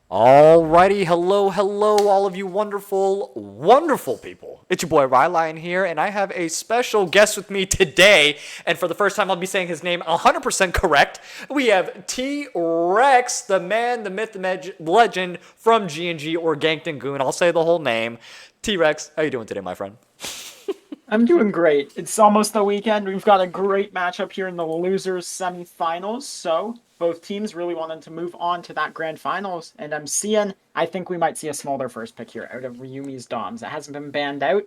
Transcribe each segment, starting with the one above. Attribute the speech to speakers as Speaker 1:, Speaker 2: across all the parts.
Speaker 1: Alrighty, hello, all of you wonderful, wonderful people. It's your boy Ryline here, and I have a special guest with me today. And for the first time, I'll be saying his name 100% correct. We have T-Rex, the man, the myth, the legend from G&G or Ganked Goon. I'll say the whole name. T-Rex, how you doing today, my friend?
Speaker 2: I'm doing great. It's almost the weekend. We've got a great matchup here in the losers semifinals. So both teams really wanted to move on to that grand finals. And I think we might see a Smolder first pick here out of Yummi's Doms. It hasn't been banned out,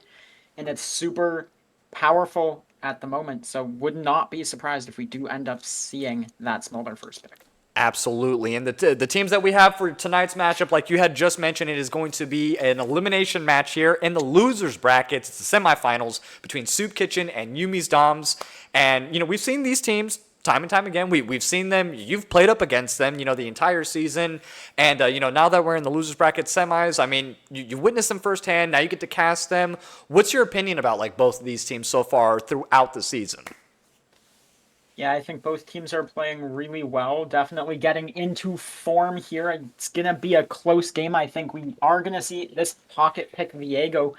Speaker 2: and it's super powerful at the moment. So would not be surprised if we do end up seeing that Smolder first pick.
Speaker 1: Absolutely. And the teams that we have for tonight's matchup, like you had just mentioned, it is going to be an elimination match here in the losers brackets. It's the semifinals between Soup Kitchen and Yumi's Doms. And, we've seen these teams time and time again. We've seen them. You've played up against them, the entire season. And, now that we're in the losers bracket semis, I mean, you witnessed them firsthand. Now you get to cast them. What's your opinion about, both of these teams so far throughout the season?
Speaker 2: Yeah, I think both teams are playing really well. Definitely getting into form here. It's going to be a close game. I think we are going to see this pocket pick Viego.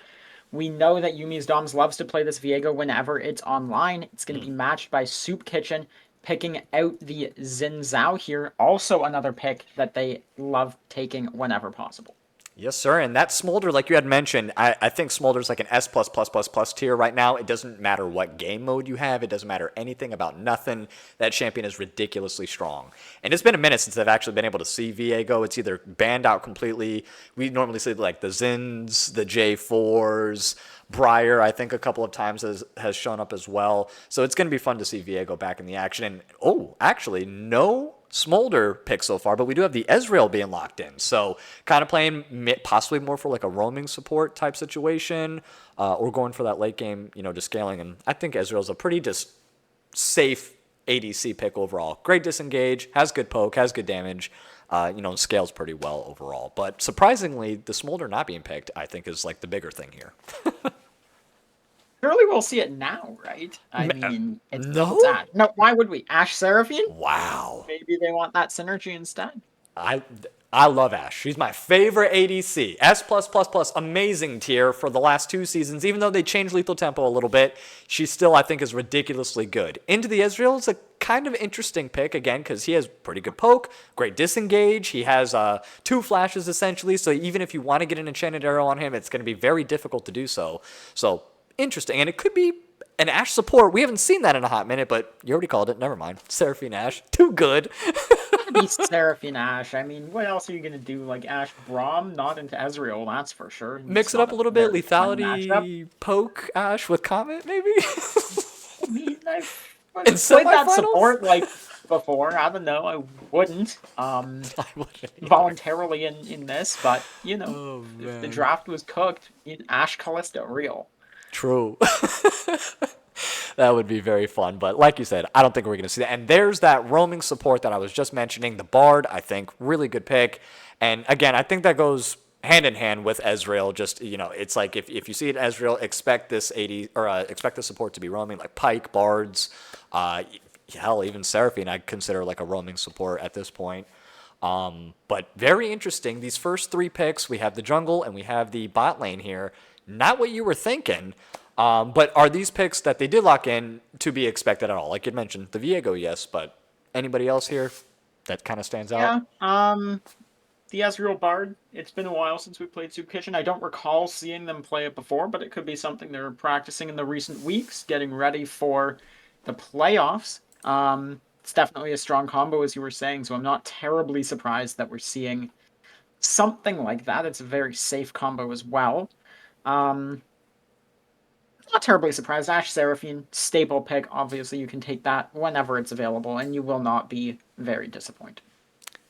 Speaker 2: We know that Yumi's Doms loves to play this Viego whenever it's online. It's going to be matched by Soup Kitchen, picking out the Xin Zhao here. Also another pick that they love taking whenever possible.
Speaker 1: Yes, sir. And that Smolder, like you had mentioned, I think Smolder's like an S plus tier right now. It doesn't matter what game mode you have. It doesn't matter anything about nothing. That champion is ridiculously strong. And it's been a minute since I've actually been able to see Viego. It's either banned out completely. We normally see like the Zins, the J4s, Briar, I think a couple of times has shown up as well. So it's going to be fun to see Viego back in the action. And, actually, no Smolder pick so far, but we do have the Ezreal being locked in. So kind of playing possibly more for like a roaming support type situation or going for that late game, just scaling. And I think Ezreal's a pretty just safe ADC pick overall. Great disengage, has good poke, has good damage. Scales pretty well overall. But surprisingly, the Smolder not being picked, I think, is like the bigger thing here.
Speaker 2: Surely we'll see it now, right? I mean,
Speaker 1: No?
Speaker 2: it's Ash. No, why would we? Ash Seraphine?
Speaker 1: Wow.
Speaker 2: Maybe they want that synergy instead.
Speaker 1: I I love Ashe. She's my favorite ADC. S+++, amazing tier for the last 2 seasons. Even though they changed lethal tempo a little bit, she still, I think, is ridiculously good. Into the Ezreal is a kind of interesting pick, again, because he has pretty good poke, great disengage. He has 2 flashes, essentially, so even if you want to get an enchanted arrow on him, it's going to be very difficult to do so. So, interesting. And it could be an Ashe support. We haven't seen that in a hot minute, but you already called it. Never mind. Seraphine Ashe. Too good.
Speaker 2: Be Seraphine Ashe. I mean, what else are you gonna do? Like Ashe Braum, not into Ezreal, that's for sure.
Speaker 1: Mix
Speaker 2: It's
Speaker 1: it up
Speaker 2: not
Speaker 1: a
Speaker 2: a
Speaker 1: little bit.
Speaker 2: very fun matchup.
Speaker 1: Lethality, poke, Ashe with Comet, maybe?
Speaker 2: I mean, I've
Speaker 1: In
Speaker 2: played that
Speaker 1: semifinals?
Speaker 2: support like before. I don't know. I wouldn't
Speaker 1: I wouldn't either.
Speaker 2: voluntarily in this, but
Speaker 1: Oh,
Speaker 2: if the
Speaker 1: man.
Speaker 2: draft was cooked, Ashe Callisto real.
Speaker 1: True. That would be very fun. But like you said, I don't think we're going to see that. And there's that roaming support that I was just mentioning. The Bard, I think, really good pick. And again, I think that goes hand in hand with Ezreal. Just, it's like if you see it Ezreal, expect this 80 or expect the support to be roaming, like Pike, Bards, hell, even Seraphine I'd consider like a roaming support at this point. But very interesting. These first 3 picks, we have the jungle and we have the bot lane here. Not what you were thinking. But are these picks that they did lock in to be expected at all? Like you mentioned, the Viego, yes, but anybody else here that kind of stands
Speaker 2: Yeah.
Speaker 1: out?
Speaker 2: The Ezreal Bard. It's been a while since we played Soup Kitchen. I don't recall seeing them play it before, but it could be something they're practicing in the recent weeks, getting ready for the playoffs. It's definitely a strong combo, as you were saying, so I'm not terribly surprised that we're seeing something like that. It's a very safe combo as well. Um, Not terribly surprised. Ashe Seraphine, staple pick. Obviously, you can take that whenever it's available, and you will not be very disappointed.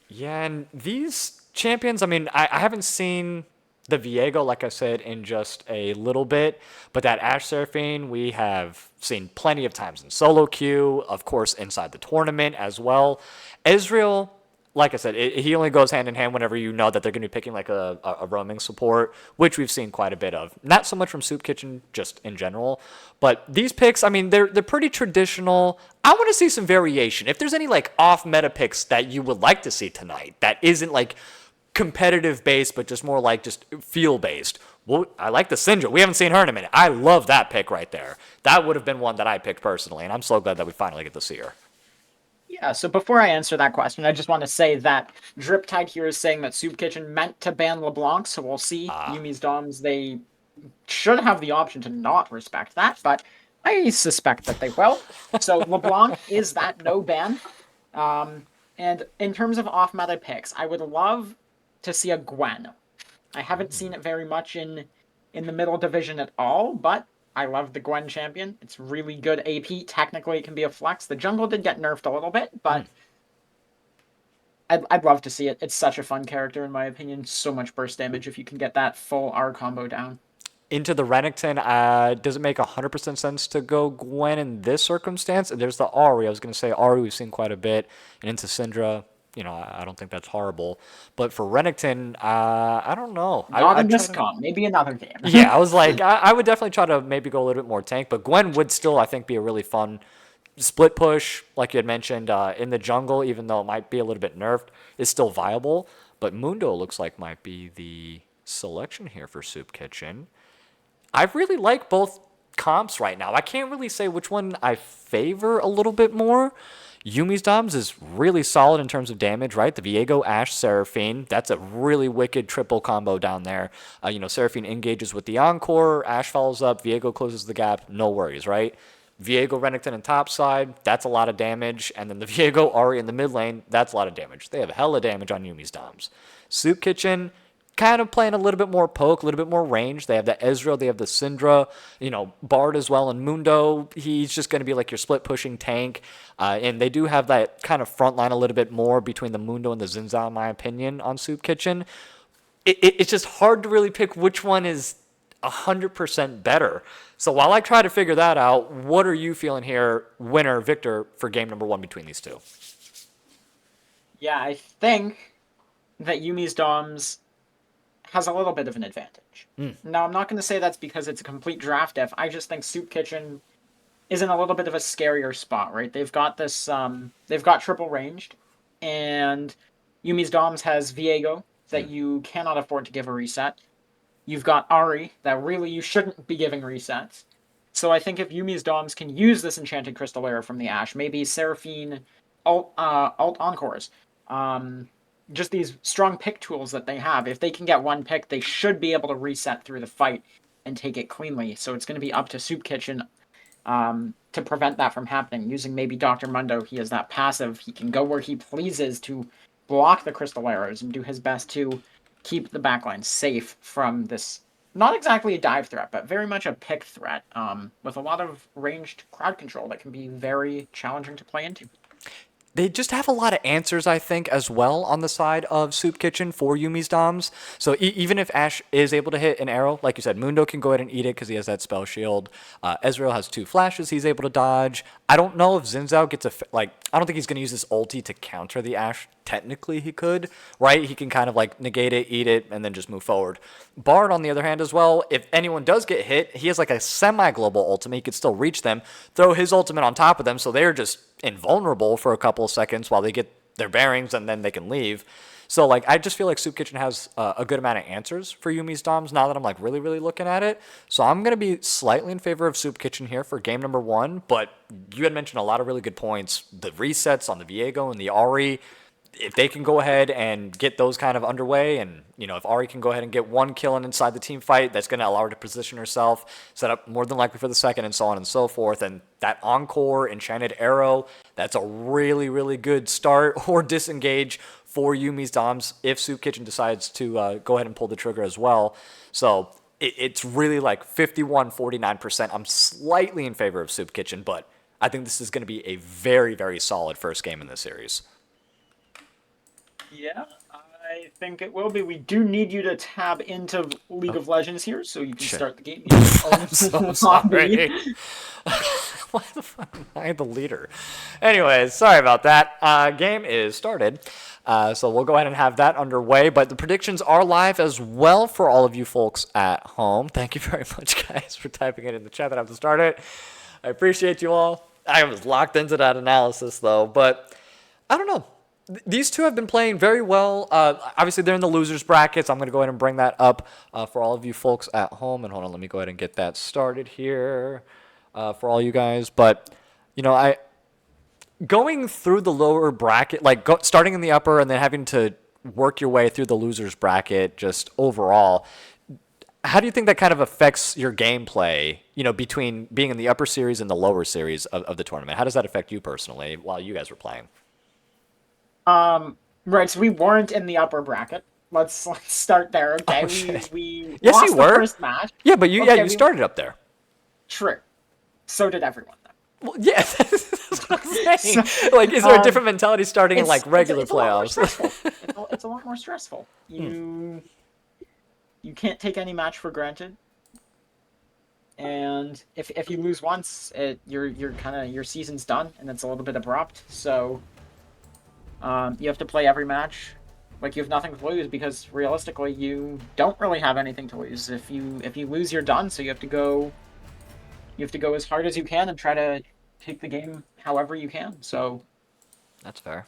Speaker 1: Yeah, and these champions, I mean, I haven't seen the Viego, like I said, in just a little bit, but that Ashe Seraphine we have seen plenty of times in solo queue, of course, inside the tournament as well. Ezreal, like I said, he only goes hand in hand whenever you know that they're going to be picking like a roaming support, which we've seen quite a bit of. Not so much from Soup Kitchen, just in general. But these picks, I mean, they're pretty traditional. I want to see some variation. If there's any like off meta picks that you would like to see tonight, that isn't like competitive based, but just more like just feel based. Well, I like the Syndra. We haven't seen her in a minute. I love that pick right there. That would have been one that I picked personally, and I'm so glad that we finally get to see her.
Speaker 2: Yeah, so before I answer that question, I just want to say that Driptide here is saying that Soup Kitchen meant to ban LeBlanc, so we'll see. Yumi's Doms, they should have the option to not respect that, but I suspect that they will. So LeBlanc is that no ban. And in terms of off-meta picks, I would love to see a Gwen. I haven't seen it very much in the middle division at all, but I love the Gwen champion. It's really good AP. Technically, it can be a flex. The jungle did get nerfed a little bit, but I'd love to see it. It's such a fun character, in my opinion. So much burst damage if you can get that full R combo down.
Speaker 1: Into the Renekton, does it make 100% sense to go Gwen in this circumstance? And there's the Ahri. I was going to say Ahri we've seen quite a bit. And into Syndra, I don't think that's horrible. But for Renekton, I don't know.
Speaker 2: Not in this comp. Maybe another game.
Speaker 1: Yeah, I was like, I would definitely try to maybe go a little bit more tank. But Gwen would still, I think, be a really fun split push, like you had mentioned, in the jungle, even though it might be a little bit nerfed, is still viable. But Mundo looks like might be the selection here for Soup Kitchen. I really like both comps right now. I can't really say which one I favor a little bit more. Yumi's Doms is really solid in terms of damage, right? The Viego, Ashe, Seraphine. That's a really wicked triple combo down there. Seraphine engages with the Encore. Ashe follows up. Viego closes the gap. No worries, right? Viego, Renekton, and top side. That's a lot of damage. And then the Viego, Ahri in the mid lane. That's a lot of damage. They have hella damage on Yumi's Doms. Soup Kitchen, kind of playing a little bit more poke, a little bit more range. They have the Ezreal, they have the Syndra, Bard as well, and Mundo. He's just going to be like your split pushing tank. And they do have that kind of front line a little bit more between the Mundo and the Xin Zhao, in my opinion, on Soup Kitchen. It's just hard to really pick which one is 100% better. So while I try to figure that out, what are you feeling here, winner, Victor, for game number 1 between these two?
Speaker 2: Yeah, I think that Yumi's Doms has a little bit of an advantage. Now, I'm not going to say that's because it's a complete draft diff. I just think Soup Kitchen is in a little bit of a scarier spot, right? They've got this, they've got triple ranged, and Yumi's Doms has Viego that you cannot afford to give a reset. You've got Ahri that really you shouldn't be giving resets. So I think if Yumi's Doms can use this Enchanted Crystal Arrow from the Ashe, maybe Seraphine alt Encores, just these strong pick tools that they have. If they can get one pick, they should be able to reset through the fight and take it cleanly. So it's going to be up to Soup Kitchen to prevent that from happening. Using maybe Dr. Mundo, he has that passive. He can go where he pleases to block the crystal arrows and do his best to keep the backline safe from this, not exactly a dive threat, but very much a pick threat, with a lot of ranged crowd control that can be very challenging to play into.
Speaker 1: They just have a lot of answers, I think, as well on the side of Soup Kitchen for Yumi's Doms. So even if Ashe is able to hit an arrow, like you said, Mundo can go ahead and eat it because he has that spell shield. Ezreal has 2 flashes he's able to dodge. I don't know if Xin Zhao gets I don't think he's going to use his ulti to counter the Ashe. Technically, he could, right? He can kind of negate it, eat it, and then just move forward. Bard, on the other hand, as well, if anyone does get hit, he has a semi-global ultimate. He could still reach them, throw his ultimate on top of them, so they're just invulnerable for a couple of seconds while they get their bearings, and then they can leave. So, I just feel like Soup Kitchen has a good amount of answers for Yumi's Doms now that I'm, really, really looking at it. So I'm going to be slightly in favor of Soup Kitchen here for game number 1, but you had mentioned a lot of really good points. The resets on the Viego and the Ahri, if they can go ahead and get those kind of underway, and if Ahri can go ahead and get 1 kill inside the team fight, that's going to allow her to position herself, set up more than likely for the second, and so on and so forth. And that Encore Enchanted Arrow, that's a really, really good start or disengage for Yumi's Doms if Soup Kitchen decides to go ahead and pull the trigger as well. So it's really 51-49%. I'm slightly in favor of Soup Kitchen, but I think this is going to be a very, very solid first game in this series.
Speaker 2: Yeah, I think it will be. We do need you to tab into League of Legends here so you can start the game.
Speaker 1: I'm so sorry. Why the fuck am I the leader? Anyways, sorry about that. Game is started. So we'll go ahead and have that underway. But the predictions are live as well for all of you folks at home. Thank you very much, guys, for typing it in the chat that I have to start it. I appreciate you all. I was locked into that analysis, though. But I don't know. These two have been playing very well. Obviously, they're in the losers brackets. I'm going to go ahead and bring that up for all of you folks at home. And hold on, let me go ahead and get that started here for all you guys. But I going through the lower bracket, like starting in the upper and then having to work your way through the losers bracket, just overall. How do you think that kind of affects your gameplay, between being in the upper series and the lower series of the tournament? How does that affect you personally while you guys were playing?
Speaker 2: Right, so we weren't in the upper bracket. Let's start there. Okay,
Speaker 1: Oh,
Speaker 2: we
Speaker 1: shit.
Speaker 2: we
Speaker 1: Yes, you
Speaker 2: lost the
Speaker 1: were.
Speaker 2: first match.
Speaker 1: Yeah, but yeah,
Speaker 2: Okay,
Speaker 1: you
Speaker 2: we
Speaker 1: started up there.
Speaker 2: true. So did everyone.
Speaker 1: Well, yeah, that's what I'm
Speaker 2: So,
Speaker 1: saying. Like, is there a different mentality starting in like regular
Speaker 2: it's a lot more
Speaker 1: playoffs?
Speaker 2: stressful. It's a lot more stressful. You can't take any match for granted, and if you lose once, you're kind of your season's done, and it's a little bit abrupt. So you have to play every match like you have nothing to lose, because realistically you don't really have anything to lose. If you lose, you're done. So you have to go as hard as you can and try to take the game however you can. So
Speaker 1: That's fair.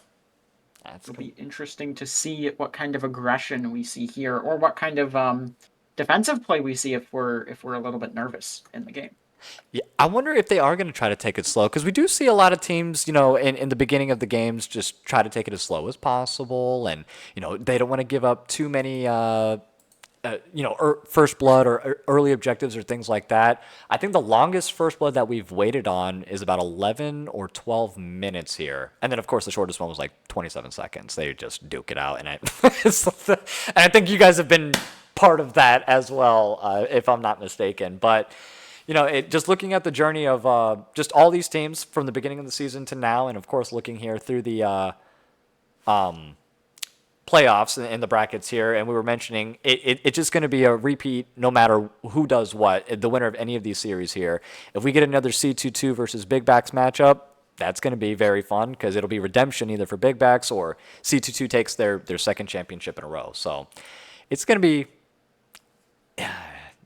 Speaker 1: That's
Speaker 2: it'll
Speaker 1: good.
Speaker 2: be interesting to see what kind of aggression we see here, or what kind of defensive play we see if we're a little bit nervous in the game.
Speaker 1: Yeah, I wonder if they are going to try to take it slow because we do see a lot of teams, in the beginning of the games just try to take it as slow as possible, and they don't want to give up too many, first blood or early objectives or things like that. I think the longest first blood that we've waited on is about 11 or 12 minutes here, and then of course the shortest one was like 27 seconds. They just duke it out, and and I think you guys have been part of that as well, if I'm not mistaken, but. Just looking at the journey of just all these teams from the beginning of the season to now, and of course looking here through the playoffs and the brackets here, and we were mentioning it's just going to be a repeat no matter who does what, the winner of any of these series here. If we get another C22 versus Big Backs matchup, that's going to be very fun because it'll be redemption either for Big Backs or C22 takes their second championship in a row. So it's going to be.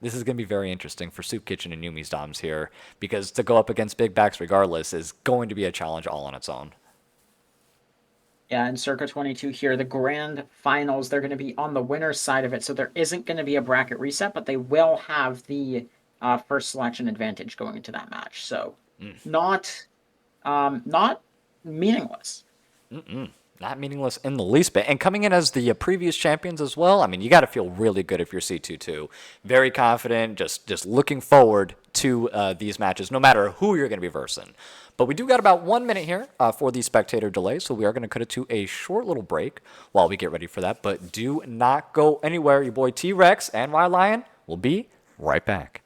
Speaker 1: This is going to be very interesting for Soup Kitchen and Yumi's Doms here because to go up against Big Backs regardless is going to be a challenge all on its own.
Speaker 2: Yeah, and Circa 22 here, the grand finals, they're going to be on the winner's side of it, so there isn't going to be a bracket reset, but they will have the first selection advantage going into that match. So not meaningless.
Speaker 1: Not meaningless in the least bit. And coming in as the previous champions as well, I mean, you got to feel really good if you're C22. Very confident, just looking forward to these matches, no matter who you're going to be versing. But we do got about 1 minute here for the spectator delay, so we are going to cut it to a short little break while we get ready for that. But do not go anywhere. Your boy T-Rex and Y Lion will be right back.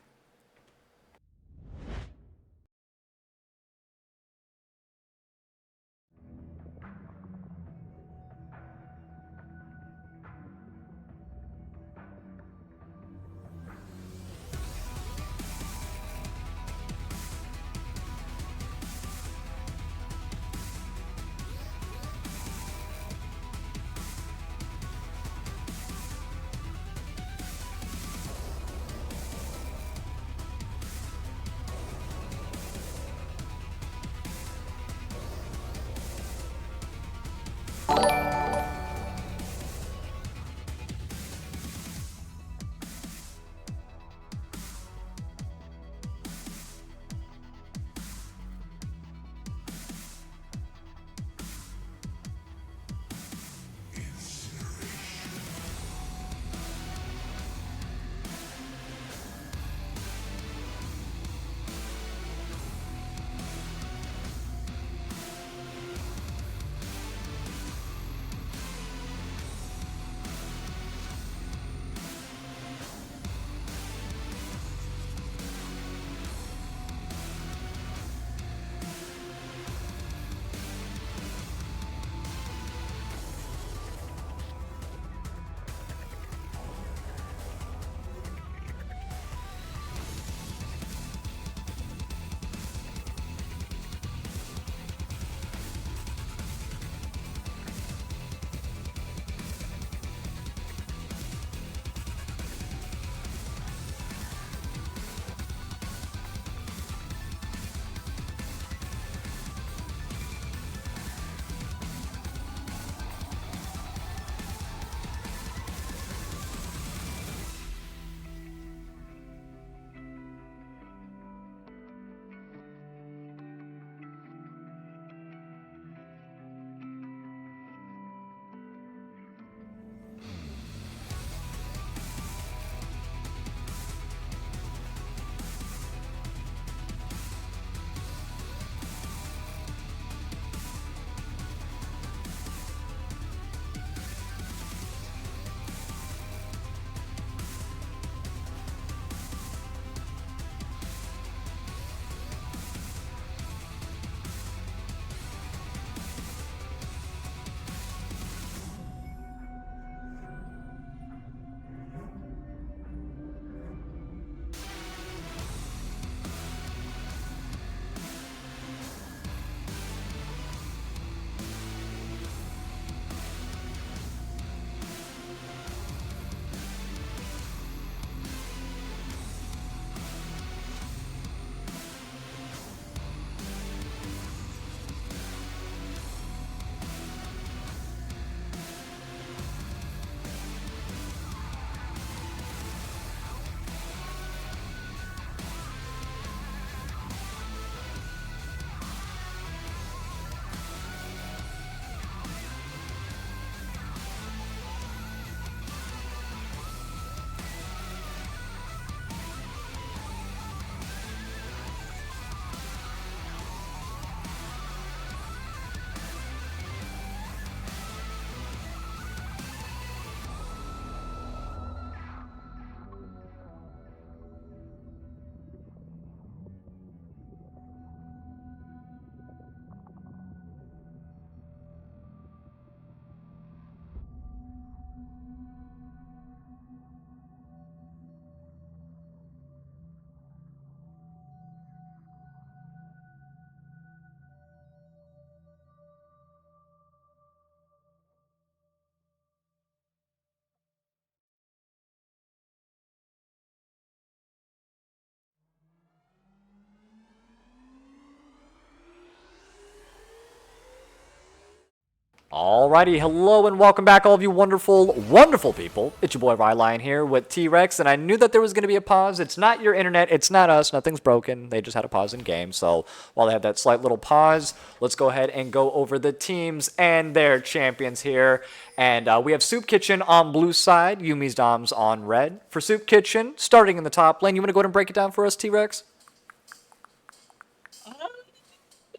Speaker 1: Alrighty, hello and welcome back, all of you wonderful, wonderful people. It's your boy Ryline here with T-Rex, and I knew that there was going to be a pause. It's not your internet, it's not us, nothing's broken. They just had a pause in game, so while they had that slight little pause, let's go ahead and go over the teams and their champions here. And we have Soup Kitchen on blue side, Yumi's Doms on red. For Soup Kitchen, starting in the top lane, you want to go ahead and break it down for us, T-Rex?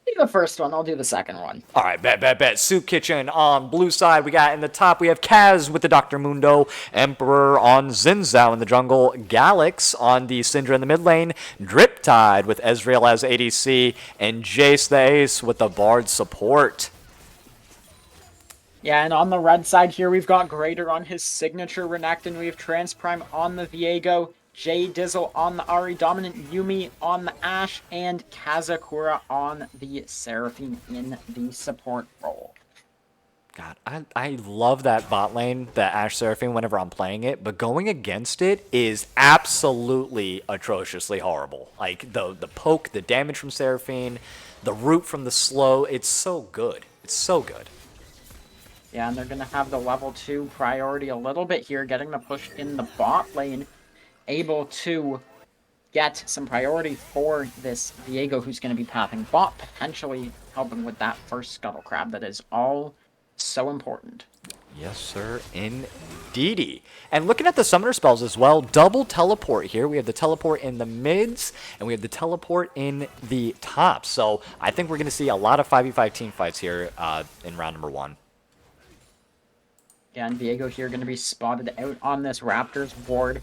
Speaker 2: Do the first one, I'll do the second one.
Speaker 1: All right, bet. Soup Kitchen on blue side. We got in the top, we have Kaz with the Dr. Mundo, Emperor on Zinzao in the jungle, Galix on the Syndra in the mid lane, Driptide with Ezreal as ADC, and Jace the Ace with the Bard support.
Speaker 2: Yeah, and on the red side here, we've got Greater on his signature Renekton. We have Transprime on the Viego, Jay Dizzle on the Ari Dominant, Yummi on the Ashe, and Kazakura on the Seraphine in the support role.
Speaker 1: God, I love that bot lane, the Ashe Seraphine, whenever I'm playing it, but going against it is absolutely atrociously horrible. Like, the poke, the damage from Seraphine, the root from the slow, it's so good. It's so good.
Speaker 2: Yeah, and they're going to have the level 2 priority a little bit here, getting the push in the bot lane, able to get some priority for this Viego who's going to be pathing bot, potentially helping with that first Scuttle Crab that is all so important.
Speaker 1: Yes, sir, indeedy. And looking at the summoner spells as well, double teleport here. We have the teleport in the mids, and we have the teleport in the tops. So I think we're going to see a lot of 5v5 team fights here in round number 1.
Speaker 2: Yeah, and Viego here going to be spotted out on this Raptors board.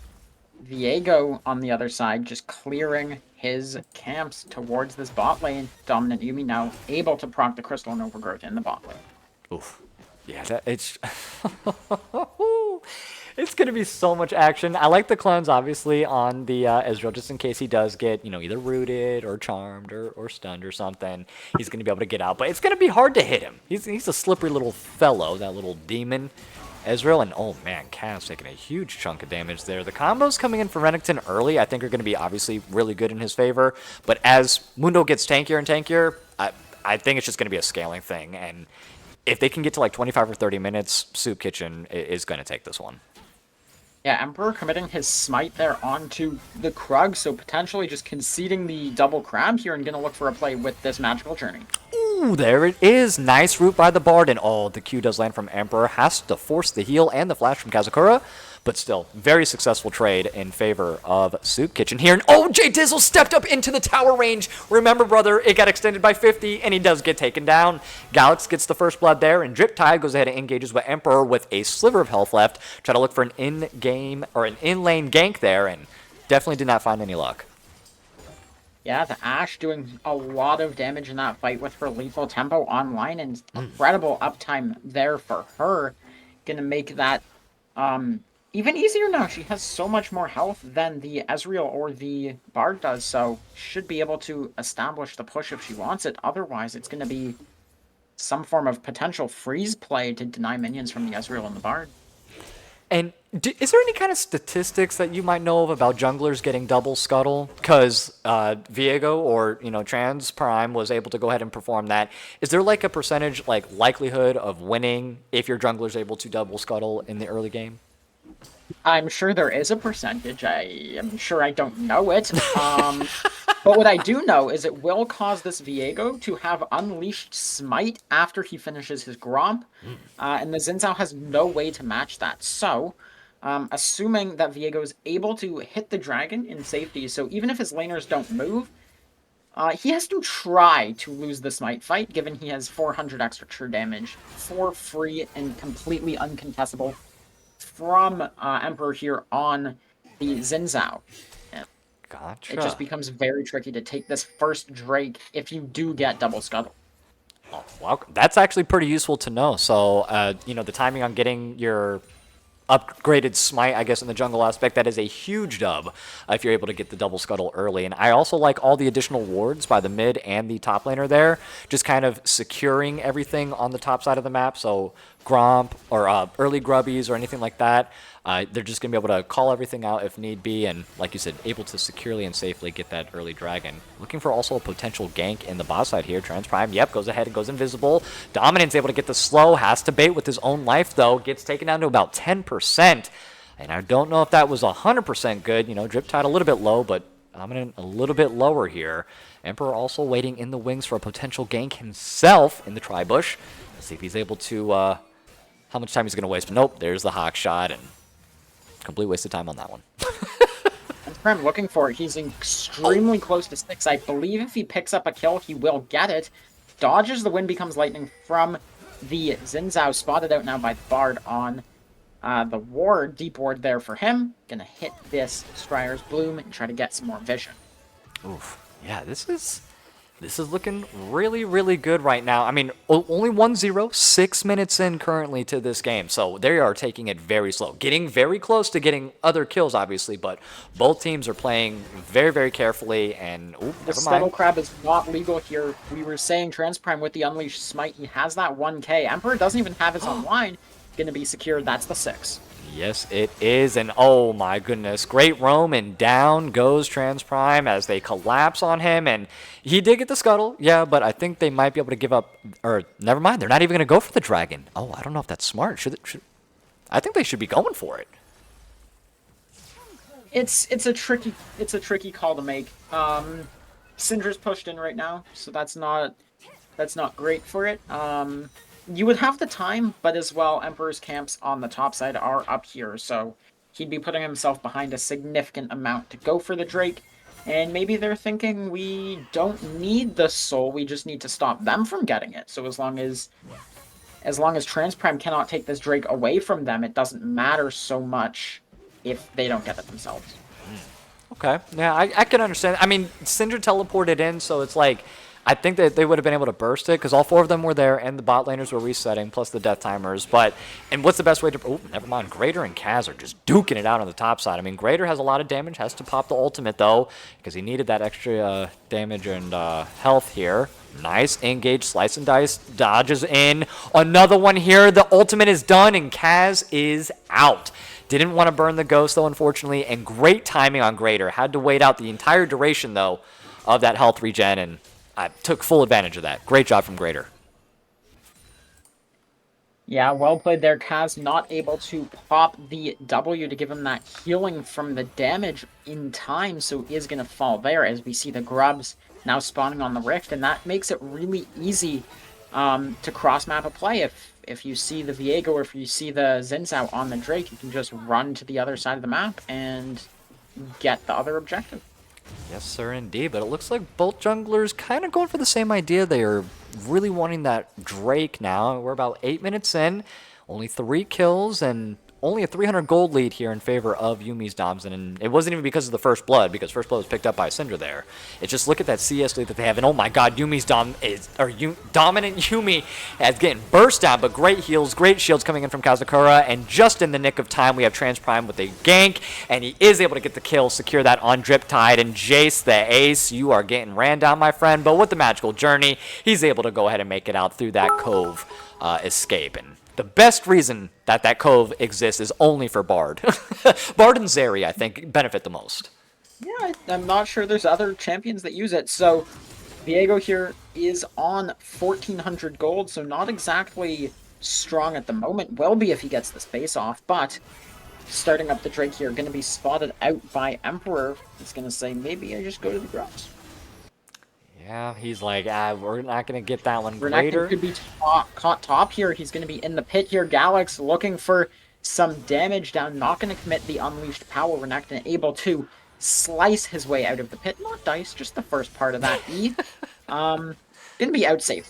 Speaker 2: Viego on the other side just clearing his camps towards this bot lane. Dominant Yummi now able to proc the Crystal and Overgrowth in the bot lane.
Speaker 1: Oof. Yeah, it's it's gonna be so much action. I like the clones obviously on the Ezreal just in case he does get, either rooted or charmed or stunned or something. He's gonna be able to get out, but it's gonna be hard to hit him. He's a slippery little fellow, that little demon. Ezreal, and oh man, Kaz taking a huge chunk of damage there. The combos coming in for Renekton early I think are going to be obviously really good in his favor, but as Mundo gets tankier and tankier, I think it's just going to be a scaling thing, and if they can get to like 25 or 30 minutes, Soup Kitchen is going to take this one.
Speaker 2: Yeah, Emperor committing his smite there onto the Krug, so potentially just conceding the double crab here and going to look for a play with this magical journey.
Speaker 1: Ooh, there it is. Nice root by the Bard, and oh, the Q does land from Emperor. Has to force the heal and the flash from Kazakura, but still, very successful trade in favor of Soup Kitchen here. And oh, Jay Dizzle stepped up into the tower range. Remember, brother, it got extended by 50, and he does get taken down. Galix gets the first blood there, and Driptide goes ahead and engages with Emperor with a sliver of health left. Try to look for an in-game or an in-lane gank there, and definitely did not find any luck.
Speaker 2: Yeah, the Ashe doing a lot of damage in that fight with her lethal tempo online, and incredible uptime there for her. Gonna make that even easier now. She has so much more health than the Ezreal or the Bard does, so should be able to establish the push if she wants it. Otherwise, it's gonna be some form of potential freeze play to deny minions from the Ezreal and the Bard.
Speaker 1: And is there any kind of statistics that you might know of about junglers getting double scuttle? Because Viego or Trans Prime was able to go ahead and perform that. Is there like a percentage likelihood of winning if your jungler's able to double scuttle in the early game?
Speaker 2: I'm sure there is a percentage. I am sure I don't know it. But what I do know is it will cause this Viego to have Unleashed Smite after he finishes his Gromp. And the Xin Zhao has no way to match that. So, assuming that Viego is able to hit the dragon in safety, so even if his laners don't move, he has to try to lose the Smite fight, given he has 400 extra true damage for free and completely uncontestable from Emperor here on the Xin Zhao.
Speaker 1: Gotcha.
Speaker 2: It just becomes very tricky to take this first Drake if you do get double scuttle.
Speaker 1: Oh, well, that's actually pretty useful to know. So, the timing on getting your upgraded smite, I guess, in the jungle aspect, that is a huge dub if you're able to get the double scuttle early. And I also like all the additional wards by the mid and the top laner there, just kind of securing everything on the top side of the map. So Gromp or early grubbies or anything like that. They're just going to be able to call everything out if need be, and like you said, able to securely and safely get that early dragon. Looking for also a potential gank in the bot side here. Trans Prime, yep, goes ahead and goes invisible. Dominant's able to get the slow, has to bait with his own life though, gets taken down to about 10%. And I don't know if that was 100% good. You know, Drip Tide a little bit low, but Dominant a little bit lower here. Emperor also waiting in the wings for a potential gank himself in the tri-bush. Let's see if he's able to, how much time he's going to waste. But nope, there's the hawk shot, and complete waste of time on that one.
Speaker 2: I'm looking for it. He's extremely close to 6. I believe if he picks up a kill, he will get it. Dodges the wind, becomes lightning from the Xin Zhao. Spotted out now by the Bard on the ward. Deep ward there for him. Gonna hit this Strider's Bloom and try to get some more vision.
Speaker 1: Oof. Yeah, this is looking really, really good right now. I mean, only 1-0, 6 minutes in currently to this game. So they are taking it very slow. Getting very close to getting other kills, obviously, but both teams are playing very, very carefully. And, ooh,
Speaker 2: the Scuttle Crab is not legal here. We were saying Transprime with the Unleashed Smite, he has that 1k. Emperor doesn't even have his own line. Gonna be secured. That's the 6.
Speaker 1: Yes, it is, and oh my goodness, great roam, and down goes Trans Prime as they collapse on him, and he did get the scuttle, yeah, but I think they might be able to give up, or never mind, they're not even going to go for the dragon. Oh, I don't know if that's smart. I think they should be going for it.
Speaker 2: It's a tricky call to make. Syndra's pushed in right now, so that's not great for it. You would have the time, but as well, Emperor's camps on the top side are up here, so he'd be putting himself behind a significant amount to go for the Drake. And maybe they're thinking, we don't need the soul, we just need to stop them from getting it. So as long as Transprime cannot take this Drake away from them, it doesn't matter so much if they don't get it themselves.
Speaker 1: Okay, yeah, I can understand. I mean, Syndra teleported in, so it's like, I think that they would have been able to burst it because all 4 of them were there and the bot laners were resetting plus the death timers. And what's the best way to... Oh, never mind. Greater and Kaz are just duking it out on the top side. I mean, Greater has a lot of damage, has to pop the ultimate though because he needed that extra damage and health here. Nice engage, slice and dice, dodges in. Another one here. The ultimate is done and Kaz is out. Didn't want to burn the ghost though, unfortunately, and great timing on Greater. Had to wait out the entire duration though of that health regen, and I took full advantage of that. Great job from Greater.
Speaker 2: Yeah, well played there. Kaz not able to pop the W to give him that healing from the damage in time, so he is going to fall there as we see the grubs now spawning on the Rift, and that makes it really easy to cross-map a play. If you see the Viego or if you see the Xin Zhao on the Drake, you can just run to the other side of the map and get the other objective.
Speaker 1: Yes, sir, indeed. But it looks like both junglers kind of going for the same idea. They are really wanting that Drake now. We're about 8 minutes in. Only 3 kills and only a 300 gold lead here in favor of Yummi's Doms. And it wasn't even because of the First Blood, because First Blood was picked up by Syndra there. It's just look at that CS lead that they have. And oh my god, Yummi's Dominant Yummi is getting burst down, but great heals, great shields coming in from Kazakura. And just in the nick of time, we have Trans Prime with a gank. And he is able to get the kill, secure that on Drip Tide. And Jace, the ace, you are getting ran down, my friend. But with the magical journey, he's able to go ahead and make it out through that cove escape. And the best reason that that cove exists is only for Bard. Bard and Zeri, I think, benefit the most.
Speaker 2: Yeah, I'm not sure there's other champions that use it. So Viego here is on 1,400 gold, so not exactly strong at the moment. Will be if he gets this face off, but starting up the Drake here, going to be spotted out by Emperor. He's going to say, maybe I just go to the grubs.
Speaker 1: Yeah, he's like, we're not going to get that one.
Speaker 2: Renekton could be caught top here. He's going to be in the pit here. Galax looking for some damage down. Not going to commit the unleashed power. Renekton able to slice his way out of the pit. Not dice, just the first part of that E. Going to be out safe.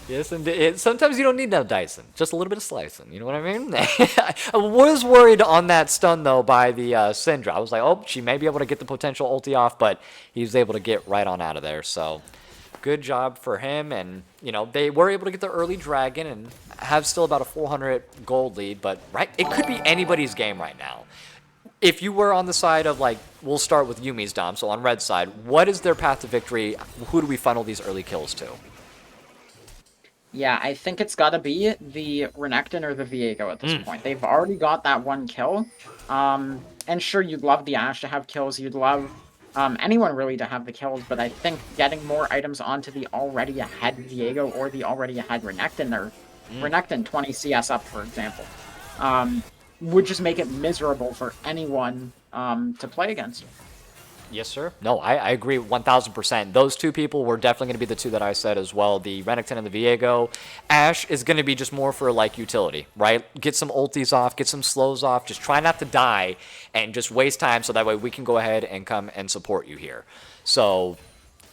Speaker 1: Yes, and sometimes you don't need no dicing. Just a little bit of slicing. You know what I mean? I was worried on that stun, though, by the Syndra. I was like, oh, she may be able to get the potential ulti off, but he was able to get right on out of there. So, good job for him. And, you know, they were able to get the early dragon and have still about a 400 gold lead. But, right, it could be anybody's game right now. If you were on the side of, like, we'll start with Yummi's Dom, so on red side, what is their path to victory? Who do we funnel these early kills to?
Speaker 2: Yeah, I think it's got to be the Renekton or the Viego at this
Speaker 1: Mm.
Speaker 2: point. They've already got that one kill. And sure, you'd love the Ashe to have kills. You'd love anyone really to have the kills, but I think getting more items onto the already ahead Viego or the already ahead Renekton, or Renekton 20 CS up, for example, would just make it miserable for anyone to play against.
Speaker 1: Yes, sir. No, I agree 1,000%. Those two people were definitely going to be the two that I said as well, the Renekton and the Viego. Ashe is going to be just more for, like, utility, right? Get some ultis off, get some slows off, just try not to die, and just waste time so that way we can go ahead and come and support you here. So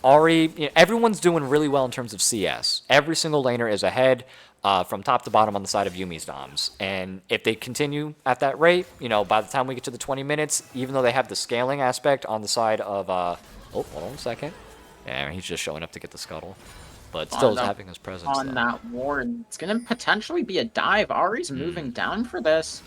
Speaker 1: Ari, everyone's doing really well in terms of CS. Every single laner is ahead from top to bottom on the side of Yumi's Doms. And if they continue at that rate, by the time we get to the 20 minutes, even though they have the scaling aspect on the side of, oh, hold on a second. Yeah, he's just showing up to get the scuttle. But still is having his presence,
Speaker 2: on that ward. It's going to potentially be a dive. Ari's moving down for this.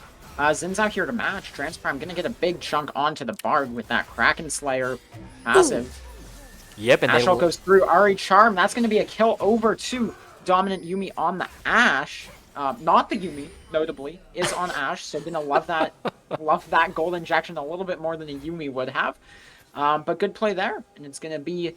Speaker 2: Zin's out here to match. Transprime going to get a big chunk onto the Bard with that Kraken Slayer passive.
Speaker 1: Ooh. Yep, and
Speaker 2: Ashe goes through. Ari Charm. That's going to be a kill over to dominant Yummi on the Ashe. Not the Yummi, notably, is on Ashe. So gonna love that, gold injection a little bit more than a Yummi would have. But good play there, and it's gonna be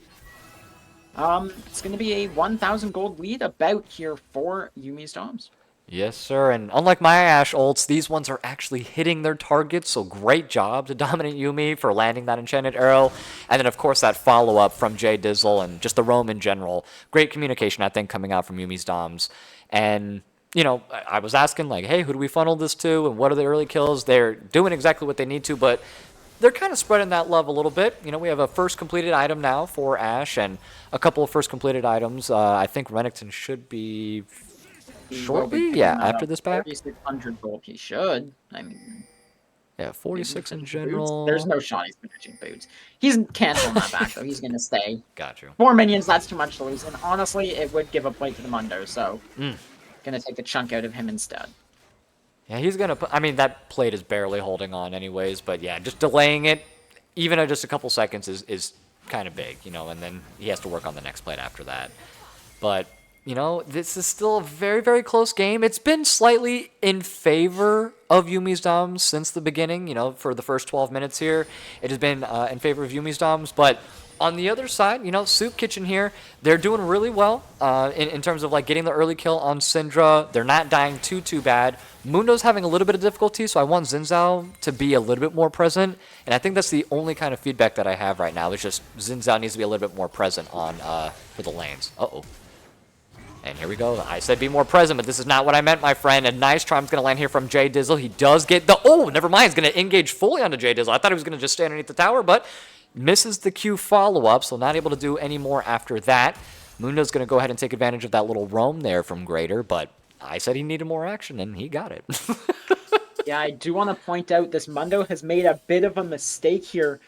Speaker 2: a 1,000 gold lead about here for Yumi's Doms.
Speaker 1: Yes, sir. And unlike my Ashe ults, these ones are actually hitting their targets. So great job to Dominant Yummi for landing that enchanted arrow. And then, of course, that follow-up from Jay Dizzle and just the roam in general. Great communication, I think, coming out from Yumi's Doms. And, I was asking, like, hey, who do we funnel this to? And what are the early kills? They're doing exactly what they need to, but they're kind of spreading that love a little bit. We have a first completed item now for Ashe and a couple of first completed items. I think Renekton should be shortly, after this pack.
Speaker 2: 4,600 gold, he should. I mean,
Speaker 1: yeah, 46 in general.
Speaker 2: Boots. There's no shot he's finishing boots. He's canceling that back, though. He's going to stay.
Speaker 1: Got you.
Speaker 2: 4 minions, that's too much to lose. And honestly, it would give a plate to the Mundo, so going to take the chunk out of him instead.
Speaker 1: Yeah, he's going to... I mean, that plate is barely holding on anyways, but yeah, just delaying it, even at just a couple seconds, is kind of big, and then he has to work on the next plate after that. But... this is still a very, very close game. It's been slightly in favor of Yumi's Doms since the beginning, for the first 12 minutes here. It has been in favor of Yumi's Doms, but on the other side, Soup Kitchen here, they're doing really well in terms of, like, getting the early kill on Syndra. They're not dying too bad. Mundo's having a little bit of difficulty, so I want Xin Zhao to be a little bit more present, and I think that's the only kind of feedback that I have right now. It's just Xin Zhao needs to be a little bit more present on for the lanes. Uh-oh. And here we go. I said be more present, but this is not what I meant, my friend. A nice triumph going to land here from Jay Dizzle. He does get the... Oh, never mind. He's going to engage fully onto Jay Dizzle. I thought he was going to just stay underneath the tower, but misses the Q follow-up, so not able to do any more after that. Mundo's going to go ahead and take advantage of that little roam there from Greater, but I said he needed more action, and he got it.
Speaker 2: Yeah, I do want to point out this Mundo has made a bit of a mistake here.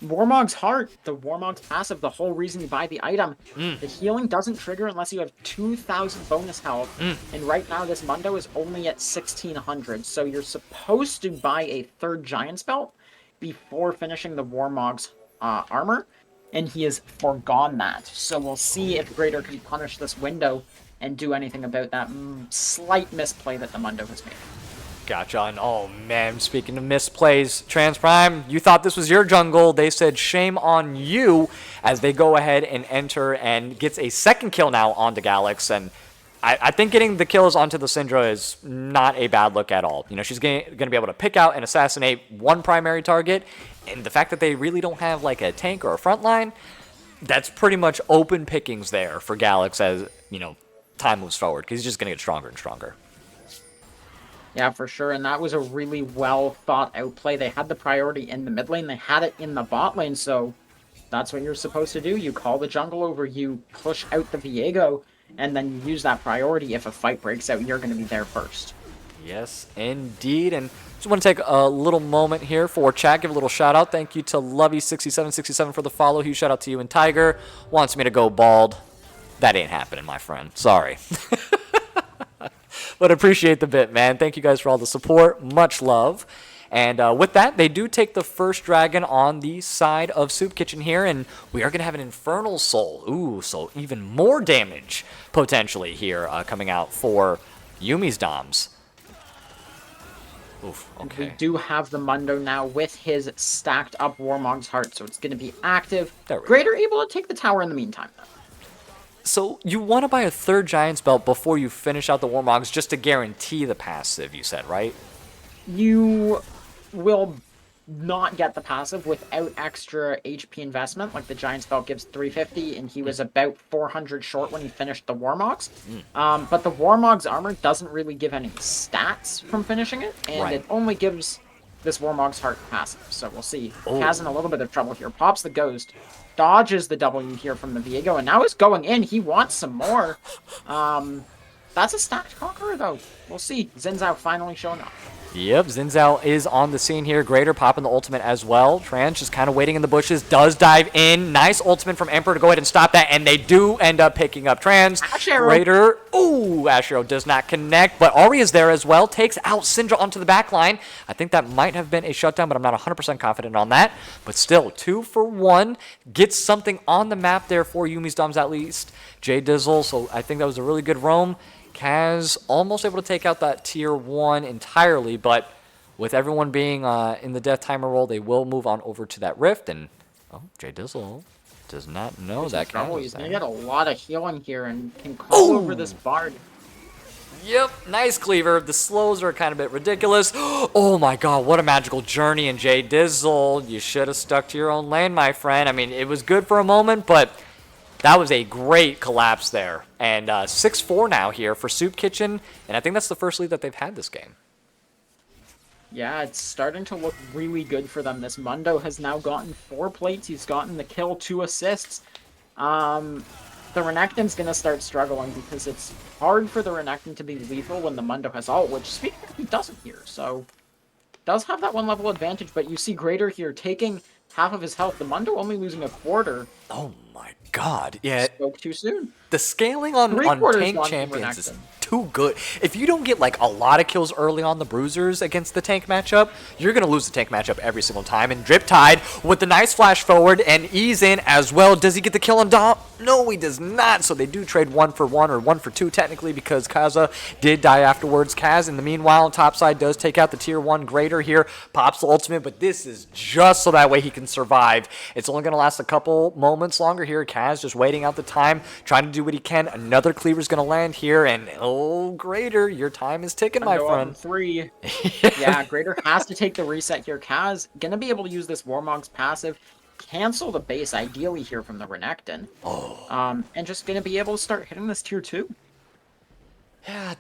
Speaker 2: Warmog's Heart, the Warmog's passive, the whole reason you buy the item. The healing doesn't trigger unless you have 2,000 bonus health. And right now, this Mundo is only at 1,600. So you're supposed to buy a third Giant's Belt before finishing the Warmog's armor. And he has forgone that. So we'll see if Greater can punish this window and do anything about that slight misplay that the Mundo has made.
Speaker 1: Gotcha. And oh man, speaking of misplays, Transprime, you thought this was your jungle. They said shame on you as they go ahead and enter and gets a second kill now onto Galax. And I think getting the kills onto the Syndra is not a bad look at all. She's going to be able to pick out and assassinate one primary target. And the fact that they really don't have like a tank or a front line, that's pretty much open pickings there for Galax as, time moves forward. Because he's just going to get stronger and stronger.
Speaker 2: Yeah, for sure, and that was a really well-thought-out play. They had the priority in the mid lane, they had it in the bot lane, so that's what you're supposed to do. You call the jungle over, you push out the Viego, and then you use that priority. If a fight breaks out, you're going to be there first.
Speaker 1: Yes, indeed, and just want to take a little moment here for chat, give a little shout-out. Thank you to Lovey6767 for the follow. Huge shout-out to you, and Tiger wants me to go bald. That ain't happening, my friend. Sorry. But appreciate the bit, man. Thank you guys for all the support. Much love. And with that, they do take the first dragon on the side of Soup Kitchen here, and we are going to have an Infernal Soul. Ooh, so even more damage potentially here coming out for Yummi's Doms. Oof, okay.
Speaker 2: We do have the Mundo now with his stacked up Warmog's Heart, so it's going to be active. Greater able to take the tower in the meantime, though.
Speaker 1: So you want to buy a third Giant's Belt before you finish out the Warmogs just to guarantee the passive, you said, right?
Speaker 2: You will not get the passive without extra HP investment. Like the Giant's Belt gives 350, and he was about 400 short when he finished the Warmogs. But the Warmog's armor doesn't really give any stats from finishing it, and it only gives this Warmog's Heart passive. So we'll see. Kaz in a little bit of trouble here. Pops the Ghost, dodges the W here from the Viego, and now is going in. He wants some more. That's a stacked Conqueror, though. We'll see. Xin Zhao finally showing up.
Speaker 1: Yep, Xin Zhao is on the scene here. Greater popping the ultimate as well. Trans just kind of waiting in the bushes. Does dive in. Nice ultimate from Emperor to go ahead and stop that. And they do end up picking up Trans. Greater. Ooh, Ash Arrow does not connect. But Ari is there as well. Takes out Syndra onto the back line. I think that might have been a shutdown, but I'm not 100% confident on that. But still, 2 for 1. Gets something on the map there for Yumi's Doms at least. J Dizzle, so I think that was a really good roam. Kaz almost able to take out that tier 1 entirely, but with everyone being in the death timer role, they will move on over to that rift. And J Dizzle does not know that Kaz is
Speaker 2: He's
Speaker 1: there.
Speaker 2: gonna get a lot of healing here and can call over this Bard.
Speaker 1: Yep, nice cleaver. The slows are kind of a bit ridiculous. Oh my god, what a magical journey in J Dizzle. You should have stuck to your own lane, my friend. I mean, it was good for a moment, but that was a great collapse there. And 6-4 now here for Soup Kitchen, and I think that's the first lead that they've had this game.
Speaker 2: Yeah, it's starting to look really good for them. This Mundo has now gotten 4 plates. He's gotten the kill, 2 assists. The Renekton's going to start struggling because it's hard for the Renekton to be lethal when the Mundo has ult, which, speaking of, he doesn't here. So, does have that 1 level advantage, but you see Greater here taking half of his health. The Mundo only losing a quarter.
Speaker 1: Oh my god. Yeah.
Speaker 2: Spoke too soon.
Speaker 1: The scaling on tank champions is too good. If you don't get like a lot of kills early on the Bruisers against the tank matchup, you're going to lose the tank matchup every single time. And Driptide with the nice flash forward and ease in as well. Does he get the kill on Dom? No, he does not. So they do trade 1 for 1 or 1 for 2 technically because Kaza did die afterwards. Kaz in the meanwhile, topside does take out the tier 1 Greater here. Pops the ultimate, but this is just so that way he can survive. It's only going to last a couple moments longer here. Kaz just waiting out the time, trying to do what he can. Another cleaver's going to land here, and Greater, your time is ticking, my friend.
Speaker 2: 3. Yeah, Greater has to take the reset here. Kaz going to be able to use this Warmog's passive, cancel the base ideally here from the Renekton. And just going to be able to start hitting this tier 2.
Speaker 1: Yeah,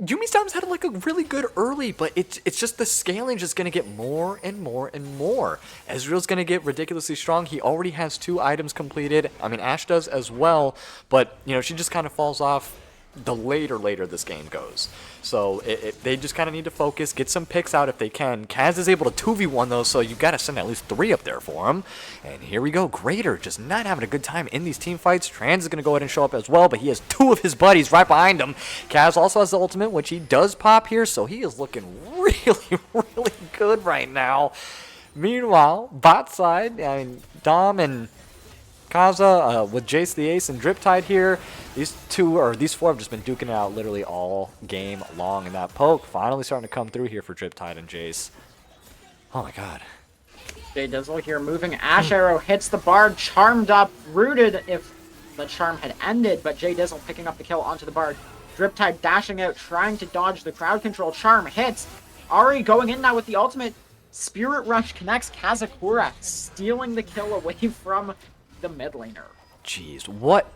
Speaker 1: Yumi's Doms had like a really good early, but it's just the scaling just going to get more and more and more. Ezreal's going to get ridiculously strong. He already has 2 items completed. I mean, Ashe does as well, but, you know, she just kind of falls off the later this game goes. So they just kind of need to focus, get some picks out if they can. Kaz is able to 2v1 though, so you got to send at least 3 up there for him. And here we go. Greater just not having a good time in these team fights. Trans is going to go ahead and show up as well, but he has 2 of his buddies right behind him. Kaz also has the ultimate, which he does pop here, so he is looking really, really good right now. Meanwhile, bot side, I mean, Dom and Kaza with Jace the Ace and Driptide here. These 4 have just been duking it out literally all game long, and that poke finally starting to come through here for Driptide and Jace. Oh my god.
Speaker 2: J Dizzle here moving. Ash Arrow hits the Bard, charmed up, rooted if the charm had ended, but J Dizzle picking up the kill onto the Bard. Driptide dashing out, trying to dodge the crowd control. Charm hits. Ari going in now with the ultimate. Spirit Rush connects. Kazakura stealing the kill away from the mid laner.
Speaker 1: Jeez, what?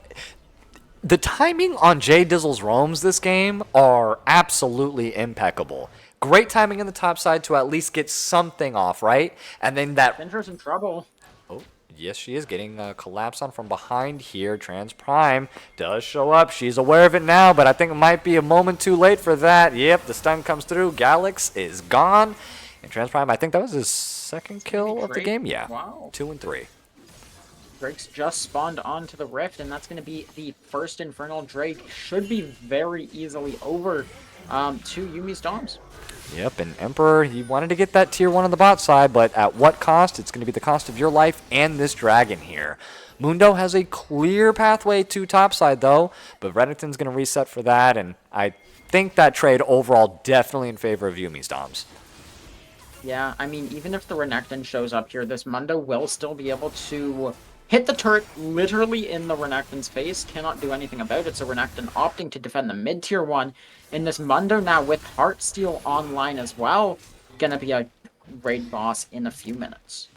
Speaker 1: The timing on J Dizzle's roams this game are absolutely impeccable. Great timing in the top side to at least get something off, right? And then that...
Speaker 2: Findra's in trouble.
Speaker 1: Oh, yes, she is getting a collapse on from behind here. Trans Prime does show up. She's aware of it now, but I think it might be a moment too late for that. Yep, the stun comes through. Galax is gone. And Trans Prime, I think that was his 2nd kill of the game. Yeah,
Speaker 2: wow.
Speaker 1: 2 and 3.
Speaker 2: Drake's just spawned onto the rift, and that's going to be the first Infernal Drake. Should be very easily over. to Yumi's Doms.
Speaker 1: Yep, and Emperor, he wanted to get that tier 1 on the bot side, but at what cost? It's going to be the cost of your life and this dragon here. Mundo has a clear pathway to topside, though, but Reddington's going to reset for that, and I think that trade overall definitely in favor of Yumi's Doms.
Speaker 2: Yeah, I mean, even if the Renekton shows up here, this Mundo will still be able to hit the turret literally in the Renekton's face. Cannot do anything about it, so Renekton opting to defend the mid-tier 1. And this Mundo now with Heartsteel online as well, gonna be a raid boss in a few minutes.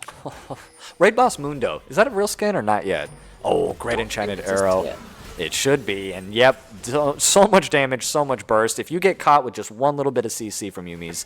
Speaker 1: Raid Boss Mundo, is that a real skin or not yet? Oh, great enchanted arrow. It should be, and yep, so much damage, so much burst. If you get caught with just one little bit of CC from Yumi's,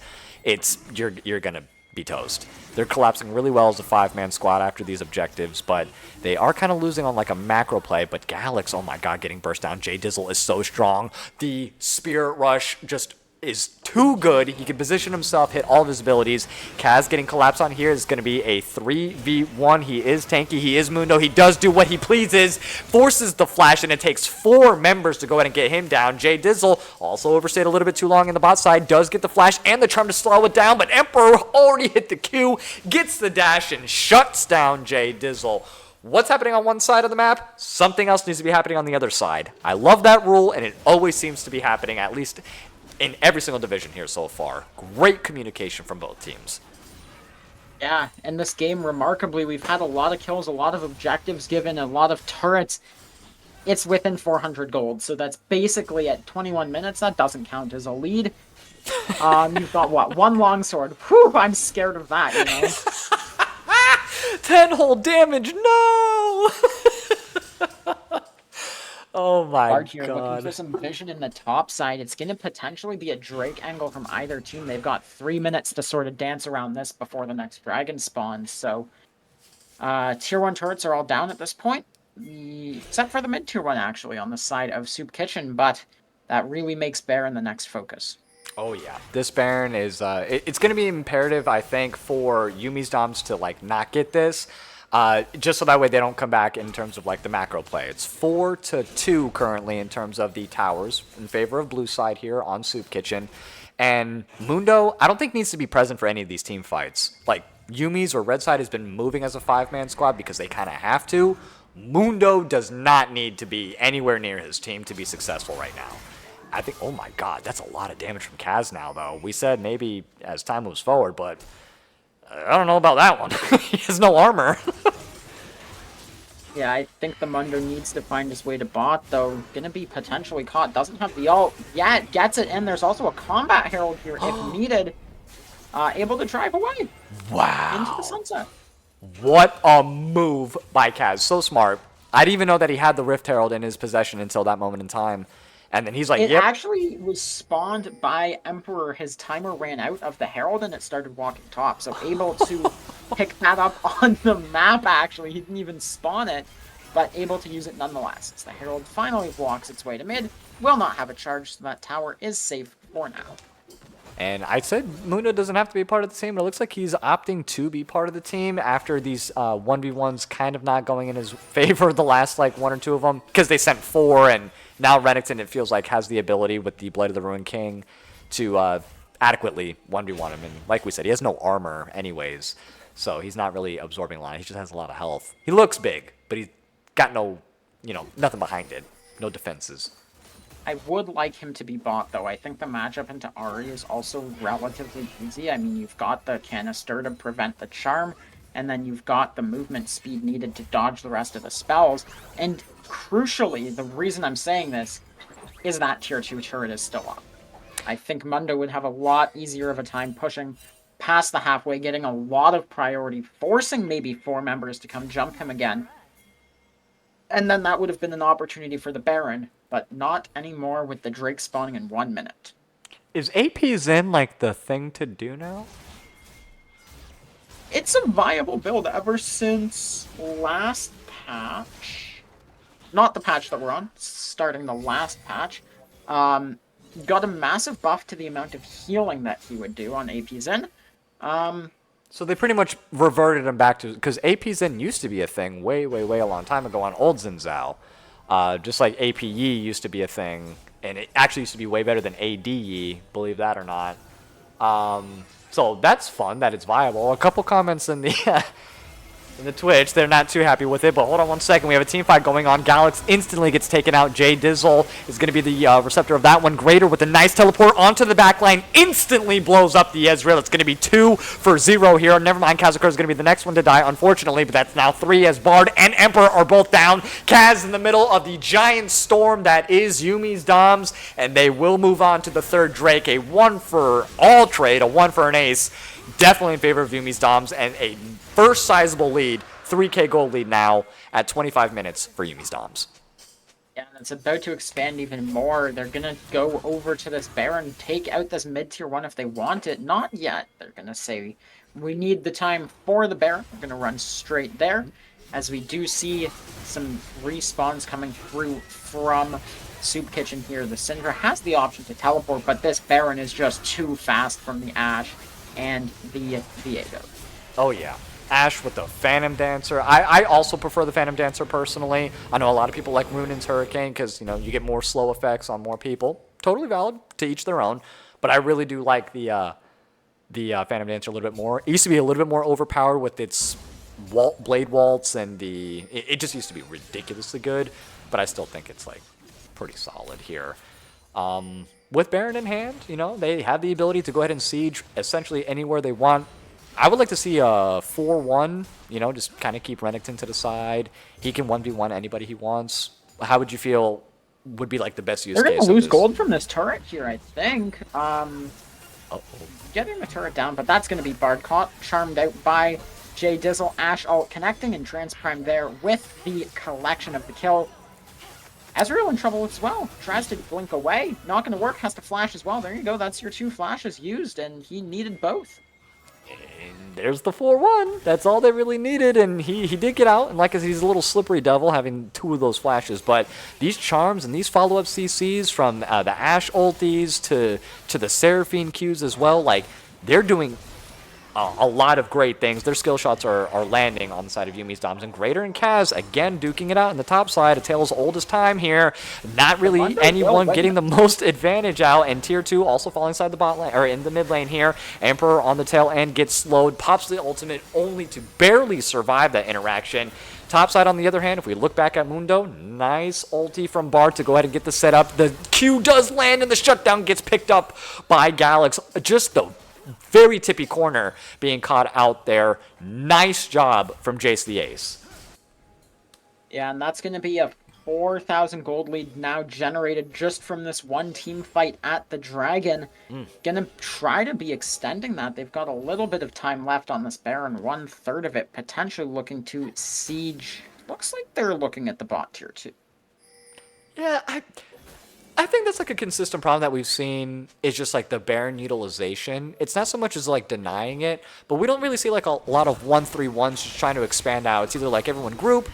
Speaker 1: you're gonna be toast. They're collapsing really well as a 5-man squad after these objectives, but they are kind of losing on like a macro play. But Galax, oh my god, getting burst down. J Dizzle is so strong. The Spirit Rush just is too good. He can position himself, hit all of his abilities. Kaz getting collapsed on here is going to be a 3v1. He is tanky. He is Mundo. He does do what he pleases. Forces the flash, and it takes 4 members to go ahead and get him down. J Dizzle also overstayed a little bit too long in the bot side. Does get the flash and the charm to slow it down, but Emperor already hit the Q, gets the dash, and shuts down J Dizzle. What's happening on one side of the map? Something else needs to be happening on the other side. I love that rule, and it always seems to be happening, at least in every single division here so far. Great communication from both teams.
Speaker 2: Yeah, in this game, remarkably, we've had a lot of kills, a lot of objectives given, a lot of turrets. It's within 400 gold, so that's basically at 21 minutes. That doesn't count as a lead. You've got, what, 1 longsword. Whew, I'm scared of that, you know?
Speaker 1: 10 whole damage, no! Oh my
Speaker 2: Bard here looking
Speaker 1: god.
Speaker 2: for some vision in the top side. It's going to potentially be a Drake angle from either team. They've got 3 minutes to sort of dance around this before the next dragon spawns. So, tier 1 turrets are all down at this point. Except for the mid-tier 1, actually, on the side of Soup Kitchen. But that really makes Baron the next focus.
Speaker 1: Oh yeah, this Baron is, it's going to be imperative, I think, for Yumi's Doms to, like, not get this. Just so that way they don't come back in terms of like the macro play. It's 4-2 currently in terms of the towers in favor of blue side here on Soup Kitchen. And Mundo, I don't think needs to be present for any of these team fights. Like Yumi's or red side has been moving as a 5-man squad because they kind of have to. Mundo does not need to be anywhere near his team to be successful right now. I think, oh my god, that's a lot of damage from Kaz now though. We said maybe as time moves forward, but I don't know about that one. He has no armor.
Speaker 2: Yeah, I think the Mundo needs to find his way to bot, though. Gonna be potentially caught. Doesn't have the ult. Yeah, it gets it, and there's also a Combat Herald here if needed. Able to drive away.
Speaker 1: Wow.
Speaker 2: Into the sunset.
Speaker 1: What a move by Kaz. So smart. I didn't even know that he had the Rift Herald in his possession until that moment in time. And then he's like,
Speaker 2: it
Speaker 1: yep.
Speaker 2: actually was spawned by Emperor. His timer ran out of the Herald and it started walking top. So able to pick that up on the map, actually. He didn't even spawn it, but able to use it nonetheless. As the Herald finally walks its way to mid, will not have a charge, so that tower is safe for now.
Speaker 1: And I said Mundo doesn't have to be part of the team, but it looks like he's opting to be part of the team after these 1v1s kind of not going in his favor the last like 1 or 2 of them, because they sent 4, and now Reddington, it feels like, has the ability with the Blade of the Ruined King to adequately 1v1 him. And like we said, he has no armor anyways, so he's not really absorbing line. He just has a lot of health. He looks big, but he's got no, nothing behind it. No defenses.
Speaker 2: I would like him to be bot, though. I think the matchup into Ahri is also relatively easy. I mean, you've got the canister to prevent the charm, and then you've got the movement speed needed to dodge the rest of the spells. And crucially, the reason I'm saying this is that tier 2 turret is still up. I think Mundo would have a lot easier of a time pushing past the halfway, getting a lot of priority, forcing maybe 4 members to come jump him again. And then that would have been an opportunity for the Baron, but not anymore with the Drake spawning in 1 minute.
Speaker 1: Is AP Zen like the thing to do now?
Speaker 2: It's a viable build ever since last patch. Not the patch that we're on, starting the last patch. Got a massive buff to the amount of healing that he would do on AP Zen.
Speaker 1: So they pretty much reverted him back to, because AP Zen used to be a thing way a long time ago on old Zinzao. Just like APE used to be a thing and it actually used to be way better than AD, believe that or not. So that's fun that it's viable. A couple comments in the in the Twitch, they're not too happy with it, but hold on one second. We have a team fight going on. Galax instantly gets taken out. Jay Dizzle is going to be the receptor of that one. Greater with a nice teleport onto the back line. Instantly blows up the Ezreal. It's going to be 2-0 here. Never mind, Kazuko is going to be the next one to die, unfortunately, but that's now 3 as Bard and Emperor are both down. Kaz in the middle of the giant storm that is Yumi's Doms, and they will move on to the third Drake. A 1-for-all trade, a 1 for an ace. Definitely in favor of Yumi's Doms, and a first sizable lead, 3K gold lead now at 25 minutes for Yumi's Doms.
Speaker 2: Yeah, and it's about to expand even more. They're going to go over to this Baron, take out this mid-tier 1 if they want it. Not yet. They're going to say, we need the time for the Baron. We're going to run straight there, as we do see some respawns coming through from Soup Kitchen here. The Syndra has the option to teleport, but this Baron is just too fast from the Ashe and the Viego.
Speaker 1: Oh, yeah. Ashe with the Phantom Dancer. I also prefer the Phantom Dancer personally. I know a lot of people like Runin's Hurricane because, you know, you get more slow effects on more people. Totally valid, to each their own. But I really do like the Phantom Dancer a little bit more. It used to be a little bit more overpowered with its Blade Waltz and it just used to be ridiculously good. But I still think it's, like, pretty solid here. With Baron in hand, you know, they have the ability to go ahead and siege essentially anywhere they want. I would like to see a 4-1, you know, just kind of keep Renekton to the side. He can 1v1 anybody he wants. How would you feel would be like the best use case?
Speaker 2: They're going to lose gold from this turret here, I think.
Speaker 1: Uh-oh.
Speaker 2: Getting the turret down, but that's going to be Bard caught, charmed out by Jay Dizzle. Ashe ult connecting and Transprime there with the collection of the kill. Ezreal in trouble as well. Tries to blink away. Not going to work. Has to flash as well. There you go. That's your 2 flashes used, and he needed both.
Speaker 1: And there's the 4-1. That's all they really needed, and he did get out. And like I said, he's a little slippery devil having 2 of those flashes. But these charms and these follow-up CCs from the Ashe ultis to the Seraphine Qs as well, like, they're doing a lot of great things. Their skill shots are landing on the side of Yumi's Doms. And Greater and Kaz, again, duking it out in the top side. A tale's old as time here. Not really anyone getting the most advantage out. And Tier 2 also falling inside the bot lane, or in the mid lane here. Emperor on the tail end gets slowed. Pops the ultimate only to barely survive that interaction. Top side, on the other hand, if we look back at Mundo, nice ulti from Bard to go ahead and get the setup. The Q does land, and the shutdown gets picked up by Galax. Just the very tippy corner being caught out there. Nice job from Jace the Ace.
Speaker 2: Yeah, and that's going to be a 4,000 gold lead now generated just from this one team fight at the Dragon. Gonna try to be extending that. They've got a little bit of time left on this Baron, 1/3 of it, potentially looking to siege. Looks like they're looking at the bot tier 2.
Speaker 1: Yeah, I think that's like a consistent problem that we've seen is just like the Baron utilization. It's not so much as like denying it, but we don't really see like a lot of 1-3-1s just trying to expand out. It's either like everyone group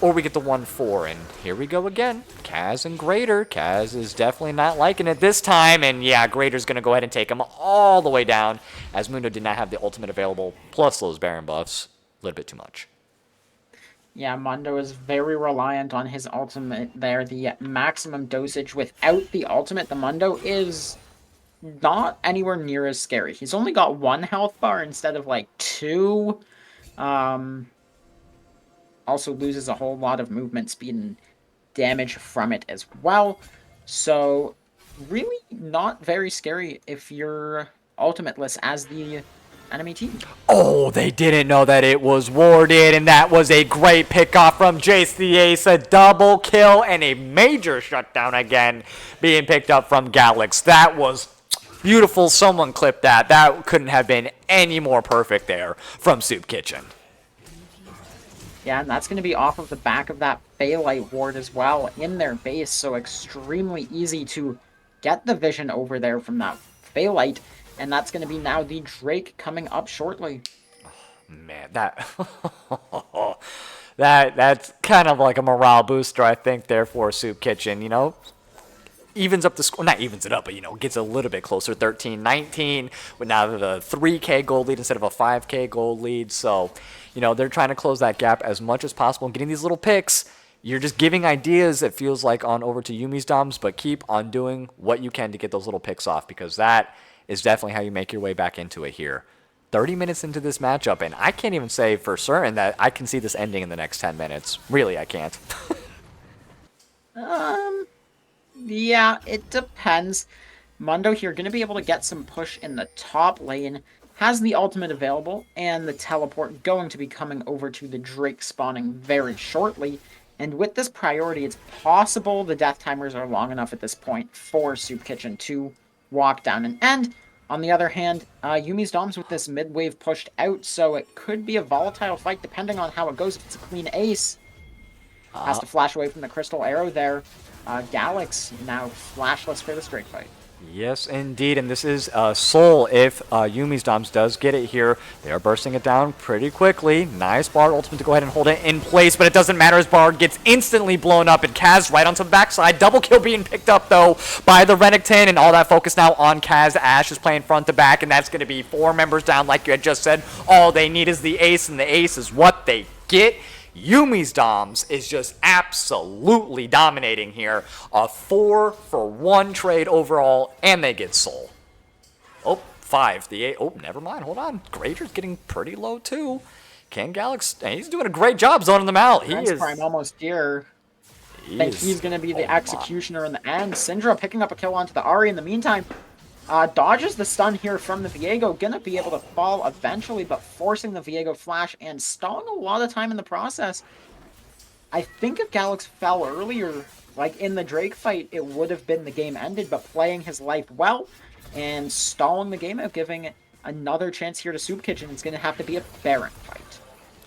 Speaker 1: or we get the 1-4. And here we go again. Kaz and Greater. Kaz is definitely not liking it this time. And yeah, Greater's going to go ahead and take him all the way down as Mundo did not have the ultimate available, plus those Baron buffs. A little bit too much.
Speaker 2: Yeah, Mundo is very reliant on his ultimate there. The maximum dosage without the ultimate, the Mundo is not anywhere near as scary. He's only got 1 health bar instead of like 2. Also loses a whole lot of movement speed and damage from it as well. So really not very scary if you're ultimateless as the enemy team.
Speaker 1: Oh, they didn't know that it was warded, and that was a great pickoff from Jace the Ace. A double kill and a major shutdown again being picked up from Galax. That was beautiful. Someone clipped that. That couldn't have been any more perfect there from Soup Kitchen.
Speaker 2: Yeah, and that's going to be off of the back of that Phalite ward as well in their base, so extremely easy to get the vision over there from that Phalite. And that's going to be now the Drake coming up shortly.
Speaker 1: Man, that's kind of like a morale booster, I think, there for Soup Kitchen, you know? Evens up the score, not evens it up, but, you know, gets a little bit closer, 13-19, with now the 3K gold lead instead of a 5K gold lead. So, you know, they're trying to close that gap as much as possible and getting these little picks. you're just giving ideas, it feels like, on over to Yumi's Doms, but keep on doing what you can to get those little picks off, because that is definitely how you make your way back into it here. 30 minutes into this matchup, and I can't even say for certain that I can see this ending in the next 10 minutes. Really, I can't.
Speaker 2: Yeah, it depends. Mundo here going to be able to get some push in the top lane, has the ultimate available, and the teleport going to be coming over to the Drake spawning very shortly. And with this priority, it's possible the death timers are long enough at this point for Soup Kitchen to walk down and end. On the other hand, Yumi's Doms with this mid-wave pushed out, so it could be a volatile fight depending on how it goes. If it's a clean ace, has to flash away from the crystal arrow there. Galax now flashless for the straight fight.
Speaker 1: Yes, indeed, and this is Soul if Yumi's Doms does get it here. They are bursting it down pretty quickly. Nice Bard ultimate to go ahead and hold it in place, but it doesn't matter as Bard gets instantly blown up, and Kaz right onto the backside. Double kill being picked up, though, by the Renekton, and all that focus now on Kaz. Ashe is playing front to back, and that's going to be 4 members down, like you had just said. All they need is the ace, and the ace is what they get. Yumi's Doms is just absolutely dominating here. A 4-for-1 trade overall, and they get Soul. Oh, 5. The 8. Oh, never mind. Hold on. Grader's getting pretty low, too. Can Galax... He's doing a great job zoning them out. He is...
Speaker 2: Prime almost here. I think he's going to be the executioner in the end. Syndra picking up a kill onto the Ahri in the meantime. Dodges the stun here from the Viego. Gonna be able to fall eventually, but forcing the Viego flash and stalling a lot of time in the process. I think if Galax fell earlier, like in the Drake fight, it would have been the game ended, but playing his life well and stalling the game out, giving another chance here to Soup Kitchen, it's gonna have to be a Baron fight.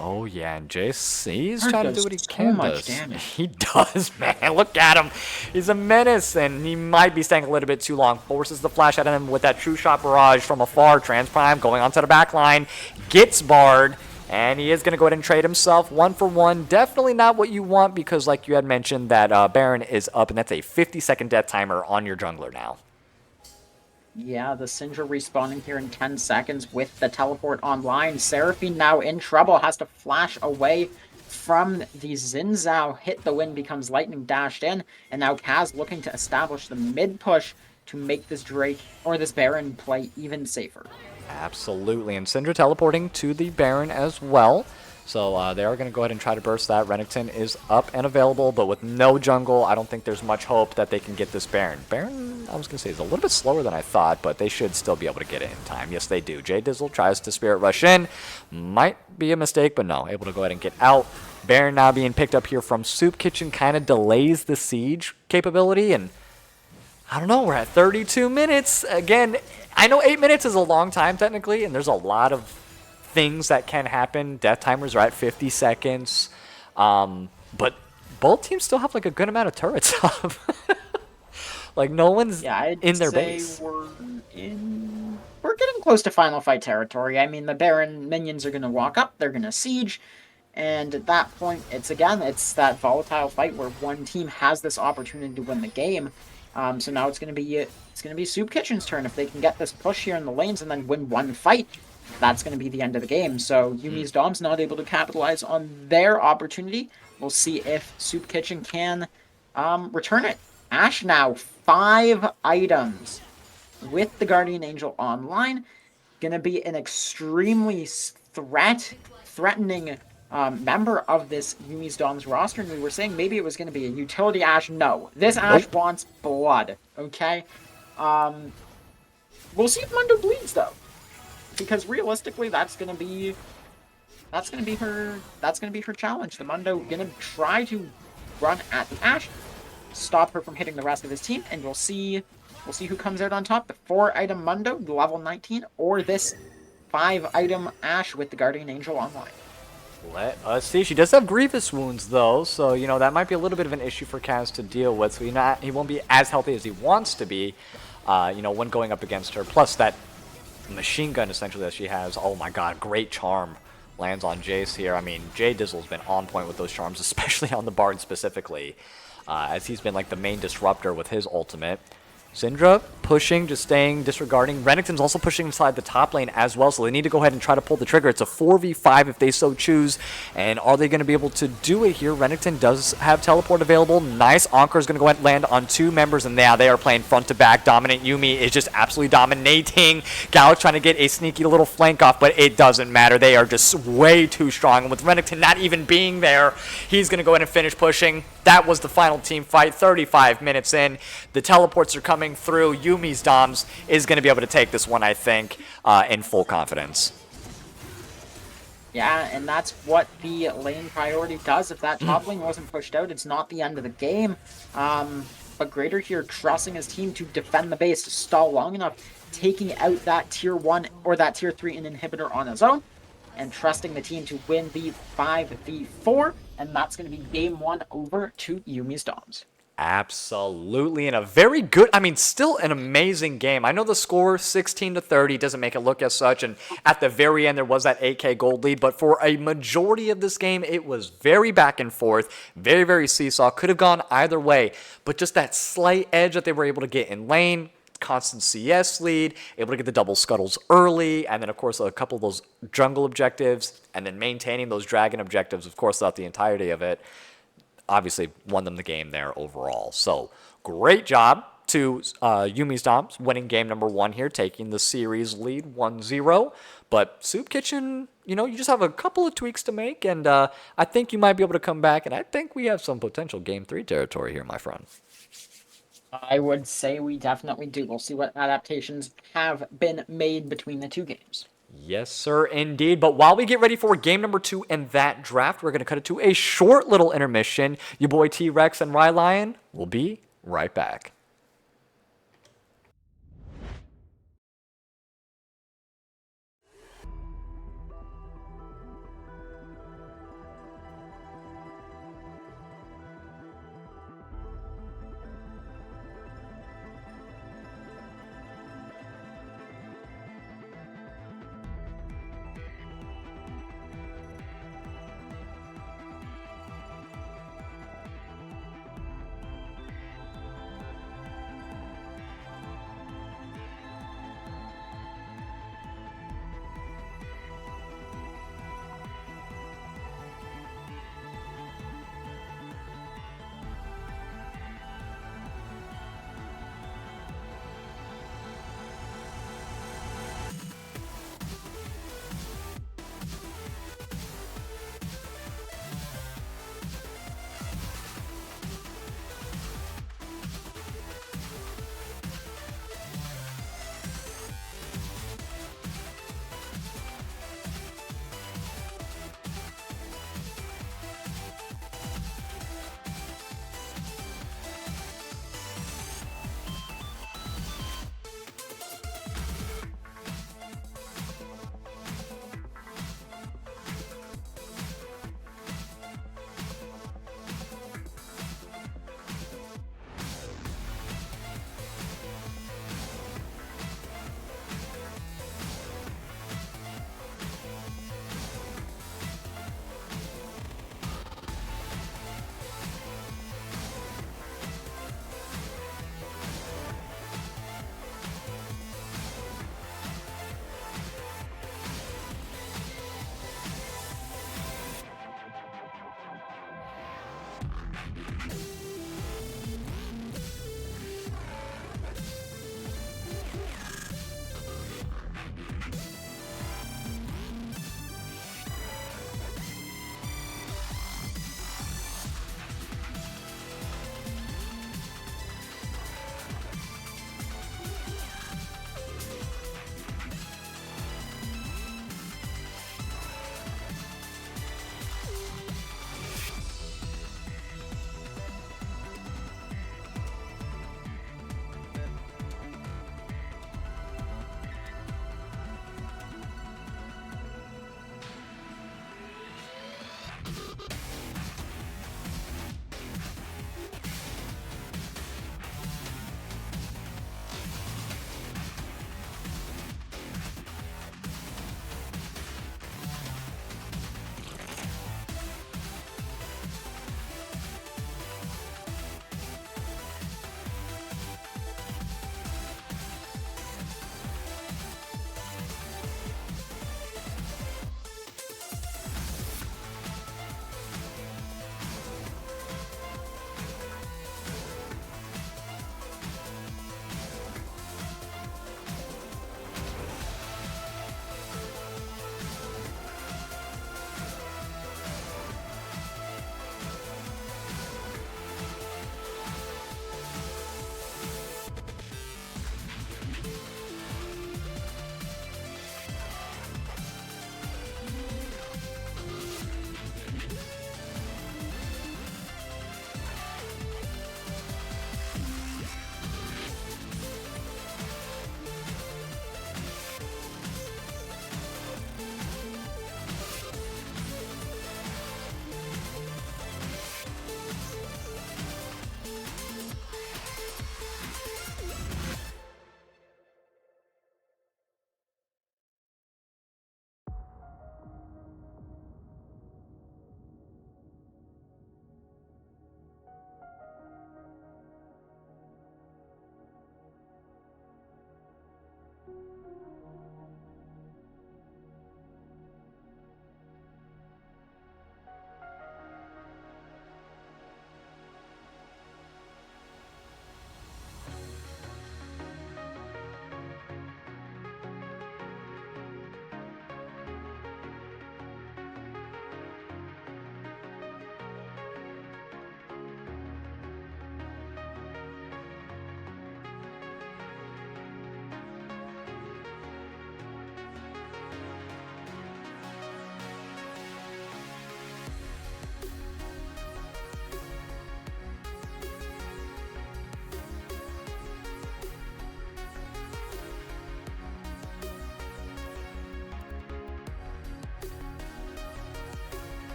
Speaker 1: Oh, yeah, and Jace, he's trying to do what he can.
Speaker 2: Much damage.
Speaker 1: He does, man. Look at him. He's a menace, and he might be staying a little bit too long. Forces the flash at him with that true shot barrage from afar. Transprime going onto the back line. Gets Bard, and he is going to go ahead and trade himself 1-for-1. Definitely not what you want, because like you had mentioned, that Baron is up, and that's a 50-second death timer on your jungler now.
Speaker 2: Yeah, the Syndra respawning here in 10 seconds with the teleport online. Seraphine now in trouble, has to flash away from the Xin Zhao. Hit the wind, becomes lightning dashed in, and now Kaz looking to establish the mid push to make this Drake, or this Baron, play even safer.
Speaker 1: Absolutely, and Syndra teleporting to the Baron as well. So they are going to go ahead and try to burst that. Renekton is up and available, but with no jungle, I don't think there's much hope that they can get this Baron. Baron, I was going to say, is a little bit slower than I thought, but they should still be able to get it in time. Yes, they do. J Dizzle tries to Spirit Rush in. Might be a mistake, but no, able to go ahead and get out. Baron now being picked up here from Soup Kitchen kind of delays the siege capability, and I don't know, we're at 32 minutes. Again, I know 8 minutes is a long time technically, and there's a lot of things that can happen. Death timers are at 50 seconds. But both teams still have like a good amount of turrets up. Like no one's in their base.
Speaker 2: We're getting close to final fight territory. I mean, the Baron minions are going to walk up, they're going to siege, and at that point, it's that volatile fight where one team has this opportunity to win the game. So now it's going to be Soup Kitchen's turn. If they can get this push here in the lanes and then win one fight, that's going to be the end of the game. So Yumi's Dom's not able to capitalize on their opportunity. We'll see if Soup Kitchen can return it. Ashe now 5 items with the Guardian Angel online. Going to be an extremely threatening member of this Yumi's Dom's roster. And we were saying maybe it was going to be a utility Ashe. No. This Ashe wants blood. Okay? We'll see if Mundo bleeds, though. Because realistically, that's gonna be her challenge. The Mundo gonna try to run at the Ashe, stop her from hitting the rest of his team, and we'll see who comes out on top. The 4-item Mundo, level 19, or this 5-item Ashe with the Guardian Angel online.
Speaker 1: Let us see. She does have Grievous wounds though, so you know that might be a little bit of an issue for Kaz to deal with. So he won't be as healthy as he wants to be, when going up against her. Plus that machine gun essentially that she has. Oh my god, great charm lands on Jace here. I mean, J Dizzle's been on point with those charms, especially on the Bard specifically, as he's been like the main disruptor with his ultimate. Syndra pushing, just staying, disregarding. Renekton's also pushing inside the top lane as well, so they need to go ahead and try to pull the trigger. It's a 4v5 if they so choose, and are they going to be able to do it here? Renekton does have teleport available. Nice. Ankur is going to go ahead and land on 2 members, and yeah, they are playing front to back. Dominant Yummi is just absolutely dominating. Galax trying to get a sneaky little flank off, but it doesn't matter. They are just way too strong, and with Renekton not even being there, he's going to go ahead and finish pushing. That was the final team fight, 35 minutes in. The teleports are coming through. Yumi's Doms is going to be able to take this one, I think, in full confidence.
Speaker 2: Yeah, and that's what the lane priority does. If that top lane wasn't pushed out, it's not the end of the game. But Greater here trusting his team to defend the base, to stall long enough, taking out that tier 1 or that tier 3 inhibitor on his own, and trusting the team to win the 5v4, and that's going to be game 1 over to Yumi's Doms.
Speaker 1: Absolutely, and a very good, I mean, still an amazing game. I know the score, 16-30, doesn't make it look as such, and at the very end, there was that 8k gold lead, but for a majority of this game, it was very back and forth, very, very seesaw, could have gone either way, but just that slight edge that they were able to get in lane, constant CS lead, able to get the double scuttles early, and then, of course, a couple of those jungle objectives, and then maintaining those dragon objectives, of course, throughout the entirety of it. Obviously won them the game there overall. So great job to Yumi's Doms winning game number 1 here, taking the series lead 1-0. But Soup Kitchen, you know, you just have a couple of tweaks to make, and I think you might be able to come back, and I think we have some potential game 3 territory here, my friend.
Speaker 2: I would say we definitely do. We'll see what adaptations have been made between the 2 games.
Speaker 1: Yes, sir, indeed. But while we get ready for game number 2 in that draft, we're going to cut it to a short little intermission. Your boy T-Rex and Rye Lion will be right back.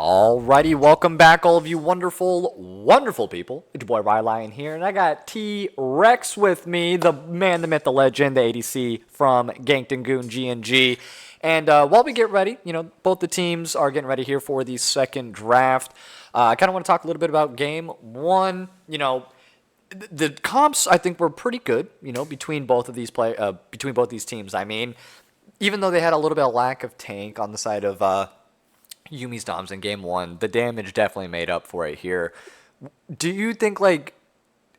Speaker 1: Alrighty, welcome back, all of you wonderful, wonderful people. It's your boy Rylion here, and I got T-Rex with me, the man, the myth, the legend, the ADC from Ganked Goon GNG. And while we get ready, both the teams are getting ready here for the second draft. I kind of want to talk a little bit about game one. The comps I think were pretty good, between both of these between both these teams. I mean, even though they had a little bit of lack of tank on the side of Yumi's Doms in game one, the damage definitely made up for it here. Do you think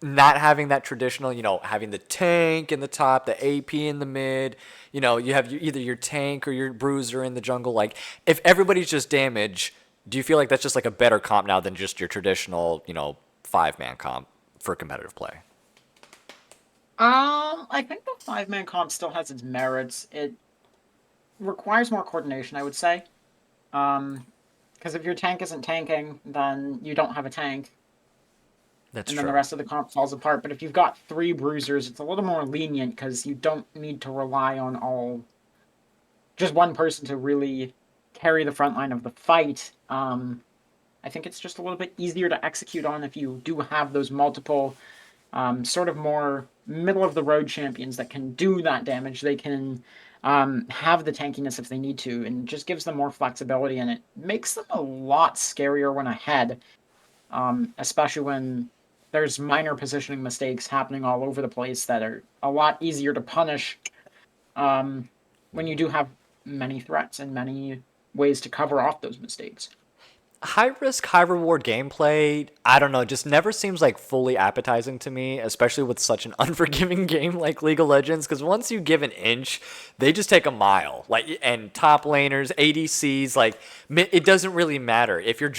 Speaker 1: not having that traditional, having the tank in the top, the AP in the mid, you have either your tank or your bruiser in the jungle, if everybody's just damage, do you feel like that's just a better comp now than just your traditional, 5-man comp for competitive play?
Speaker 2: I think the 5-man comp still has its merits. It requires more coordination, I would say. Because if your tank isn't tanking, then you don't have a tank.
Speaker 1: That's
Speaker 2: and
Speaker 1: true.
Speaker 2: then the rest of the comp falls apart. But if you've got 3 bruisers, it's a little more lenient because you don't need to rely on just one person to really carry the front line of the fight. I think it's just a little bit easier to execute on if you do have those multiple sort of more middle of the road champions that can do that damage. They can have the tankiness if they need to, and just gives them more flexibility, and it makes them a lot scarier when ahead, especially when there's minor positioning mistakes happening all over the place that are a lot easier to punish when you do have many threats and many ways to cover off those mistakes.
Speaker 1: High risk, high reward gameplay, I don't know, just never seems fully appetizing to me, especially with such an unforgiving game like League of Legends, because once you give an inch, they just take a mile. And top laners, ADCs, it doesn't really matter. If your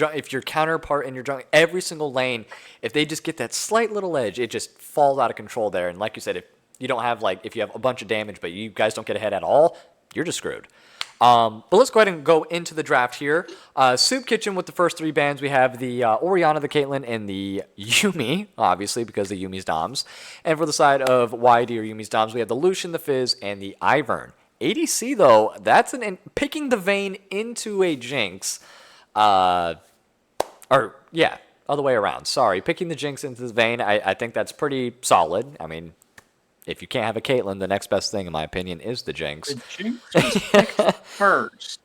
Speaker 1: counterpart in your jungle, every single lane, if they just get that slight little edge, it just falls out of control there. And like you said, if you don't have if you have a bunch of damage, but you guys don't get ahead at all, you're just screwed. But let's go ahead and go into the draft here. Soup Kitchen with the first 3 bans. We have the Orianna, the Caitlyn, and the Yummi, obviously, because the Yumi's Doms. And for the side of YD or Yumi's Doms, we have the Lucian, the Fizz, and the Ivern. ADC, though, that's picking the Vayne into a Jinx. Other way around. Sorry, picking the Jinx into the Vayne, I think that's pretty solid. I mean, if you can't have a Caitlyn, the next best thing, in my opinion, is the Jinx.
Speaker 2: The Jinx was picked first.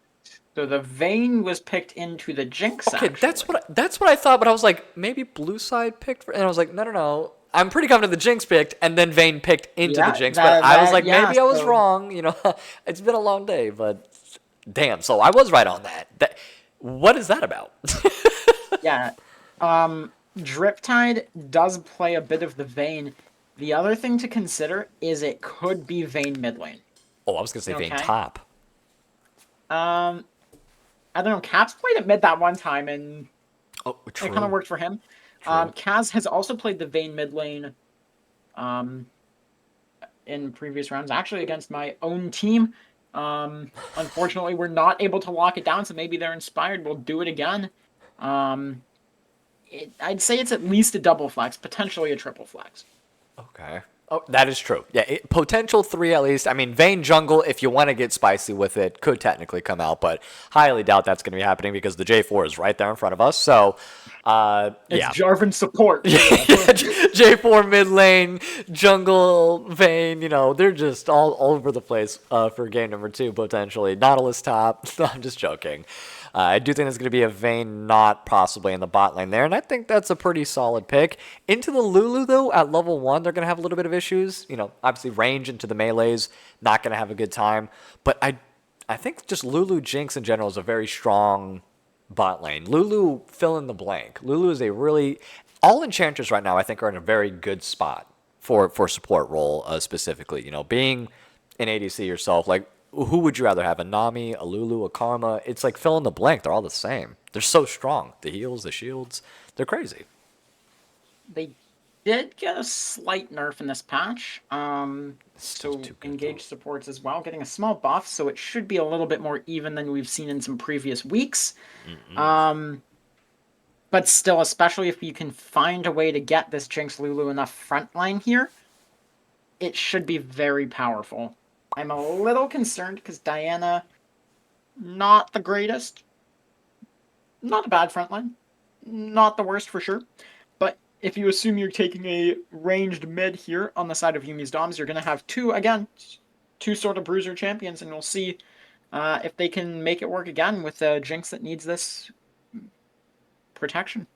Speaker 2: So the Vayne was picked into the Jinx,
Speaker 1: okay,
Speaker 2: actually.
Speaker 1: that's what I thought, but I was like, maybe Blue Side picked, and I was like, no. I'm pretty confident the Jinx picked, and then Vayne picked into the Jinx, but I was like, maybe I was wrong. It's been a long day, but damn, so I was right on that. What is that about?
Speaker 2: Yeah. Driptide does play a bit of the Vayne. The other thing to consider is it could be Vayne mid lane.
Speaker 1: Oh, I was going to say Vayne top.
Speaker 2: I don't know. Caps played it mid that one time, and it kind of worked for him. Kaz has also played the Vayne mid lane in previous rounds, actually against my own team. Unfortunately, we're not able to lock it down, so maybe they're inspired. We'll do it again. I'd say it's at least a double flex, potentially a triple flex.
Speaker 1: Okay. Oh, that is true. Yeah, potential 3 at least. I mean, Vayne jungle, if you want to get spicy with it, could technically come out, but highly doubt that's going to be happening because the J4 is right there in front of us. So,
Speaker 2: it's Jarvan support.
Speaker 1: J4 mid lane, jungle, Vayne, they're just all over the place for game number 2, potentially. Nautilus top. No, I'm just joking. I do think there's going to be a Vayne not possibly in the bot lane there, and I think that's a pretty solid pick. Into the Lulu, though, at level 1, they're going to have a little bit of issues. Obviously range into the melees, not going to have a good time. But I think just Lulu Jinx in general is a very strong bot lane. Lulu, fill in the blank. Lulu is a really... All enchanters right now, I think, are in a very good spot for support role specifically. Being an ADC yourself, who would you rather have? A Nami, a Lulu, a Karma? It's fill in the blank. They're all the same. They're so strong. The heals, the shields, they're crazy.
Speaker 2: They did get a slight nerf in this patch. So engage supports as well, getting a small buff, so it should be a little bit more even than we've seen in some previous weeks. But still, especially if you can find a way to get this Jinx Lulu enough frontline here, it should be very powerful. I'm a little concerned because Diana, not the greatest. not a bad front line. Not the worst for sure. But if you assume you're taking a ranged mid here on the side of Yumi's Doms, you're going to have two sort of bruiser champions, and we'll see if they can make it work again with a Jinx that needs this protection.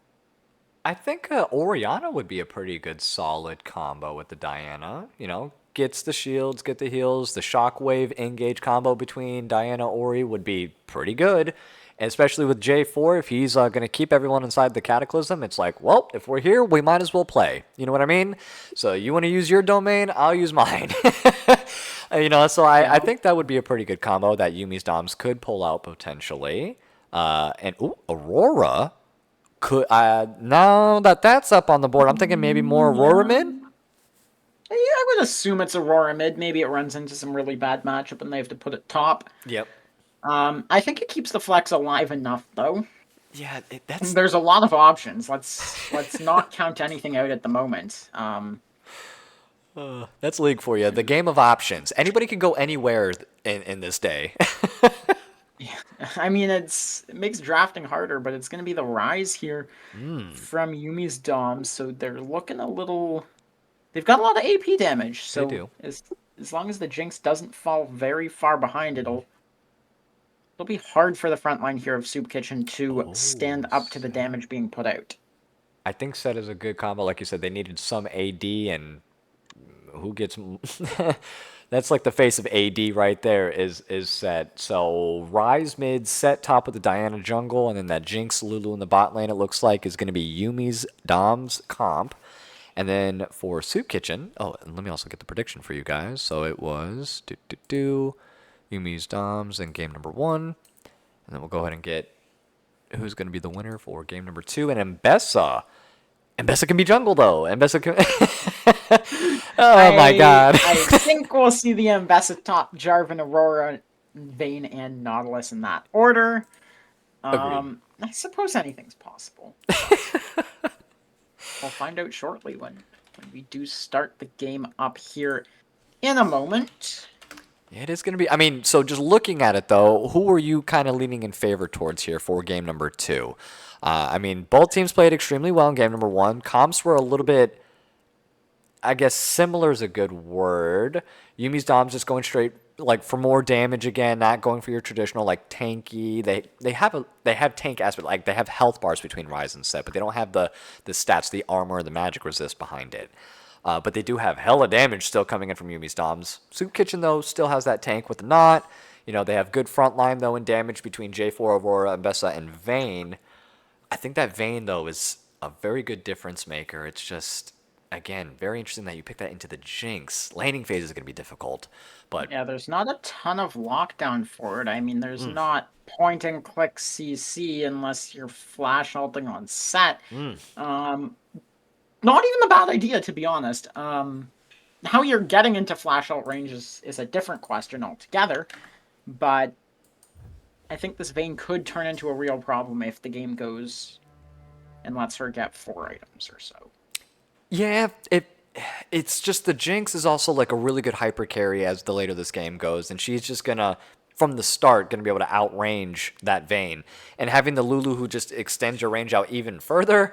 Speaker 1: I think Oriana would be a pretty good solid combo with the Diana. You know, gets the shields, get the heals. The shockwave engage combo between Diana Ori would be pretty good. And especially with J4, if he's going to keep everyone inside the Cataclysm, it's like, well, if we're here, we might as well play. You know what I mean? So you want to use your domain, I'll use mine. You know, so I think that would be a pretty good combo that Yumi's Doms could pull out potentially. And ooh, Aurora could now that that's up on the board, I'm thinking maybe more Aurora mid.
Speaker 2: Yeah, I would assume it's Aurora mid. Maybe it runs into some really bad matchup and they have to put it top.
Speaker 1: Yep.
Speaker 2: I think it keeps the flex alive enough though.
Speaker 1: Yeah, that's
Speaker 2: There's a lot of options. Let's not count anything out at the moment.
Speaker 1: that's League for you. The game of options. Anybody can go anywhere in this day.
Speaker 2: Yeah, I mean it makes drafting harder, but it's going to be the rise here from Yumi's Dom. So they're looking a little. They've got a lot of AP damage. So
Speaker 1: They do.
Speaker 2: As long as the Jinx doesn't fall very far behind, it'll be hard for the front line here of Soup Kitchen to stand up to the damage being put out.
Speaker 1: I think Set is a good combo. Like you said, they needed some AD, and who gets that's like the face of AD right there is Set. So Rise mid, Set top with the Diana jungle, and then that Jinx Lulu in the bot lane, it looks like, is going to be Yumi's Dom's comp. And then for Soup Kitchen, oh, and let me also get the prediction for you guys. So it was Yumi's Doms in game number 1. And then we'll go ahead and get who's going to be the winner for game number 2. And Mbessa. Mbessa can be jungle, though. Mbessa can... oh, my God.
Speaker 2: I think we'll see the Mbessa top, Jarvan, Aurora, Vayne, and Nautilus in that order. I suppose anything's possible. We'll find out shortly when we do start the game up here in a moment.
Speaker 1: Yeah, it is going to be... I mean, so just looking at it, though, who are you kind of leaning in favor towards here for game number 2? I mean, both teams played extremely well in game number 1. Comps were a little bit... I guess similar is a good word. Yumi's Dom's just going straight like for more damage again, not going for your traditional like tanky. They have tank aspect, like they have health bars between Rise and Set, but they don't have the stats, the armor, the magic resist behind it. But they do have hella damage still coming in from Yumi's Doms. Soup Kitchen though still has that tank with the knot. You know, they have good front line though in damage between J4, Aurora, Mbessa, and Vayne. I think that Vayne though is a very good difference maker. It's just, again, very interesting that you pick that into the Jinx. Laning phase is going to be difficult, but
Speaker 2: yeah, there's not a ton of lockdown for it. I mean, there's not point and click CC unless you're flash ulting on Set. Not even a bad idea, to be honest. How you're getting into flash ult range is a different question altogether, but I think this Vayne could turn into a real problem if the game goes and lets her get 4 items or so.
Speaker 1: yeah, it's just the Jinx is also like a really good hyper carry as the later this game goes, and she's just gonna from the start gonna be able to outrange that Vayne, and having the Lulu who just extends your range out even further.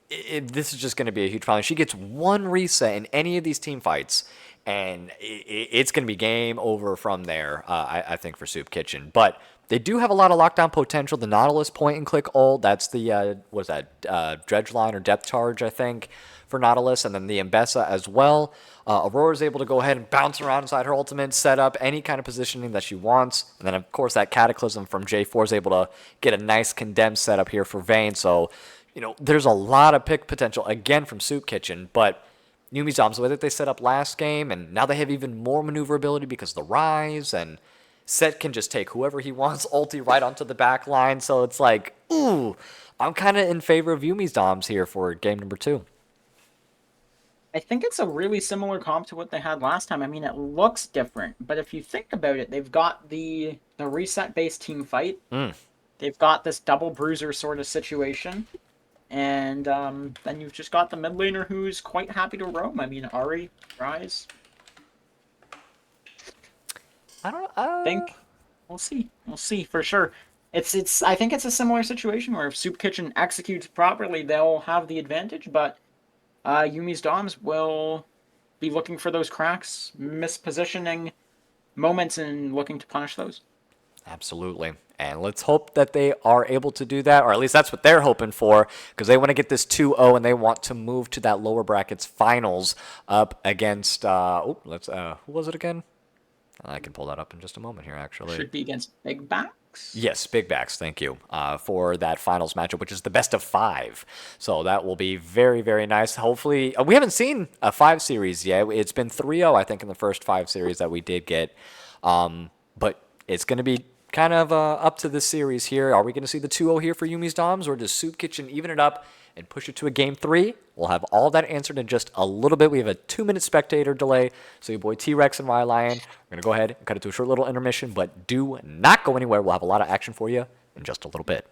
Speaker 1: This is just going to be a huge problem. She gets one reset in any of these team fights, and it's going to be game over from there, I think, for Soup Kitchen. But they do have a lot of lockdown potential. The Nautilus point and click ult, that's the, what is that, Dredge Line or Depth Charge, I think, for Nautilus, and then the Mbessa as well. Aurora's able to go ahead and bounce around inside her ultimate, set up any kind of positioning that she wants. And then, of course, that Cataclysm from J4 is able to get a nice condemned setup here for Vayne. So, you know, there's a lot of pick potential, again, from Soup Kitchen, but Yumi's Doms, the way that they set up last game, and now they have even more maneuverability because of the Rise, and Set can just take whoever he wants, ulti right onto the back line, so it's like, ooh, I'm kind of in favor of Yumi's Doms here for game number 2.
Speaker 2: I think it's a really similar comp to what they had last time. I mean, it looks different, but if you think about it, they've got the reset-based team fight. They've got this double bruiser sort of situation. And then you've just got the mid laner who's quite happy to roam. I mean, Ahri, Rise.
Speaker 1: I don't
Speaker 2: I think we'll see. We'll see for sure. I think it's a similar situation where if Soup Kitchen executes properly, they'll have the advantage, but Yumi's Doms will be looking for those cracks, mispositioning moments, and looking to punish those.
Speaker 1: Absolutely. And let's hope that they are able to do that, or at least that's what they're hoping for, because they want to get this 2-0 and they want to move to that lower brackets finals up against, who was it again? I can pull that up in just a moment here, actually.
Speaker 2: Should be against Big Backs.
Speaker 1: Yes, Big Backs, thank you, for that finals matchup, which is the best of 5. So that will be very, very nice. Hopefully, we haven't seen a 5 series yet. It's been 3-0, I think, in the first 5 series that we did get. But it's going to be kind of up to this series here. Are we going to see the 2-0 here for Yumi's Doms, or does Soup Kitchen even it up and push it to a game 3? We'll have all that answered in just a little bit. We have a 2-minute spectator delay. So your boy T-Rex and Y-Lion, we're going to go ahead and cut it to a short little intermission, but do not go anywhere. We'll have a lot of action for you in just a little bit.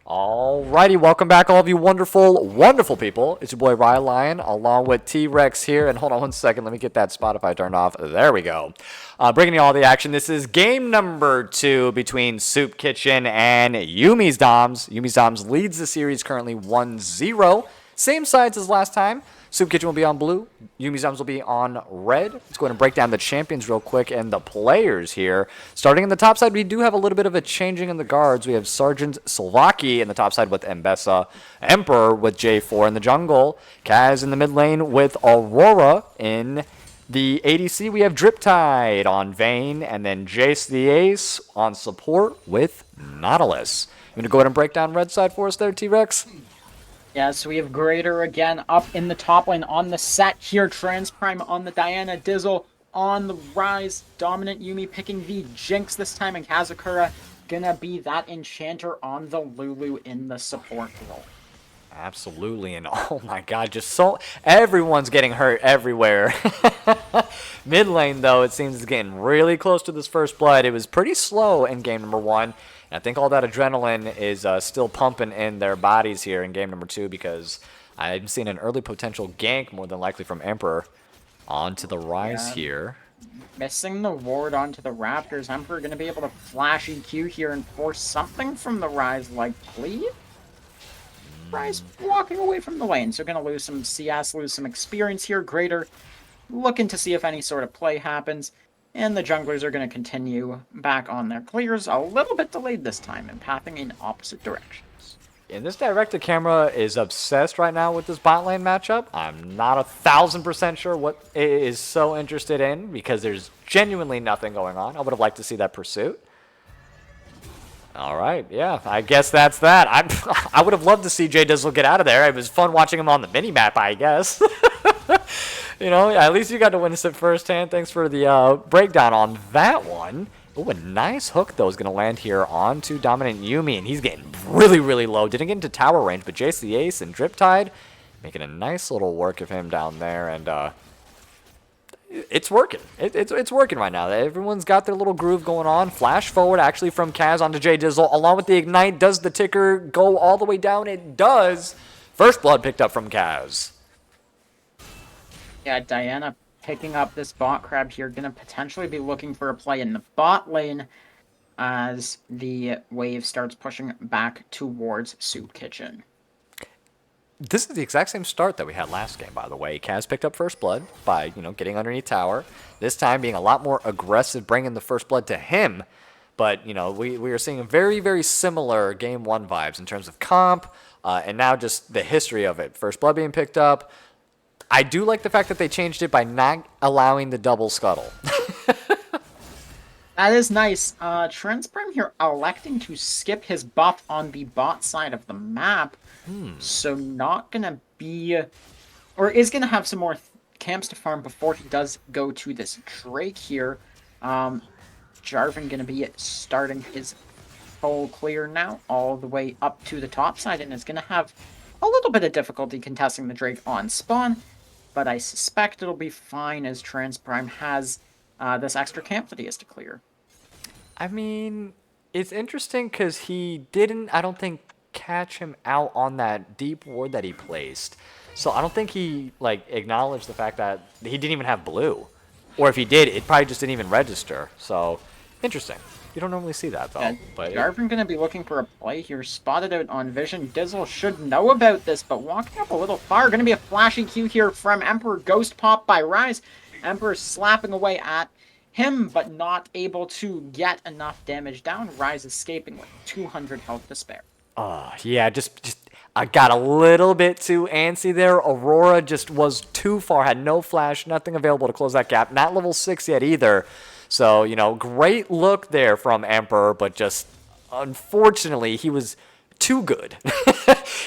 Speaker 1: Alrighty, welcome back, all of you wonderful, wonderful people. It's your boy Lion, along with T-Rex here. And hold on one second, let me get that Spotify turned off. There we go. Bringing you all the action. This is game number 2 between Soup Kitchen and Yumi's Doms. Yumi's Doms leads the series currently 1-0. Same sides as last time. Soup Kitchen will be on blue. Yumi's Doms will be on red. Let's go ahead and break down the champions real quick and the players here. Starting in the top side, we do have a little bit of a changing in the guards. We have Sergeant Slovaki in the top side with Mbessa, Emperor with J4 in the jungle, Kaz in the mid lane with Aurora in the ADC. We have Driptide on Vayne, and then Jace the Ace on support with Nautilus. You want to go ahead and break down red side for us there, T-Rex?
Speaker 2: Yeah, so we have Greater again up in the top lane on the set here. Transprime on the Diana, Dizzle on the rise. Dominant Yumi picking the Jinx this time, and Kazakura gonna be that enchanter on the Lulu in the support role.
Speaker 1: Absolutely, and oh my god, just so everyone's getting hurt everywhere. Mid lane, though, it seems is getting really close to this first blood. It was pretty slow in game number 1, and I think all that adrenaline is still pumping in their bodies here in game number 2, because I'm seeing an early potential gank, more than likely from Emperor, onto the Rise here.
Speaker 2: Missing the ward onto the Raptors. Emperor gonna be able to flash EQ here and force something from the Rise, likely. Rise walking away from the lane, so gonna lose some CS, lose some experience here. Greater looking to see if any sort of play happens, and the junglers are gonna continue back on their clears, a little bit delayed this time, and pathing in opposite directions.
Speaker 1: And this directed camera is obsessed right now with this bot lane matchup. I'm not 1,000% sure what it is so interested in, because there's genuinely nothing going on. I would have liked to see that pursuit. All right, yeah, I guess that's that. I would have loved to see Jay Dizzle get out of there. It was fun watching him on the mini-map, I guess. You know, at least you got to witness it firsthand. Thanks for the breakdown on that one. Oh, a nice hook, though, is going to land here onto Dominant Yummi, and he's getting really, really low. Didn't get into tower range, but Jace the Ace and Driptide making a nice little work of him down there, and it's working. It's working right now. Everyone's got their little groove going on. Flash forward, actually, from Kaz onto Jay Dizzle, along with the Ignite. Does the ticker go all the way down? It does. First blood picked up from Kaz.
Speaker 2: Yeah, Diana picking up this bot crab here, gonna potentially be looking for a play in the bot lane as the wave starts pushing back towards Soup Kitchen.
Speaker 1: This is the exact same start that we had last game, by the way. Kaz picked up first blood by, getting underneath tower. This time being a lot more aggressive, bringing the first blood to him. But, we are seeing very, very similar game 1 vibes in terms of comp, and now just the history of it. First blood being picked up. I do like the fact that they changed it by not allowing the double scuttle.
Speaker 2: That is nice. Transprime here electing to skip his buff on the bot side of the map. So not going to be... Or is going to have some more camps to farm before he does go to this Drake here. Jarvan going to be starting his full clear now, all the way up to the top side, and is going to have a little bit of difficulty contesting the Drake on spawn. But I suspect it'll be fine as Transprime has this extra camp that he has to clear.
Speaker 1: I mean, it's interesting because he didn't, I don't think, catch him out on that deep ward that he placed. So I don't think he, acknowledged the fact that he didn't even have blue. Or if he did, it probably just didn't even register. So, interesting. You don't normally see that, though. But
Speaker 2: Jarvan going to be looking for a play here. Spotted out on Vision. Dizzle should know about this, but walking up a little far. Going to be a flashy Q here from Emperor. Ghost pop by Rise. Emperor slapping away at him, but not able to get enough damage down. Rise escaping with 200 health to spare.
Speaker 1: Yeah, just I got a little bit too antsy there. Aurora just was too far. Had no flash, nothing available to close that gap. Not level 6 yet either. So, great look there from Emperor, but just, unfortunately, he was too good.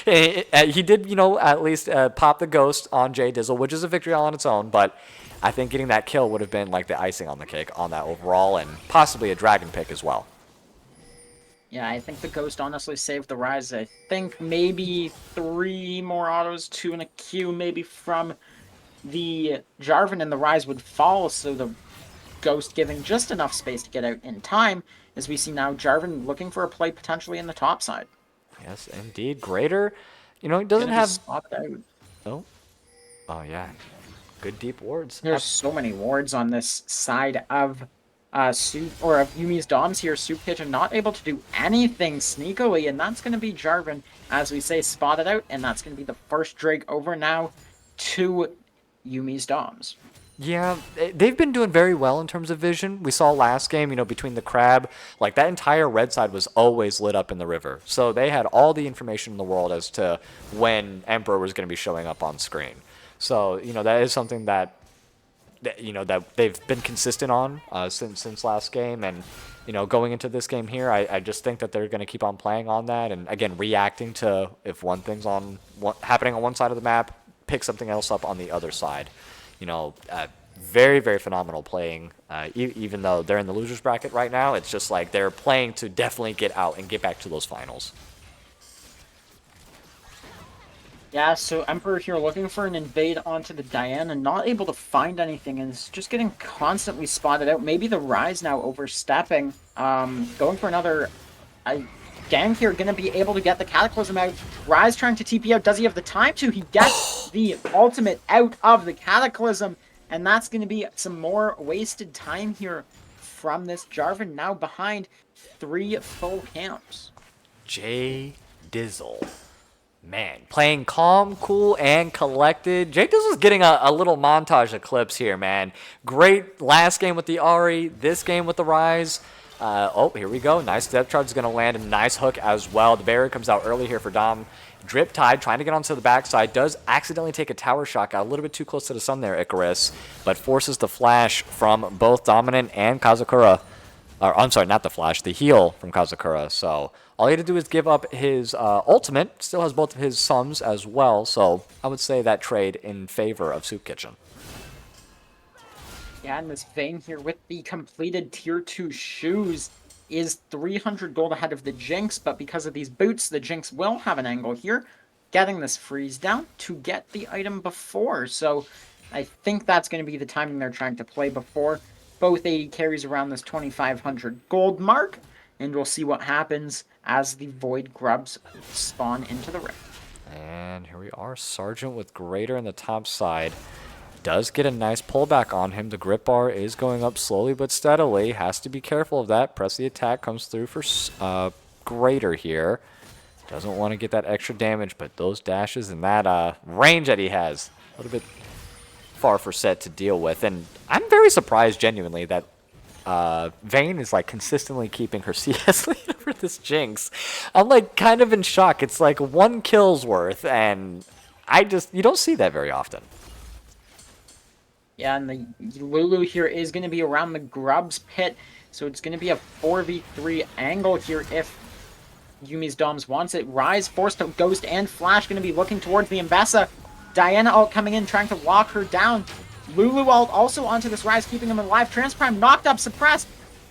Speaker 1: He did, at least pop the ghost on Jay Dizzle, which is a victory all on its own, but I think getting that kill would have been like the icing on the cake on that overall, and possibly a dragon pick as well.
Speaker 2: Yeah, I think the Ghost honestly saved the Rise. I think maybe 3 more autos, 2 and a Q maybe from the Jarvan, and the Rise would fall, so the Ghost giving just enough space to get out in time, as we see now Jarvan looking for a play potentially in the top side.
Speaker 1: Yes, indeed. Greater, he doesn't have...
Speaker 2: Spotted out.
Speaker 1: Oh. Oh, yeah. Good deep wards.
Speaker 2: There's so many wards on this side of Soup, or of Yumi's Doms here. Soup Kitchen not able to do anything sneakily, and that's going to be Jarvan, as we say, spotted out, and that's going to be the first Drake over now to Yumi's Doms.
Speaker 1: Yeah, they've been doing very well in terms of vision. We saw last game, between the crab, that entire red side was always lit up in the river. So they had all the information in the world as to when Emperor was going to be showing up on screen. So, that is something that they've been consistent on since last game. And, going into this game here, I just think that they're going to keep on playing on that. And, again, reacting to if one thing's happening on one side of the map, pick something else up on the other side. very, very phenomenal playing. Even though they're in the losers bracket right now, it's just like they're playing to definitely get out and get back to those finals.
Speaker 2: Yeah, so Emperor here looking for an invade onto the Diana, not able to find anything, and is just getting constantly spotted out. Maybe the Rise now overstepping. Going for another gank here, gonna be able to get the Cataclysm out. Rise trying to TP out. Does he have the time to? He gets the ultimate out of the Cataclysm, and that's gonna be some more wasted time here from this Jarvan, now behind 3 full camps.
Speaker 1: Jay Dizzle. Man, playing calm, cool, and collected. Jay Dizzle's getting a little montage of clips here, man. Great last game with the Ahri, this game with the Rise. Oh, here we go. Nice depth charge is going to land. A nice hook as well. The barrier comes out early here for Dom. Drip Tide trying to get onto the backside. Does accidentally take a tower shot. Got a little bit too close to the sun there, Icarus. But forces the flash from both Dominant and Kazakura. Or, I'm sorry, not the flash. The heal from Kazakura. So all he had to do is give up his ultimate. Still has both of his sums as well. So I would say that trade in favor of Soup Kitchen.
Speaker 2: Yeah, and this Vayne here with the completed tier 2 shoes is 300 gold ahead of the Jinx, but because of these boots, the Jinx will have an angle here, getting this freeze down to get the item before. So I think that's going to be the timing they're trying to play before. Both AD carries around this 2,500 gold mark, and we'll see what happens as the Void Grubs spawn into the rift.
Speaker 1: And here we are, Sergeant with Greater in the top side. Does get a nice pullback on him. The grip bar is going up slowly but steadily. Has to be careful of that. Press the attack comes through for Greater here. Doesn't want to get that extra damage, but those dashes and that range that he has, a little bit far for Set to deal with. And I'm very surprised, genuinely, that Vayne is like consistently keeping her CS lead over this Jinx. I'm like kind of in shock. It's like 1 kill's worth, and you don't see that very often.
Speaker 2: Yeah, and the Lulu here is going to be around the Grubs pit, so it's going to be a 4v3 angle here if Yumi's Doms wants it. Rise, forced to Ghost and Flash, going to be looking towards the Mbessa. Diana ult coming in, trying to lock her down. Lulu ult also onto this Rise, keeping him alive. Transprime knocked up, suppressed.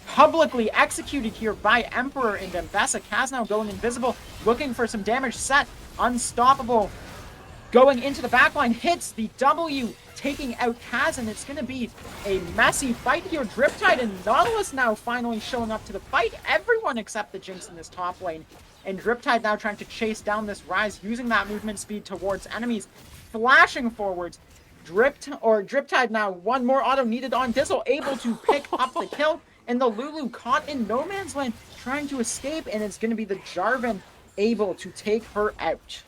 Speaker 2: Publicly executed here by Emperor and Mbessa. Kaz now going invisible, looking for some damage. Set, unstoppable. Going into the backline, hits the W, taking out Kaz, and it's going to be a messy fight here. Driptide and Nautilus now finally showing up to the fight. Everyone except the Jinx in this top lane. And Driptide now trying to chase down this Rise, using that movement speed towards enemies, flashing forwards. Driptide now, one more auto needed on Dizzle, able to pick up the kill. And the Lulu caught in no man's land, trying to escape, and it's going to be the Jarvan able to take her out.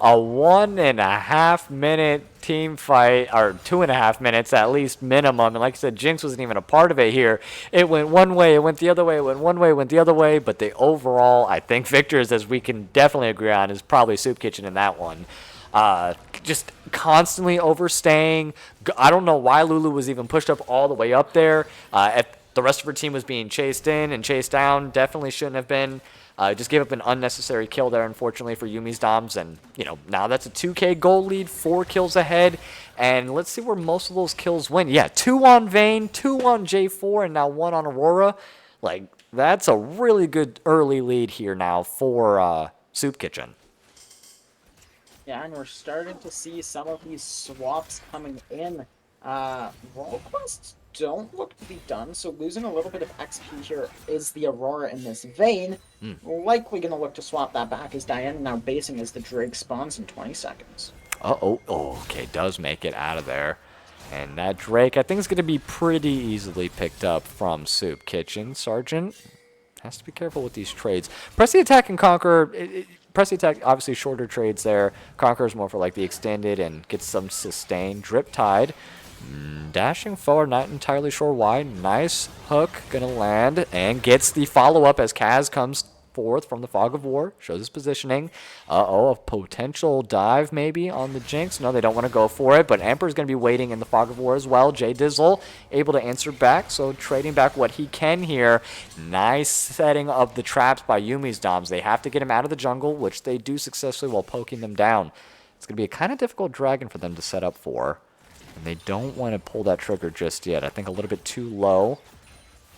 Speaker 1: A 1.5 minute team fight, or 2.5 minutes at least minimum. And like I said, Jinx wasn't even a part of it here. It went one way, it went the other way, it went one way, it went the other way. But the overall, I think, victors, as we can definitely agree on, is probably Soup Kitchen in that one. Just constantly overstaying. I don't know why Lulu was even pushed up all the way up there. If the rest of her team was being chased in and chased down, definitely shouldn't have been. Just gave up an unnecessary kill there, unfortunately, for Yumi's Doms. And, now that's a 2K gold lead, 4 kills ahead. And let's see where most of those kills went. Yeah, 2 on Vayne, 2 on J4, and now 1 on Aurora. Like, that's a really good early lead here now for Soup Kitchen.
Speaker 2: Yeah, and we're starting to see some of these swaps coming in. Role quests don't look to be done, so losing a little bit of XP here is the Aurora in this Vayne. Likely going to look to swap that back as Diana now basing as the Drake spawns in 20 seconds.
Speaker 1: Okay, does make it out of there. And that Drake, I think, is going to be pretty easily picked up from Soup Kitchen. Sergeant has to be careful with these trades. Press the attack and conquer. Press the attack, obviously shorter trades there. Conquer is more for like the extended and gets some sustain. Drip Tide. Dashing forward, not entirely sure why. Nice hook, gonna land, and gets the follow-up as Kaz comes forth from the Fog of War. Shows his positioning. A potential dive maybe on the Jinx. No, they don't want to go for it, but Emperor's gonna be waiting in the Fog of War as well. Jay Dizzle able to answer back, so trading back what he can here. Nice setting of the traps by Yumi's Doms. They have to get him out of the jungle, which they do successfully while poking them down. It's gonna be a kind of difficult dragon for them to set up for. And they don't want to pull that trigger just yet. I think a little bit too low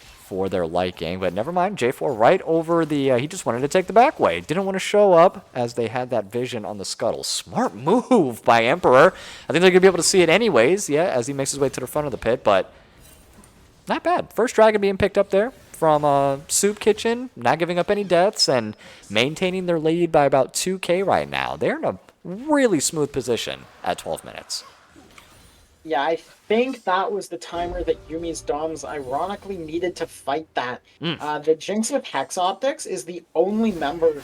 Speaker 1: for their liking. But never mind. J4 right over the... he just wanted to take the back way. Didn't want to show up as they had that vision on the scuttle. Smart move by Emperor. I think they're going to be able to see it anyways. Yeah, as he makes his way to the front of the pit. But not bad. First dragon being picked up there from Soup Kitchen. Not giving up any deaths and maintaining their lead by about 2k right now. They're in a really smooth position at 12 minutes.
Speaker 2: Yeah, I think that was the timer that Yumi's Doms ironically needed to fight that. The Jinx with Hex Optics is the only member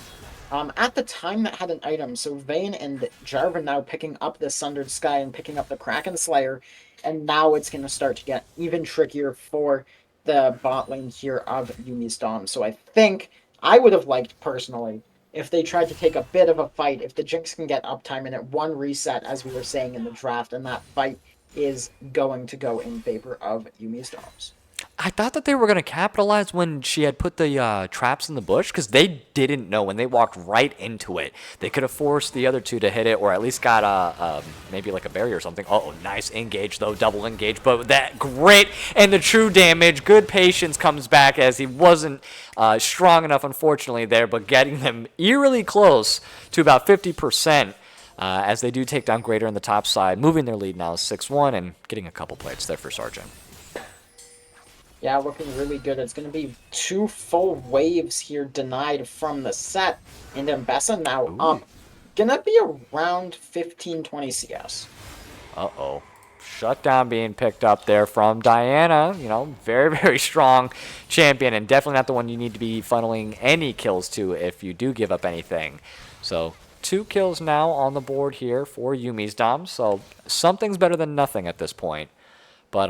Speaker 2: at the time that had an item. So Vayne and Jarvan now picking up the Sundered Sky and picking up the Kraken Slayer. And now it's going to start to get even trickier for the bot lane here of Yumi's Doms. So I think I would have liked personally if they tried to take a bit of a fight, if the Jinx can get uptime and at one reset, as we were saying in the draft, and that fight is going to go in favor of Yumi's Doms.
Speaker 1: I thought that they were going to capitalize when she had put the traps in the bush, because they didn't know when they walked right into it. They could have forced the other two to hit it, or at least got maybe like a barrier or something. Oh, nice engage, though, double engage, but that great, and the true damage, good patience comes back as he wasn't strong enough, unfortunately, there, but getting them eerily close to about 50%. As they do take down Greater in the top side, moving their lead now 6-1 and getting a couple plates there for Sargent.
Speaker 2: Yeah, looking really good. It's going to be 2 full waves here denied from the set. And Mbessa now up. Gonna be around 15-20 CS.
Speaker 1: Uh-oh. Shutdown being picked up there from Diana. You know, very, very strong champion and definitely not the one you need to be funneling any kills to if you do give up anything. So 2 kills now on the board here for Yumi's Dom. So something's better than nothing at this point. But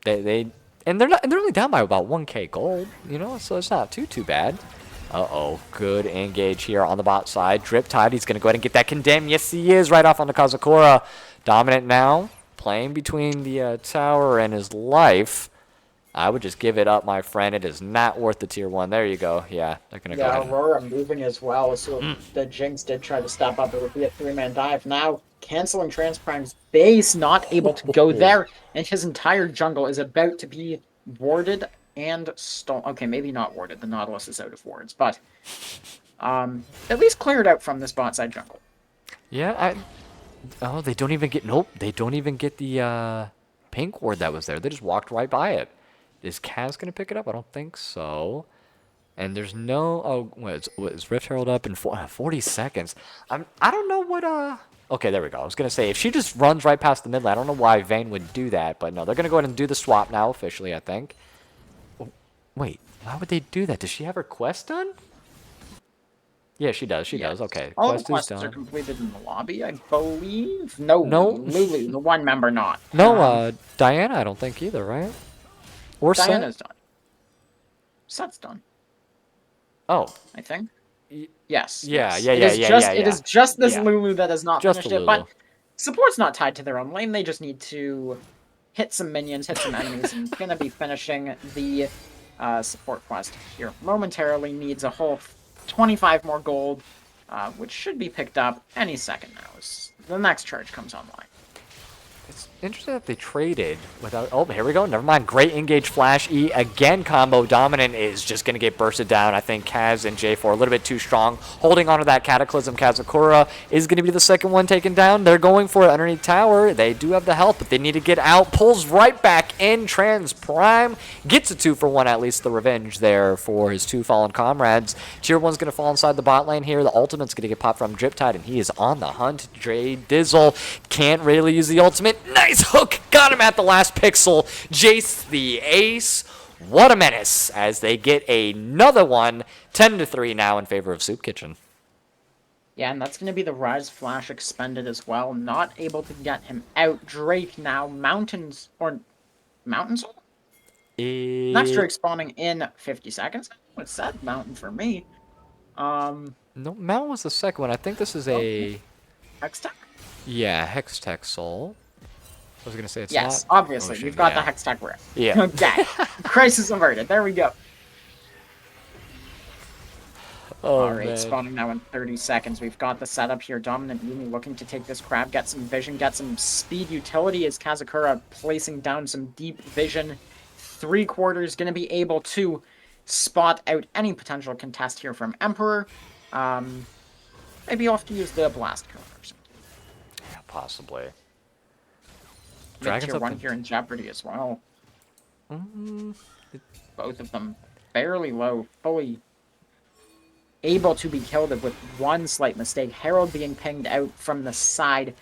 Speaker 1: they're only down by about 1k gold, you know, so it's not too bad. Uh-oh, good engage here on the bot side. Drip Tide, he's going to go ahead and get that condemn. Yes, he is, right off on the Kazakura. Dominant now, playing between the tower and his life. I would just give it up, my friend. It is not worth the tier 1. There you go. Yeah, they're going to go ahead.
Speaker 2: Yeah, Aurora moving as well, so the Jinx did try to step up. It would be a 3-man dive. Now, canceling Transprime's base, not able to go there, and his entire jungle is about to be warded and stolen. Okay, maybe not warded. The Nautilus is out of wards, but at least cleared out from this bot side jungle.
Speaker 1: Yeah, oh, they don't even get... Nope, they don't even get the pink ward that was there. They just walked right by it. Is Kaz going to pick it up? I don't think so. And there's no... Oh, what is Rift Herald up in 40 seconds? I don't know what... Okay, there we go. I was going to say, if she just runs right past the mid lane, I don't know why Vayne would do that. But no, they're going to go ahead and do the swap now, officially, I think. Oh, wait, why would they do that? Does she have her quest done? Yeah, she does. She does. Okay,
Speaker 2: All
Speaker 1: quest
Speaker 2: the quests
Speaker 1: is done.
Speaker 2: are completed in the lobby, I believe. No, Lulu, the one member not.
Speaker 1: No, Diana, I don't think either, right? Or
Speaker 2: Diana's
Speaker 1: Set?
Speaker 2: done. Set's done,
Speaker 1: Oh.
Speaker 2: I think. Yes.
Speaker 1: Yeah,
Speaker 2: yes. It is just this Lulu that has not
Speaker 1: Just
Speaker 2: finished
Speaker 1: the
Speaker 2: it, but
Speaker 1: Lulu.
Speaker 2: support's not tied to their own lane. They just need to hit some minions, hit some enemies, and gonna be finishing the support quest here momentarily. Needs a whole 25 more gold, which should be picked up any second now as the next charge comes online.
Speaker 1: It's interesting that they traded without... Oh, here we go. Never mind. Great engage flash E. Again, combo. Dominant is just going to get bursted down. I think Kaz and J4 a little bit too strong. Holding onto that Cataclysm. Kazakura is going to be the second one taken down. They're going for it underneath tower. They do have the health, but they need to get out. Pulls right back in. Trans Prime gets a 2-for-1, at least the revenge there for his 2 fallen comrades. Tier 1's going to fall inside the bot lane here. The ultimate's going to get popped from Drip Tide, and he is on the hunt. Dre Dizzle can't really use the ultimate. Nice hook. Got him at the last pixel. Jace the ace. What a menace as they get another one. 10-3 now in favor of Soup Kitchen.
Speaker 2: Yeah, and that's going to be the Rise Flash expended as well. Not able to get him out. Drake now. Mountains. Next Drake spawning in 50 seconds. It said Mountain for me.
Speaker 1: No, Mountain was the second one. I think this is a...
Speaker 2: Hextech?
Speaker 1: Yeah, Hextech Soul. I was going to say it's
Speaker 2: yes,
Speaker 1: not...
Speaker 2: obviously.
Speaker 1: Ocean,
Speaker 2: We've got
Speaker 1: yeah.
Speaker 2: the Hextech rare.
Speaker 1: Yeah.
Speaker 2: Okay. Crisis averted. There we go.
Speaker 1: Oh,
Speaker 2: Alright,
Speaker 1: man.
Speaker 2: spawning now in 30 seconds. We've got the setup here. Dominant Yumi looking to take this crab, get some vision, get some speed utility as Kazakura placing down some deep vision. 3/4 going to be able to spot out any potential contest here from Emperor. Maybe you'll have to use the blast cone or something.
Speaker 1: Yeah, possibly.
Speaker 2: Mid-tier 1 here in jeopardy as well. Both of them fairly low, fully able to be killed with one slight mistake. Herald being pinged out from the side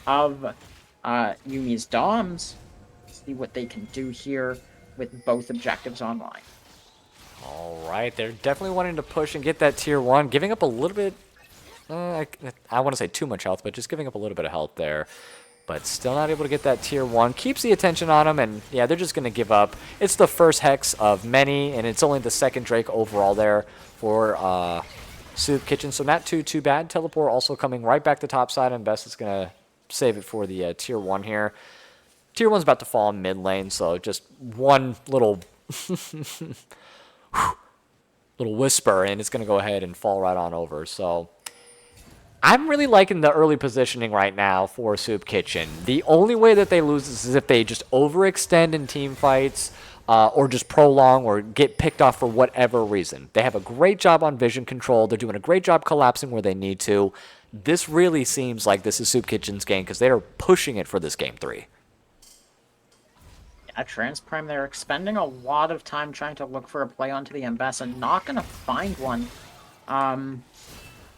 Speaker 2: of Yumi's Doms. See what they can do here with both objectives online.
Speaker 1: All right, they're definitely wanting to push and get that tier 1, giving up a little bit, I want to say too much health, but just giving up a little bit of health there. But still not able to get that tier 1. Keeps the attention on them, and yeah, they're just going to give up. It's the first Hex of many, and it's only the second Drake overall there for Soup Kitchen, so not too bad. Teleport also coming right back to top side, and Best is going to save it for the tier 1 here. Tier 1's about to fall in mid lane, so just one little little whisper, and it's going to go ahead and fall right on over. So I'm really liking the early positioning right now for Soup Kitchen. The only way that they lose is if they just overextend in team fights or just prolong or get picked off for whatever reason. They have a great job on vision control. They're doing a great job collapsing where they need to. This really seems like this is Soup Kitchen's game because they are pushing it for this game 3.
Speaker 2: Yeah, Transprime, they're expending a lot of time trying to look for a play onto the Embess and not going to find one.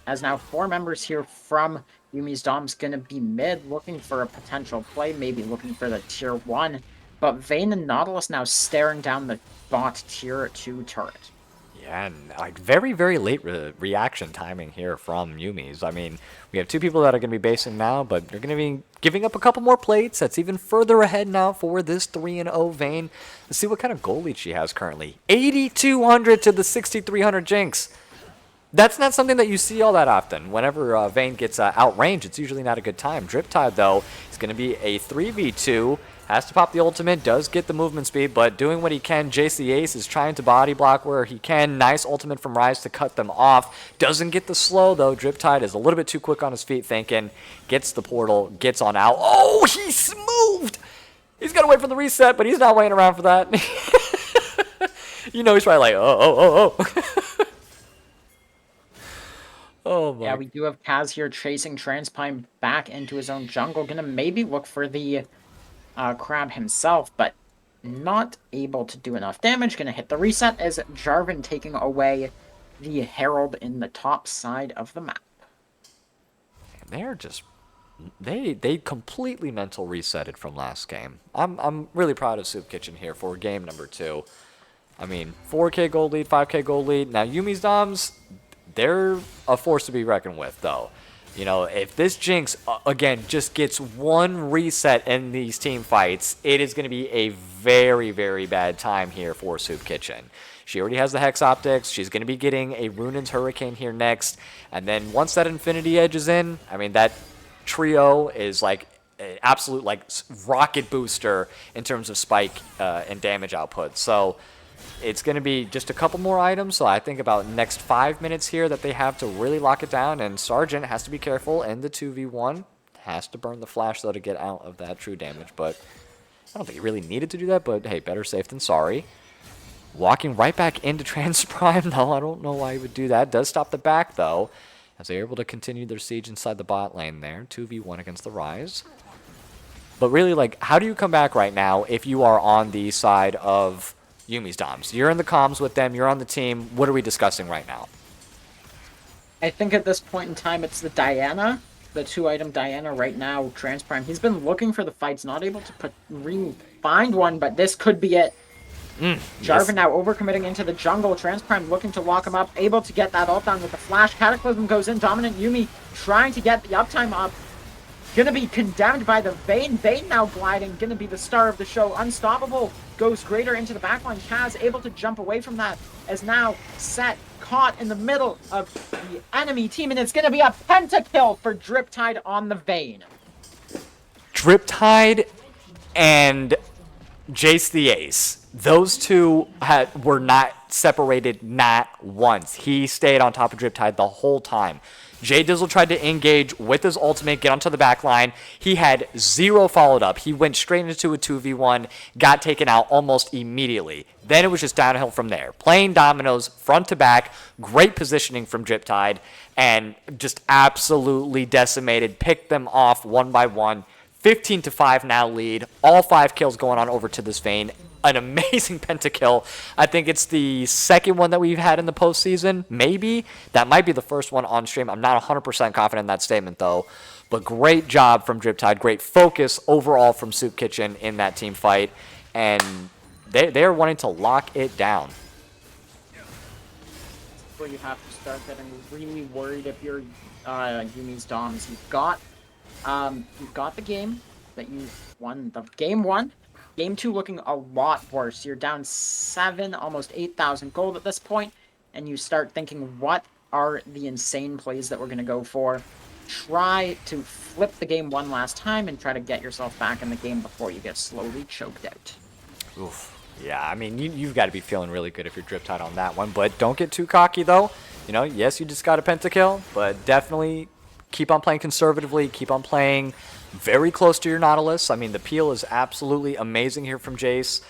Speaker 2: As now 4 members here from Yumi's Dom's going to be mid, looking for a potential play, maybe looking for the tier 1. But Vayne and Nautilus now staring down the bot tier 2 turret.
Speaker 1: Yeah, and like very late reaction timing here from Yumi's. I mean, we have 2 people that are going to be basing now, but they're going to be giving up a couple more plates. That's even further ahead now for this 3-0 Vayne. Let's see what kind of gold lead she has currently. 8,200 to the 6,300 Jinx. That's not something that you see all that often. Whenever Vayne gets outranged, it's usually not a good time. Drip Tide, though, is going to be a 3v2. Has to pop the ultimate, does get the movement speed, but doing what he can. Jace the Ace is trying to body block where he can. Nice ultimate from Ryze to cut them off. Doesn't get the slow, though. Drip Tide is a little bit too quick on his feet thinking. Gets the portal, gets on out. Oh, he's moved! He's got to wait for the reset, but he's not waiting around for that. You know he's probably like, oh. Oh my.
Speaker 2: Yeah, we do have Kaz here chasing Transpine back into his own jungle. Gonna maybe look for the crab himself, but not able to do enough damage. Gonna hit the reset as Jarvan taking away the Herald in the top side of the map.
Speaker 1: They're just they completely mental resetted from last game. I'm really proud of Soup Kitchen here for game number 2. I mean, 4K gold lead, 5K gold lead. Now Yumi's Doms, they're a force to be reckoned with, though. You know, if this Jinx, again, just gets one reset in these team fights, it is going to be a very bad time here for Soup Kitchen. She already has the Hex Optics. She's going to be getting a Runin's Hurricane here next. And then once that Infinity Edge is in, I mean, that trio is like an absolute like rocket booster in terms of spike and damage output. So it's going to be just a couple more items, so I think about next 5 minutes here that they have to really lock it down, and Sergeant has to be careful in the 2v1. Has to burn the flash, though, to get out of that true damage, but I don't think he really needed to do that, but hey, better safe than sorry. Walking right back into Transprime, though, I don't know why he would do that. Does stop the back, though, as they're able to continue their siege inside the bot lane there. 2v1 against the Ryze. But really, like, how do you come back right now if you are on the side of Yumi's Doms? You're in the comms with them. You're on the team. What are we discussing right now?
Speaker 2: I think at this point in time, it's the Diana. The 2-item Diana right now, Transprime. He's been looking for the fights, not able to find one, but this could be it. Jarvan now overcommitting into the jungle. Transprime looking to lock him up, able to get that ult down with the flash. Cataclysm goes in. Dominant Yumi trying to get the uptime up. Gonna be condemned by the Vayne. Vayne now gliding. Gonna be the star of the show. Unstoppable goes greater into the backline. Kaz able to jump away from that. As now Set caught in the middle of the enemy team. And it's gonna be a pentakill for Drip Tide on the Vayne.
Speaker 1: Drip Tide and Jace the Ace. those two were not separated, not once. He stayed on top of Driptide the whole time. Jay Dizzle tried to engage with his ultimate, get onto the back line. He had zero followed up. He went straight into a 2v1, got taken out almost immediately. Then it was just downhill from there. Playing dominoes, front to back, great positioning from Driptide, and just absolutely decimated, picked them off one by one. 15-5 now lead. All 5 kills going on over to this Vayne. An amazing pentakill. I think it's the second one that we've had in the postseason. Maybe. That might be the first one on stream. I'm not 100% confident in that statement, though. But great job from Driptide. Great focus overall from Soup Kitchen in that team fight. And they're wanting to lock it down.
Speaker 2: Where you have to start getting really worried if you're Yumi's Doms. You've got the game that you won. The game 1. Game 2 looking a lot worse. You're down 7, almost 8,000 gold at this point, and you start thinking, what are the insane plays that we're going to go for? Try to flip the game one last time and try to get yourself back in the game before you get slowly choked out.
Speaker 1: Oof. Yeah, I mean, you've got to be feeling really good if you're Driptide on that one, but don't get too cocky, though. You know, yes, you just got a pentakill, but definitely keep on playing conservatively, keep on playing very close to your Nautilus. I mean, the peel is absolutely amazing here from Jace.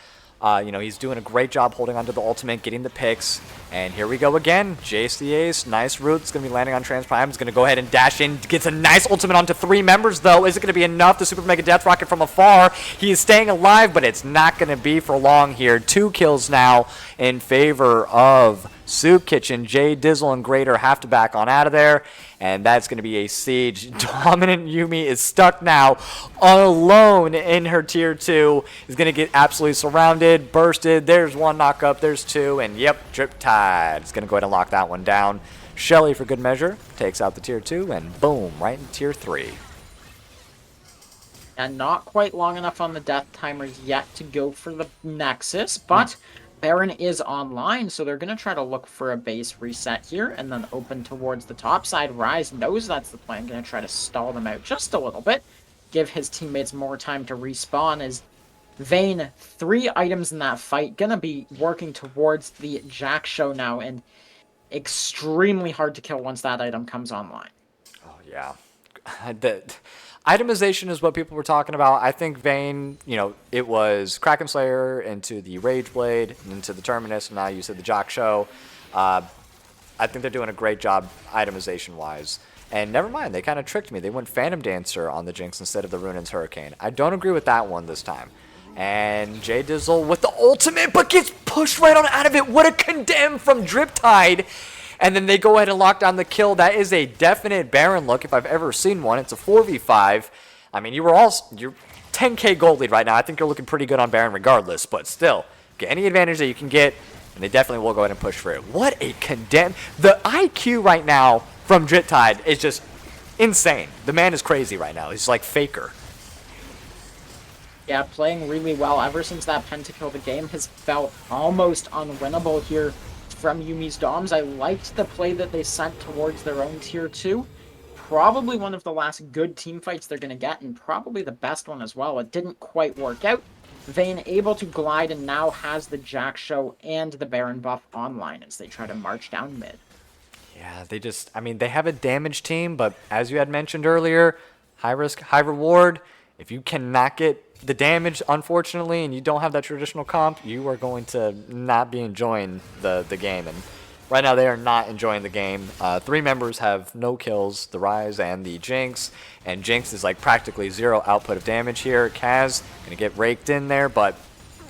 Speaker 1: You know, he's doing a great job holding onto the ultimate, getting the picks. And here we go again. Jace the ace. Nice route. It's going to be landing on Trans Prime. He's going to go ahead and dash in. Gets a nice ultimate onto 3 members, though. Is it going to be enough? The Super Mega Death Rocket from afar. He is staying alive, but it's not going to be for long here. 2 kills now in favor of Soup Kitchen. Jay, Dizzle, and Greater have to back on out of there. And that's going to be a siege. Dominant Yummi is stuck now alone in her tier 2. Is going to get absolutely surrounded, bursted. There's 1 knock up. There's 2. And yep, Driptide is going to go ahead and lock that one down. Shelly, for good measure, takes out the tier 2. And boom, right in tier 3.
Speaker 2: And not quite long enough on the death timers yet to go for the Nexus, but Baron is online, so they're going to try to look for a base reset here and then open towards the top side. Rise knows that's the plan, going to try to stall them out just a little bit, give his teammates more time to respawn as Vayne, 3 items in that fight, going to be working towards the Jack Show now, and extremely hard to kill once that item comes online.
Speaker 1: Oh, yeah. Itemization is what people were talking about. I think Vayne, you know, it was Kraken Slayer into the Rage Blade, into the Terminus, and now you said the Jock Show. I think they're doing a great job itemization-wise. And never mind, they kind of tricked me. They went Phantom Dancer on the Jinx instead of the Runin's Hurricane. I don't agree with that one this time. And Jay Dizzle with the ultimate, but gets pushed right on out of it. What a condemn from Driptide. And then they go ahead and lock down the kill. That is a definite Baron look if I've ever seen one. It's a 4v5. I mean, you're 10k gold lead right now. I think you're looking pretty good on Baron regardless. But still, get any advantage that you can get, and they definitely will go ahead and push for it. What a condemn. The IQ right now from Driptide is just insane. The man is crazy right now. He's like Faker.
Speaker 2: Yeah, playing really well. Ever since that pentakill, the game has felt almost unwinnable here from Yumi's Doms. I liked the play that they sent towards their own tier 2. Probably one of the last good team fights they're going to get, and probably the best one as well. It didn't quite work out. Vayne able to glide and now has the Jack Show and the Baron buff online as they try to march down mid.
Speaker 1: Yeah, they have a damage team, but as you had mentioned earlier, high risk, high reward. If you cannot get the damage, unfortunately, and you don't have that traditional comp, you are going to not be enjoying the game. And right now, they are not enjoying the game. 3 members have no kills, the Rise and the Jinx. And Jinx is like practically 0 output of damage here. Kaz going to get raked in there, but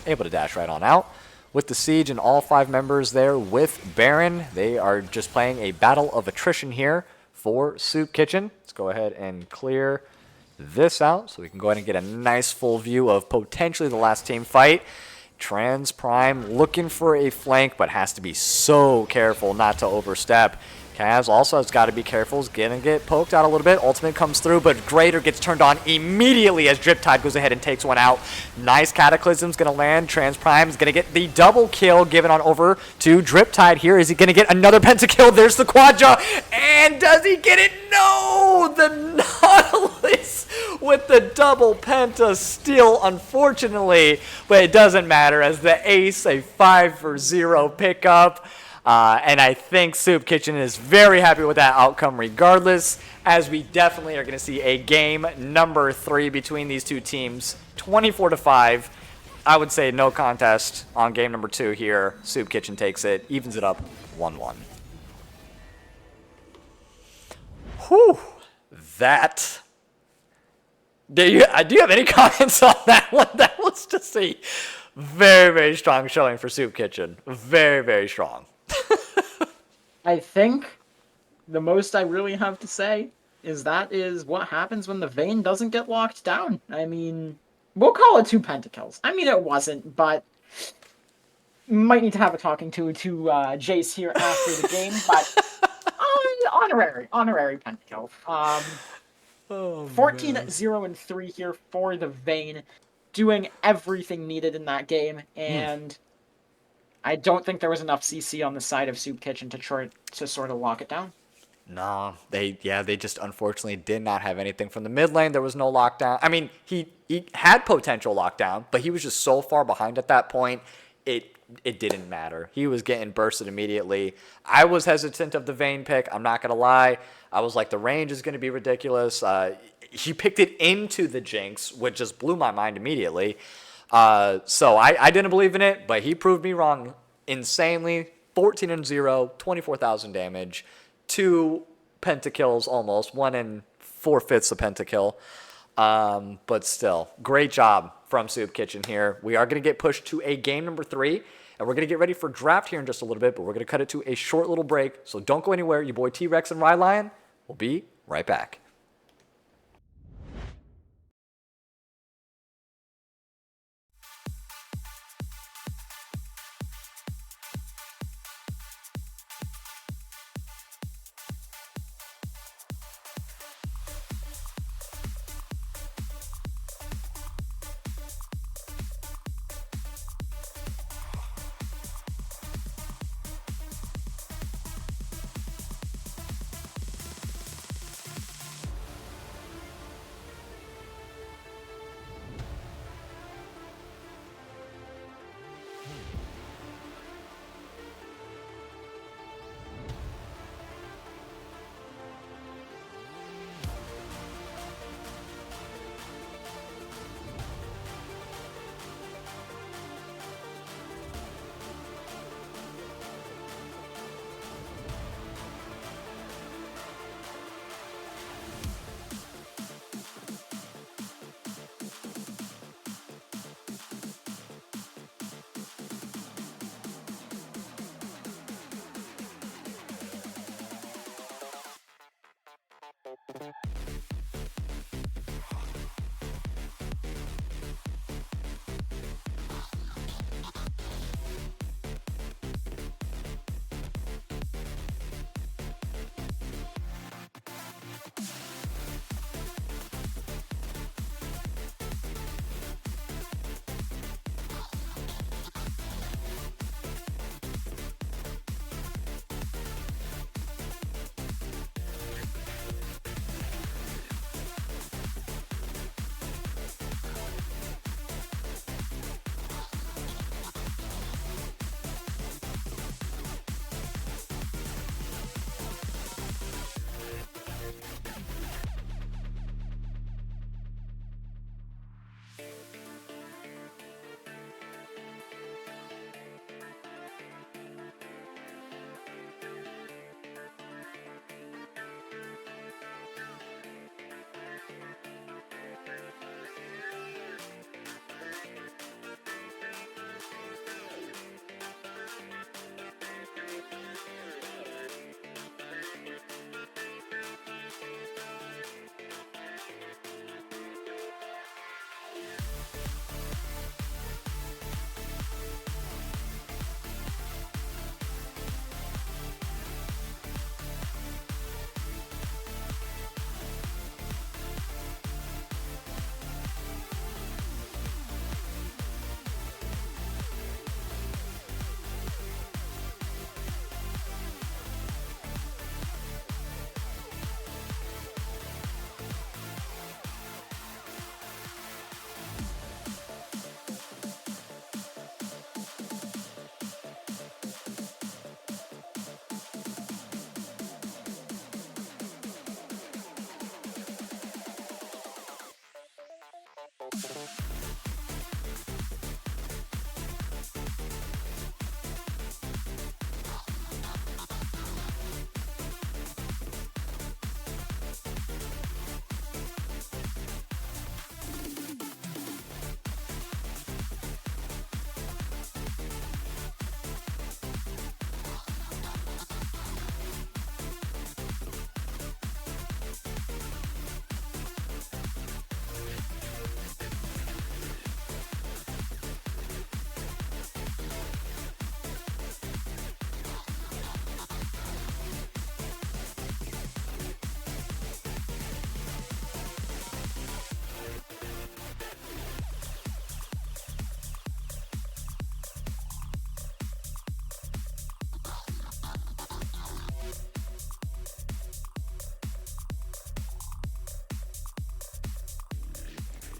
Speaker 1: able to dash right on out. With the Siege and all 5 members there with Baron, they are just playing a battle of attrition here for Soup Kitchen. Let's go ahead and clear this out so we can go ahead and get a nice full view of potentially the last team fight. Trans Prime looking for a flank, but has to be so careful not to overstep. Kaz also has got to be careful. He's going to get poked out a little bit. Ultimate comes through, but Greater gets turned on immediately as Driptide goes ahead and takes one out. Nice Cataclysm's going to land. Transprime's going to get the double kill given on over to Driptide here. Is he going to get another pentakill? There's the Quadra. And does he get it? No! The Nautilus with the double penta steal, unfortunately. But it doesn't matter as the Ace, a 5-for-0 pickup. And I think Soup Kitchen is very happy with that outcome regardless, as we definitely are going to see a game number 3 between these two teams, 24-5. I would say no contest on game number 2 here. Soup Kitchen takes it, evens it up 1-1. Whew. That. Do you have any comments on that one? That was just a very, very strong showing for Soup Kitchen. Very, very strong.
Speaker 2: I think the most I really have to say is that is what happens when the Vayne doesn't get locked down. I mean, we'll call it 2 pentakills. I mean, it wasn't, but might need to have a talking to Jace here after the game, but honorary pentakill. 14-0-3 here for the Vayne, doing everything needed in that game, and I don't think there was enough CC on the side of Soup Kitchen to sort of lock it down.
Speaker 1: No, they just unfortunately did not have anything from the mid lane. There was no lockdown. I mean, he had potential lockdown, but he was just so far behind at that point, it didn't matter. He was getting bursted immediately. I was hesitant of the Vayne pick. I'm not going to lie. I was like, the range is going to be ridiculous. He picked it into the Jinx, which just blew my mind immediately. So I didn't believe in it, but he proved me wrong insanely. 14-0, 24,000 damage, 2 pentakills almost, 1 4/5 a pentakill. But still, great job from Soup Kitchen here. We are going to get pushed to a game number 3, and we're going to get ready for draft here in just a little bit, but we're going to cut it to a short little break. So don't go anywhere. Your boy T-Rex and Rylion will be right back.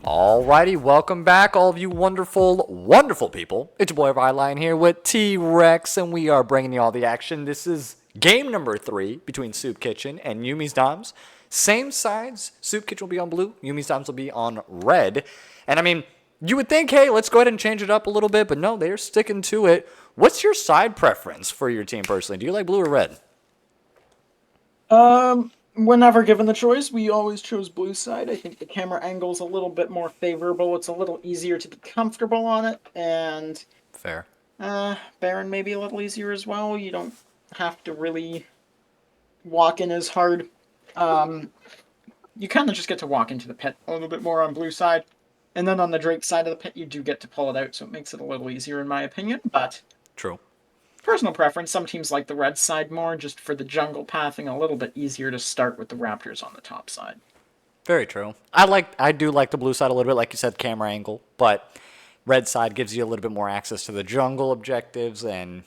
Speaker 1: Alrighty, welcome back, all of you wonderful, wonderful people. It's your boy Ryline here with T-Rex, and we are bringing you all the action. This is game number 3 between Soup Kitchen and Yumi's Doms. Same sides. Soup Kitchen will be on blue. Yumi's Doms will be on red. And I mean, you would think, hey, let's go ahead and change it up a little bit, but no, they're sticking to it. What's your side preference for your team personally? Do you like blue or red?
Speaker 2: Whenever given the choice, we always chose blue side. I think the camera angle's a little bit more favorable. It's a little easier to be comfortable on it, and
Speaker 1: Fair.
Speaker 2: Baron maybe a little easier as well. You don't have to really walk in as hard. You kind of just get to walk into the pit a little bit more on blue side, and then on the Drake side of the pit, you do get to pull it out, so it makes it a little easier in my opinion. But
Speaker 1: True.
Speaker 2: personal preference, some teams like the red side more, just for the jungle pathing, a little bit easier to start with the Raptors on the top side.
Speaker 1: Very true. I do like the blue side a little bit, like you said, camera angle, but red side gives you a little bit more access to the jungle objectives, and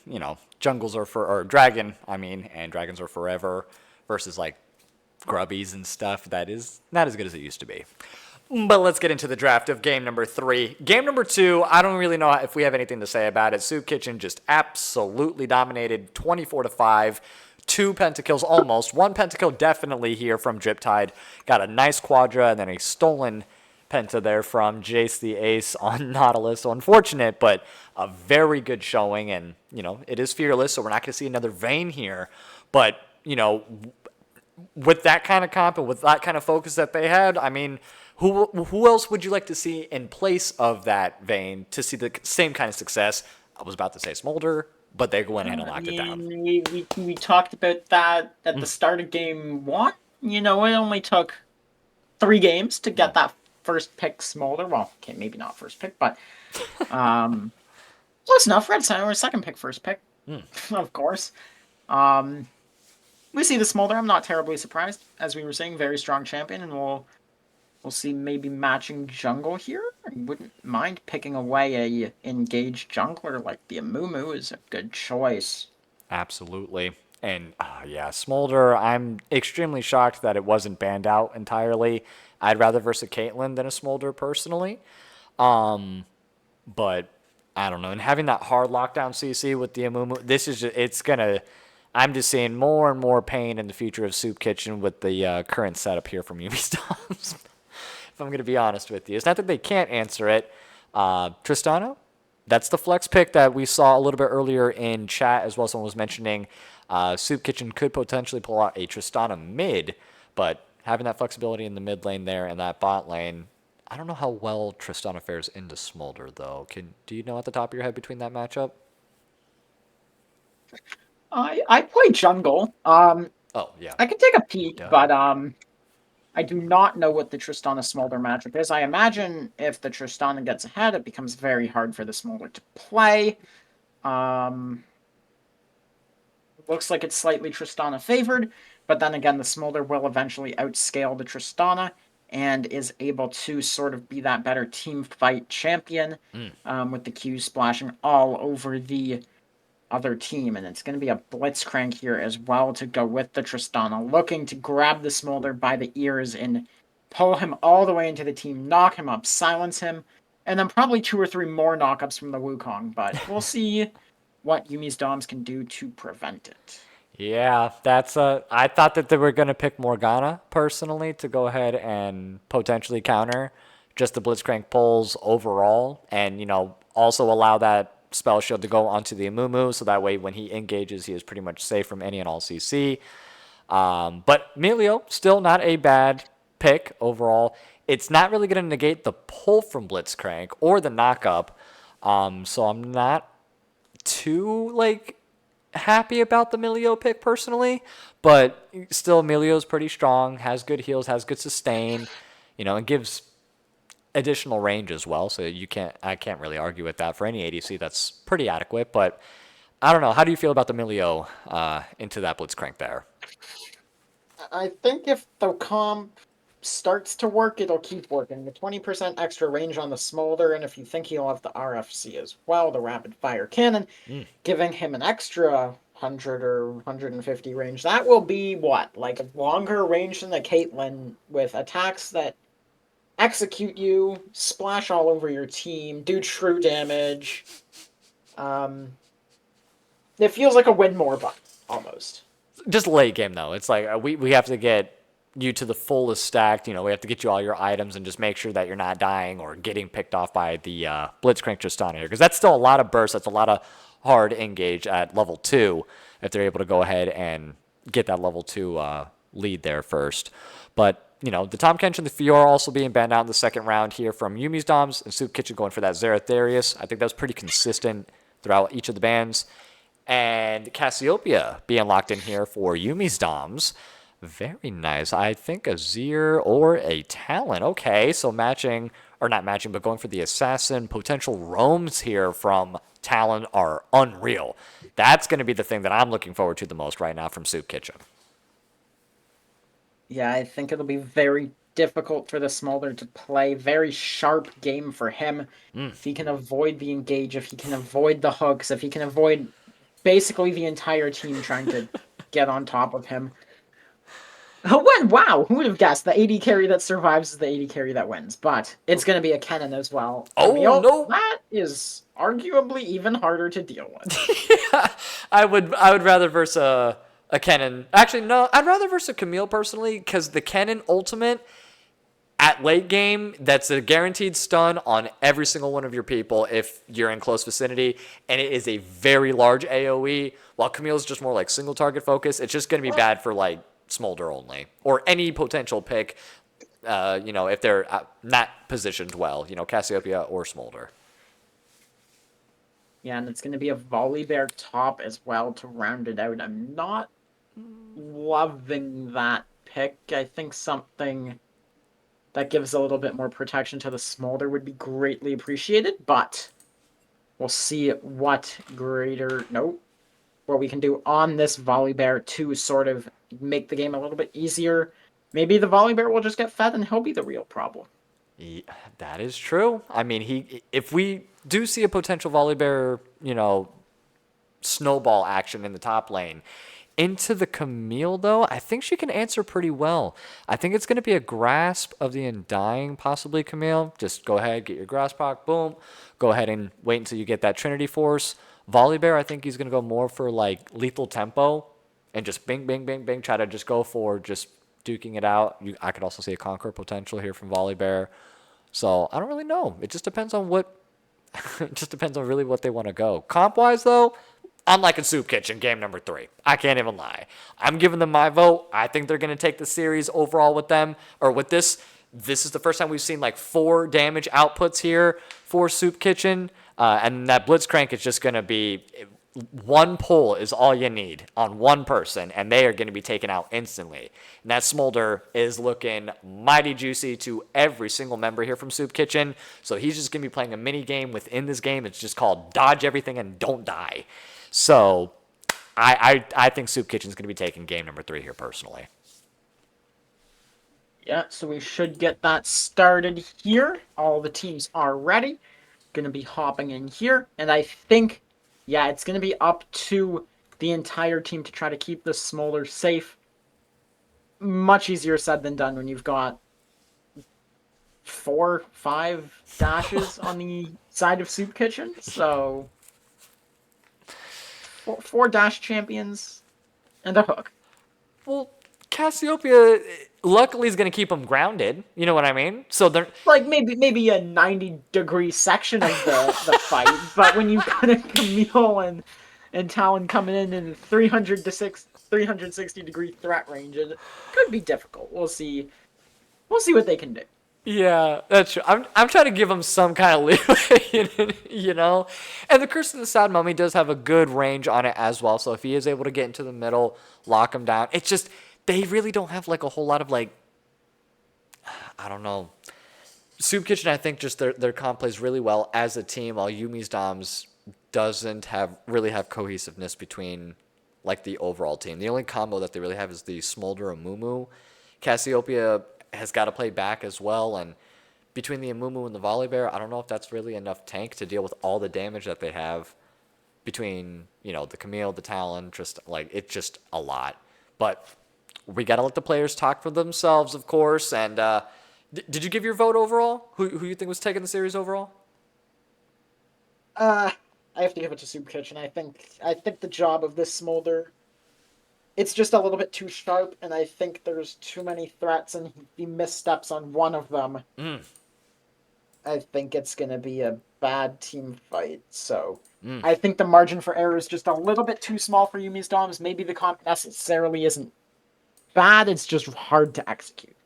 Speaker 1: jungles are or dragon, and dragons are forever versus like grubbies and stuff. That is not as good as it used to be. But let's get into the draft of game number 3. Game number 2, I don't really know if we have anything to say about it. Soup Kitchen just absolutely dominated 24-5. 2 pentakills almost. 1 pentakill definitely here from Driptide. Got a nice quadra and then a stolen penta there from Jace the Ace on Nautilus. So unfortunate, but a very good showing. And, it is fearless, so we're not going to see another Vayne here. But, with that kind of comp and with that kind of focus that they had, who else would you like to see in place of that Vayne to see the same kind of success? I was about to say Smolder, but they went in and locked it down.
Speaker 2: We talked about that at the start of game 1. It only took 3 games to get that first pick Smolder. Well, okay, maybe not first pick, but close enough. Red Center, second pick, first pick, of course. We see the Smolder. I'm not terribly surprised. As we were saying, very strong champion, and we'll see maybe matching jungle here. I wouldn't mind picking away a engaged jungler like the Amumu is a good choice.
Speaker 1: Absolutely. And Smolder, I'm extremely shocked that it wasn't banned out entirely. I'd rather versus Caitlyn than a Smolder personally. But I don't know. And having that hard lockdown CC with the Amumu, I'm just seeing more and more pain in the future of Soup Kitchen with the current setup here from Yummi Stoms. If I'm going to be honest with you. It's not that they can't answer it. Tristana, that's the flex pick that we saw a little bit earlier in chat as well. Someone was mentioning Soup Kitchen could potentially pull out a Tristana mid, but having that flexibility in the mid lane there and that bot lane, I don't know how well Tristana fares into Smolder, though. Do you know at the top of your head between that matchup?
Speaker 2: I play jungle.
Speaker 1: Oh, yeah.
Speaker 2: I can take a peek,
Speaker 1: Duh.
Speaker 2: but I do not know what the Tristana Smolder matchup is. I imagine if the Tristana gets ahead, it becomes very hard for the Smolder to play. Looks like it's slightly Tristana favored, but then again, the Smolder will eventually outscale the Tristana and is able to sort of be that better team fight champion with the Qs splashing all over the other team, and it's going to be a Blitzcrank here as well to go with the Tristana, looking to grab the Smolder by the ears and pull him all the way into the team, knock him up, silence him, and then probably 2 or 3 more knockups from the Wukong, but we'll see what Yumi's Doms can do to prevent it.
Speaker 1: Yeah, I thought that they were going to pick Morgana, personally, to go ahead and potentially counter just the Blitzcrank pulls overall, and, also allow that spell shield to go onto the Amumu, so that way when he engages, he is pretty much safe from any and all CC. But Melio, still not a bad pick overall. It's not really going to negate the pull from Blitzcrank or the knockup, so I'm not too, happy about the Melio pick personally, but still Melio's pretty strong, has good heals, has good sustain, and gives additional range as well, so I can't really argue with that. For any ADC, that's pretty adequate, but I don't know. How do you feel about the Melio into that Blitzcrank there?
Speaker 2: I think if the comp starts to work, it'll keep working. The 20% extra range on the Smolder, and if you think he'll have the RFC as well, the Rapid Fire Cannon, giving him an extra 100 or 150 range, that will be what? Like a longer range than the Caitlyn with attacks that execute you, splash all over your team, do true damage. Um, it feels like a win more button, almost.
Speaker 1: Just late game though. It's like we have to get you to the fullest stacked. We have to get you all your items and just make sure that you're not dying or getting picked off by the Blitzcrank just on here, because that's still a lot of burst. That's a lot of hard engage at level 2 if they're able to go ahead and get that level 2 lead there first. But the Tom Kench and the Fiora also being banned out in the second round here from Yumi's Doms, and Soup Kitchen going for that Zeratharius. I think that was pretty consistent throughout each of the bans. And Cassiopeia being locked in here for Yumi's Doms. Very nice. I think a Zir or a Talon. Okay, so matching, or not matching, but going for the Assassin. Potential roams here from Talon are unreal. That's going to be the thing that I'm looking forward to the most right now from Soup Kitchen.
Speaker 2: Yeah, I think it'll be very difficult for the Smolder to play. Very sharp game for him. If he can avoid the engage, if he can avoid the hooks, if he can avoid basically the entire team trying to get on top of him. Wow, who would have guessed? The AD carry that survives is the AD carry that wins. But it's going to be a Kennen as well.
Speaker 1: Oh,
Speaker 2: Camille,
Speaker 1: no.
Speaker 2: that is arguably even harder to deal with.
Speaker 1: Yeah, I would rather verse a Kennen. Actually, no, I'd rather verse a Camille personally, because the Kennen ultimate at late game, that's a guaranteed stun on every single one of your people if you're in close vicinity, and it is a very large AoE, while Camille's just more like single target focus. It's just going to be bad for like Smolder only, or any potential pick, if they're not positioned well, Cassiopeia or Smolder.
Speaker 2: Yeah, and it's going to be a Volibear top as well to round it out. I'm not loving that pick. I think something that gives a little bit more protection to the Smolder would be greatly appreciated, but we'll see what we can do on this Volibear to sort of make the game a little bit easier. Maybe the Volibear will just get fed and he'll be the real problem.
Speaker 1: Yeah, that is true. I mean, if we do see a potential Volibear, snowball action in the top lane, into the Camille, though, I think she can answer pretty well. I think it's going to be a Grasp of the Undying, possibly, Camille. Just go ahead, get your Grasp Rock, boom. Go ahead and wait until you get that Trinity Force. Volibear, I think he's going to go more for, like, lethal tempo and just bing, bing, bing, bing, try to just go for just duking it out. I could also see a Conquer potential here from Volibear. So, I don't really know. It just depends on it just depends on really what they want to go. Comp-wise, though, I'm liking Soup Kitchen game number 3. I can't even lie. I'm giving them my vote. I think they're going to take the series overall with them, or with this. This is the first time we've seen like 4 damage outputs here for Soup Kitchen. And that Blitzcrank is just going to be one pull is all you need on one person, and they are going to be taken out instantly. And that Smolder is looking mighty juicy to every single member here from Soup Kitchen. So he's just going to be playing a mini game within this game. It's just called Dodge Everything and Don't Die. So I think Soup Kitchen's going to be taking game number 3 here personally.
Speaker 2: Yeah, so we should get that started here. All the teams are ready. Going to be hopping in here. And I think, yeah, it's going to be up to the entire team to try to keep the Smolder safe. Much easier said than done when you've got 4, 5 dashes on the side of Soup Kitchen. So 4 dash champions and a hook.
Speaker 1: Well, Cassiopeia luckily is going to keep them grounded. You know what I mean? So they're
Speaker 2: like maybe a 90-degree section of the fight, but when you got a Camille and Talon coming in 360-degree threat range, it could be difficult. We'll see what they can do.
Speaker 1: Yeah, that's true. I'm trying to give him some kind of leeway, And the Curse of the Sad Mummy does have a good range on it as well. So if he is able to get into the middle, lock him down, it's just they really don't have like a whole lot of like, I don't know. Soup Kitchen, I think just their comp plays really well as a team, while Yumi's Doms doesn't really have cohesiveness between like the overall team. The only combo that they really have is the Smolder Amumu. Cassiopeia has got to play back as well, and between the Amumu and the Volibear, I don't know if that's really enough tank to deal with all the damage that they have between, the Camille, the Talon, it's just a lot. But we got to let the players talk for themselves, of course, and Did you give your vote overall? Who you think was taking the series overall?
Speaker 3: I have to give it to Soup Kitchen. I think the job of this Smolder, it's just a little bit too sharp, and I think there's too many threats, and he missteps on one of them.
Speaker 1: Mm,
Speaker 3: I think it's gonna be a bad team fight. So
Speaker 1: mm.
Speaker 3: I think the margin for error is just a little bit too small for Yumi's Doms. Maybe the comp necessarily isn't bad. It's just hard to execute.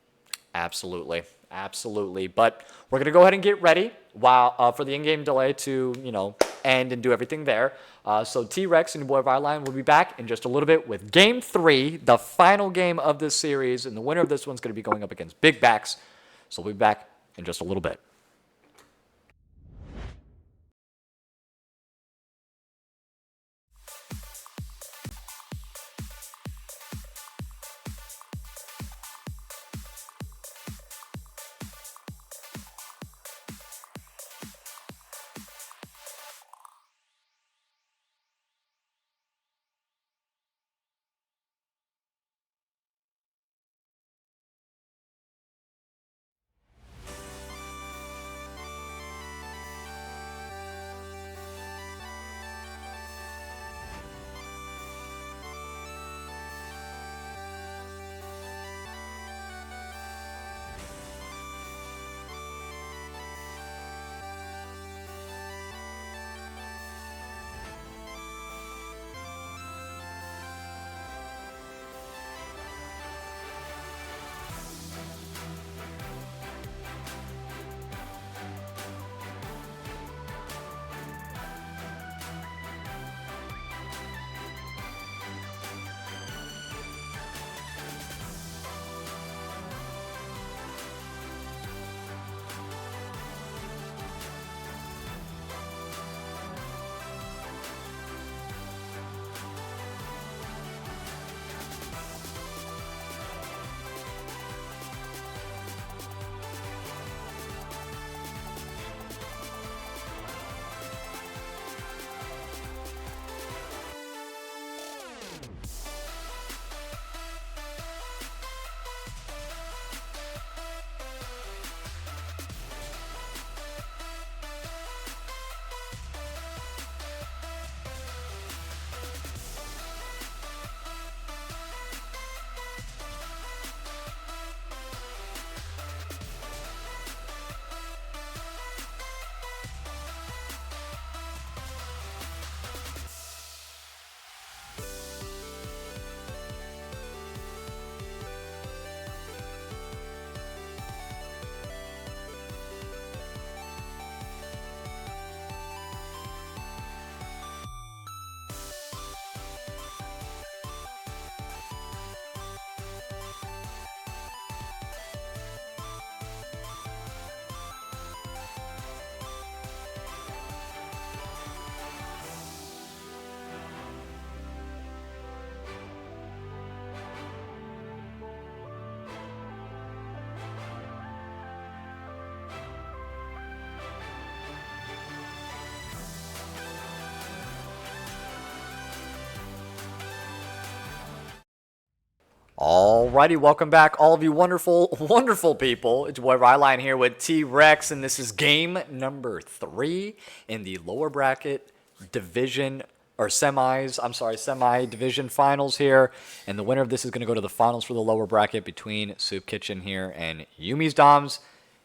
Speaker 1: Absolutely, absolutely. But we're gonna go ahead and get ready while for the in-game delay to end and do everything there. So T-Rex and your boy Vyline will be back in just a little bit with Game 3, the final game of this series, and the winner of this one's gonna be going up against Big Backs. So we'll be back in just a little bit. Alrighty, welcome back, all of you wonderful, wonderful people. It's your boy Ryline here with T-Rex, and this is game number 3 in the lower bracket division, or semis, I'm sorry, semi-division finals here. And the winner of this is going to go to the finals for the lower bracket between Soup Kitchen here and Yummi's Doms.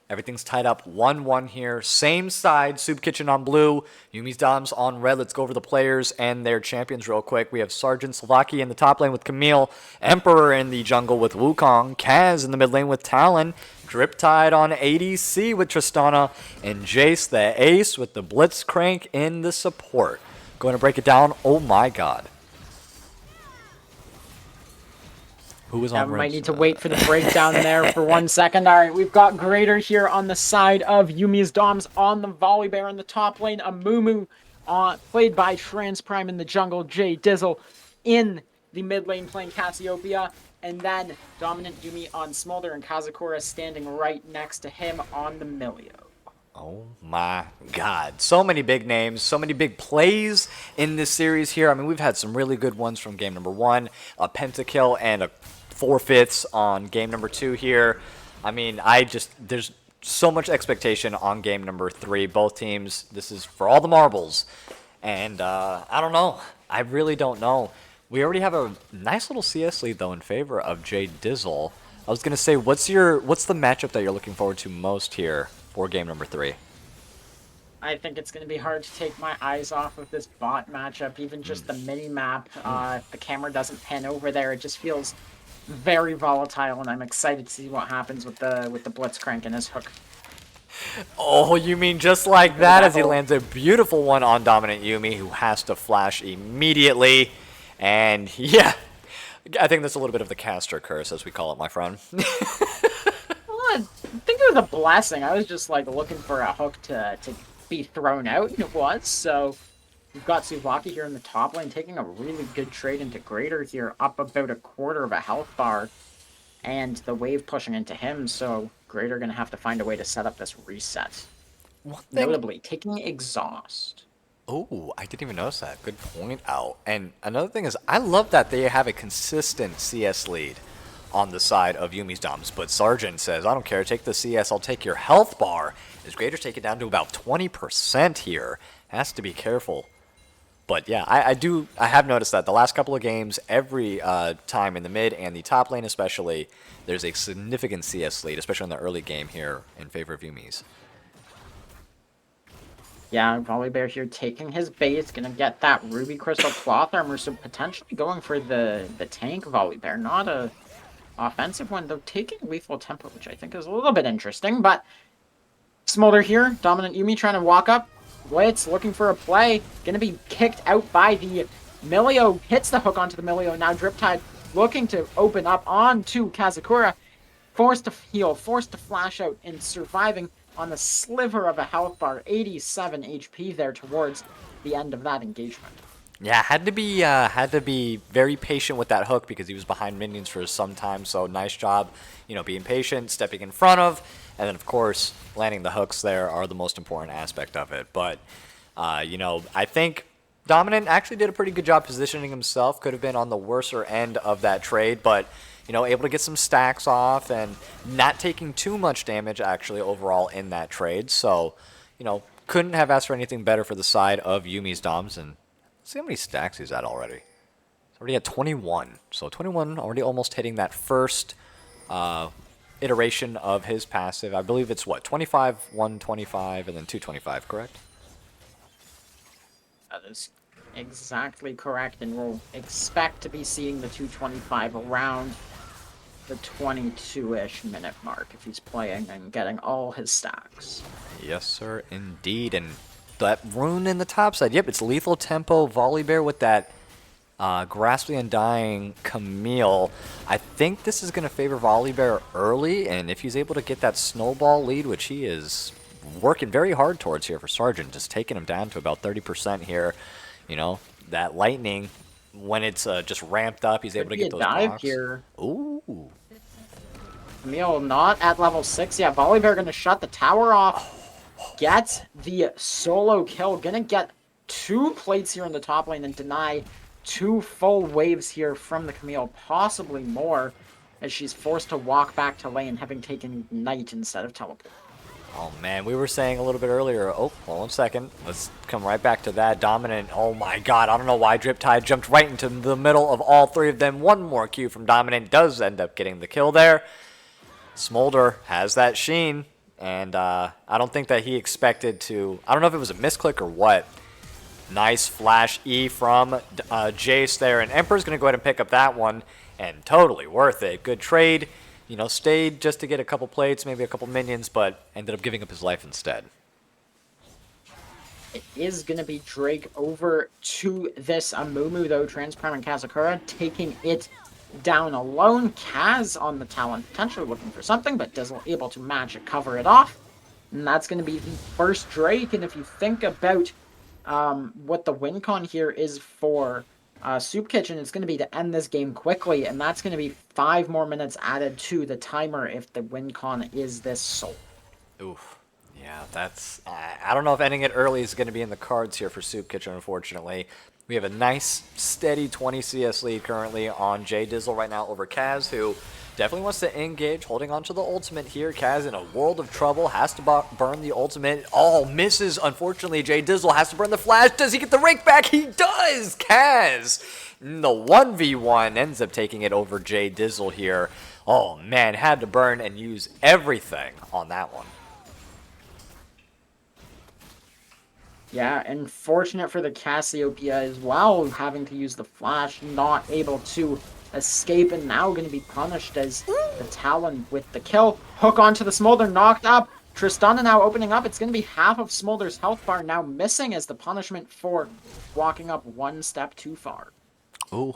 Speaker 1: Everything's tied up 1-1 here. Same side, Soup Kitchen on blue, Yummi's Doms on red. Let's go over the players and their champions real quick. We have Sergeant Slovaki in the top lane with Camille, Emperor in the jungle with Wukong, Kaz in the mid lane with Talon, Driptide on ADC with Tristana, and Jace the Ace with the Blitzcrank in the support. Going to break it down. Oh my god. Who was on
Speaker 3: We
Speaker 1: red?
Speaker 3: might need to wait for the breakdown there for 1 second. All right, we've got Greater here on the side of Yumi's Doms on the Volibear in the top lane. Amumu, played by Trans Prime in the jungle. Jay Dizzle in the mid lane playing Cassiopeia. And then Dominant Yumi on Smolder and Kazakura standing right next to him on the Milio.
Speaker 1: Oh my god. So many big names, so many big plays in this series here. I mean, we've had some really good ones from game number 1, a pentakill and a 4/5 on game number 2 here. I mean, there's so much expectation on game number 3. Both teams, this is for all the marbles. And I don't know. I really don't know. We already have a nice little CS lead, though, in favor of Jay Dizzle. I was going to say, what's the matchup that you're looking forward to most here for game number 3?
Speaker 3: I think it's going to be hard to take my eyes off of this bot matchup, even just the mini-map. If the camera doesn't pan over there, it just feels very volatile, and I'm excited to see what happens with the Blitzcrank and his hook.
Speaker 1: Oh, you mean just like that as he lands a beautiful one on Dominant Yummi, who has to flash immediately. And yeah, I think that's a little bit of the caster curse, as we call it, my friend.
Speaker 3: Well, I think it was a blessing. I was just like looking for a hook to be thrown out, and it was. So we've got Suvaki here in the top lane, taking a really good trade into Greater here, up about a quarter of a health bar, and the wave pushing into him. So Greater gonna have to find a way to set up this reset. Notably, taking exhaust.
Speaker 1: Oh, I didn't even notice that. Good point out. And another thing is, I love that they have a consistent CS lead on the side of Yumi's Doms. But Sargent says, I don't care, take the CS, I'll take your health bar. As Greater's take it down to about 20% here. Has to be careful. But yeah, I have noticed that the last couple of games, every time in the mid and the top lane especially, there's a significant CS lead, especially in the early game here in favor of Yumi's.
Speaker 3: Yeah, Volibear here taking his base, gonna get that Ruby Crystal Cloth Armor, so potentially going for the tank Volibear. Not a offensive one, though, taking Lethal Tempo, which I think is a little bit interesting, but Smolder here, Dominant Yummi trying to walk up, Blitz looking for a play, gonna be kicked out by the Milio, hits the hook onto the Milio, now Driptide looking to open up onto Kazakura, forced to heal, forced to flash out, and surviving on the sliver of a health bar, 87 HP there towards the end of that engagement.
Speaker 1: Yeah, had to be very patient with that hook because he was behind minions for some time. So nice job, being patient, stepping in front of, and then of course landing the hooks there are the most important aspect of it. But I think Dominant actually did a pretty good job positioning himself. Could have been on the worser end of that trade, but able to get some stacks off and not taking too much damage actually overall in that trade. So, couldn't have asked for anything better for the side of Yumi's Doms. And let's see how many stacks he's at already. He's already at 21. So 21 already almost hitting that first iteration of his passive. I believe it's what, 25, 125, and then 225, correct?
Speaker 3: That is exactly correct, and we'll expect to be seeing the 225 around the 22-ish minute mark if he's playing and getting all his stacks.
Speaker 1: Yes, sir, indeed. And that rune in the top side, yep, it's Lethal Tempo, Volibear with that Grasp the Undying Camille. I think this is going to favor Volibear early, and if he's able to get that snowball lead, which he is working very hard towards here for Sargent, just taking him down to about 30% here. That lightning, when it's just ramped up, he's able to get those
Speaker 3: dive
Speaker 1: blocks.
Speaker 3: Here.
Speaker 1: Ooh.
Speaker 3: Camille not at level 6 yet. Volibear gonna shut the tower off. Gets the solo kill. Gonna get 2 plates here in the top lane and deny 2 full waves here from the Camille. Possibly more, as she's forced to walk back to lane, having taken Knight instead of teleport.
Speaker 1: Oh man, we were saying a little bit earlier, hold on a second, let's come right back to that. Dominant, oh my god, I don't know why Driptide jumped right into the middle of all 3 of them. One more Q from Dominant does end up getting the kill there. Smolder has that sheen, and I don't think that he expected to, I don't know if it was a misclick or what. Nice flash E from Jace there, and Emperor's going to go ahead and pick up that one, and totally worth it. Good trade. Stayed just to get a couple plates, maybe a couple minions, but ended up giving up his life instead.
Speaker 3: It is going to be Drake over to this Amumu, though. Transprime and Kazakura taking it down alone. Kaz on the Talon, potentially looking for something, but Dizzle able to magic cover it off. And that's going to be the first Drake. And if you think about what the win con here is for Soup Kitchen, it's going to be to end this game quickly, and that's going to be 5 more minutes added to the timer if the win con is this sold.
Speaker 1: Oof. Yeah, that's... I don't know if ending it early is going to be in the cards here for Soup Kitchen, unfortunately. We have a nice, steady 20 CS lead currently on J Dizzle right now over Kaz, who definitely wants to engage, holding on to the ultimate here. Kaz in a world of trouble, has to burn the ultimate. Oh, misses. Unfortunately, J Dizzle has to burn the flash. Does he get the rake back? He does! Kaz, in the 1v1, ends up taking it over J Dizzle here. Oh, man, had to burn and use everything on that one.
Speaker 3: Yeah, and fortunate for the Cassiopeia as well, having to use the flash, not able to escape, and now going to be punished as the Talon with the kill. Hook onto the Smolder, knocked up. Tristana now opening up. It's going to be half of Smolder's health bar now missing as the punishment for walking up one step too far.
Speaker 1: Ooh,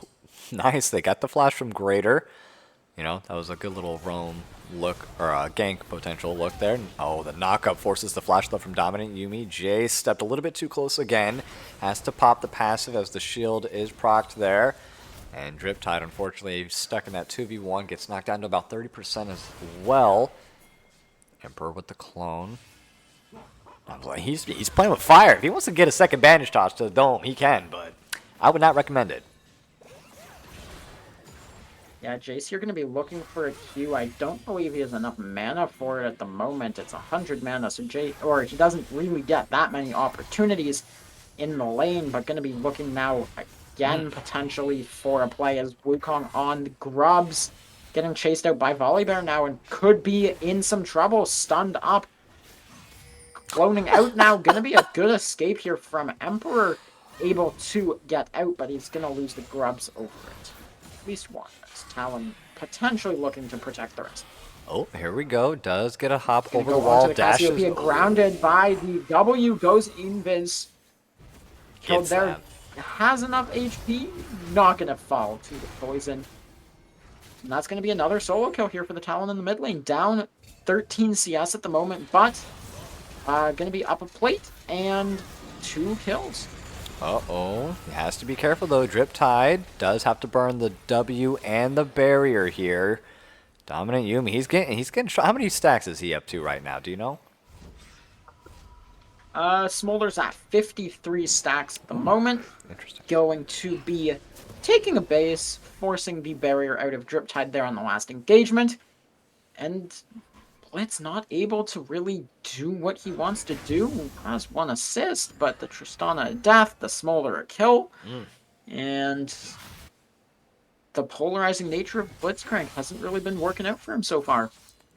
Speaker 1: nice. They got the flash from Greater. You know, that was a good little roam look, or a gank potential look there. Oh, the knockup forces the flash though from Dominant Yummi. Jay stepped a little bit too close again. Has to pop the passive as the shield is procced there. And Driptide, unfortunately, stuck in that 2v1. Gets knocked down to about 30% as well. Emperor with the clone. He's playing with fire. If he wants to get a second bandage toss to the dome, he can, but I would not recommend it.
Speaker 3: Yeah, Jace, you're going to be looking for a Q. I don't believe he has enough mana for it at the moment. It's 100 mana, so he doesn't really get that many opportunities in the lane, but going to be looking now again potentially for a play as Wukong on the Grubs, getting chased out by Volibear now and could be in some trouble, stunned up, cloning out now. Going to be a good escape here from Emperor, able to get out, but he's going to lose the Grubs over it. At least one. Talon potentially looking to protect the rest.
Speaker 1: Oh, here we go. Does get a hop over
Speaker 3: Go
Speaker 1: the wall.
Speaker 3: the
Speaker 1: Dashes.
Speaker 3: Cassiopeia grounded by the W. Goes invis. Killed
Speaker 1: Gets
Speaker 3: there.
Speaker 1: that.
Speaker 3: Has enough HP. Not going to fall to the poison. And that's going to be another solo kill here for the Talon in the mid lane. Down 13 CS at the moment, but going to be up a plate and 2 kills.
Speaker 1: Uh-oh. He has to be careful, though. Driptide does have to burn the W and the barrier here. Dominant Yummi. He's getting how many stacks is he up to right now? Do you know?
Speaker 3: Smolder's at 53 stacks at the moment.
Speaker 1: Interesting.
Speaker 3: Going to be taking a base, forcing the barrier out of Driptide there on the last engagement. And Blitz not able to really do what he wants to do. Has 1 assist, but the Tristana a death, the Smolder a kill. And the polarizing nature of Blitzcrank hasn't really been working out for him so far.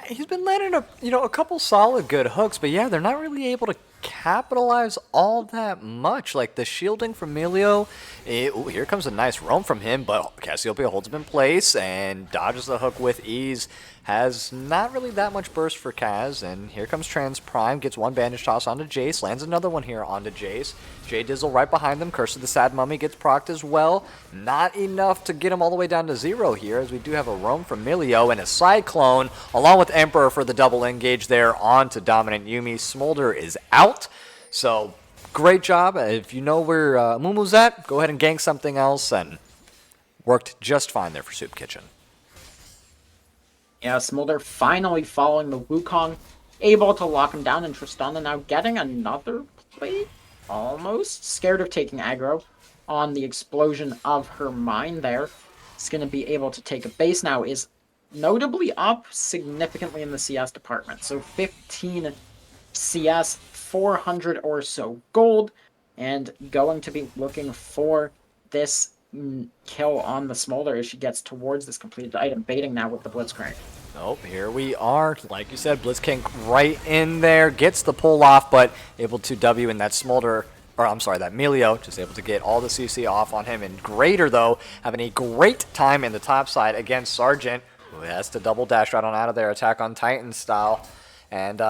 Speaker 1: He's been landing a couple solid good hooks, but yeah, they're not really able to capitalize all that much. Like the shielding from Melio, here comes a nice roam from him, but Cassiopeia holds him in place and dodges the hook with ease. Has not really that much burst for Kaz, and here comes Trans Prime, gets 1 bandage toss onto Jace, lands another one here onto Jace. J Dizzle right behind them, Curse of the Sad Mummy gets procced as well. Not enough to get him all the way down to 0 here, as we do have a roam from Melio and a Cyclone, along with Emperor for the double engage there onto Dominant Yummi. Smolder is out, so great job. If you know where Mumu's at, go ahead and gank something else, and worked just fine there for Soup Kitchen.
Speaker 3: Yeah, Smolder finally following the Wukong, able to lock him down, and Tristana now getting another play, almost. Scared of taking aggro on the explosion of her mine there. Is going to be able to take a base now, is notably up significantly in the CS department. So 15 CS, 400 or so gold, and going to be looking for this kill on the Smolder as she gets towards this completed item, baiting now with the Blitzcrank.
Speaker 1: Oh, here we are. Like you said, Blitzking right in there, gets the pull off, but able to W in that Smolder, or I'm sorry, that Melio, just able to get all the CC off on him. And Greater, though, having a great time in the top side against Sargent, who has to double dash right on out of there, Attack on Titan style. And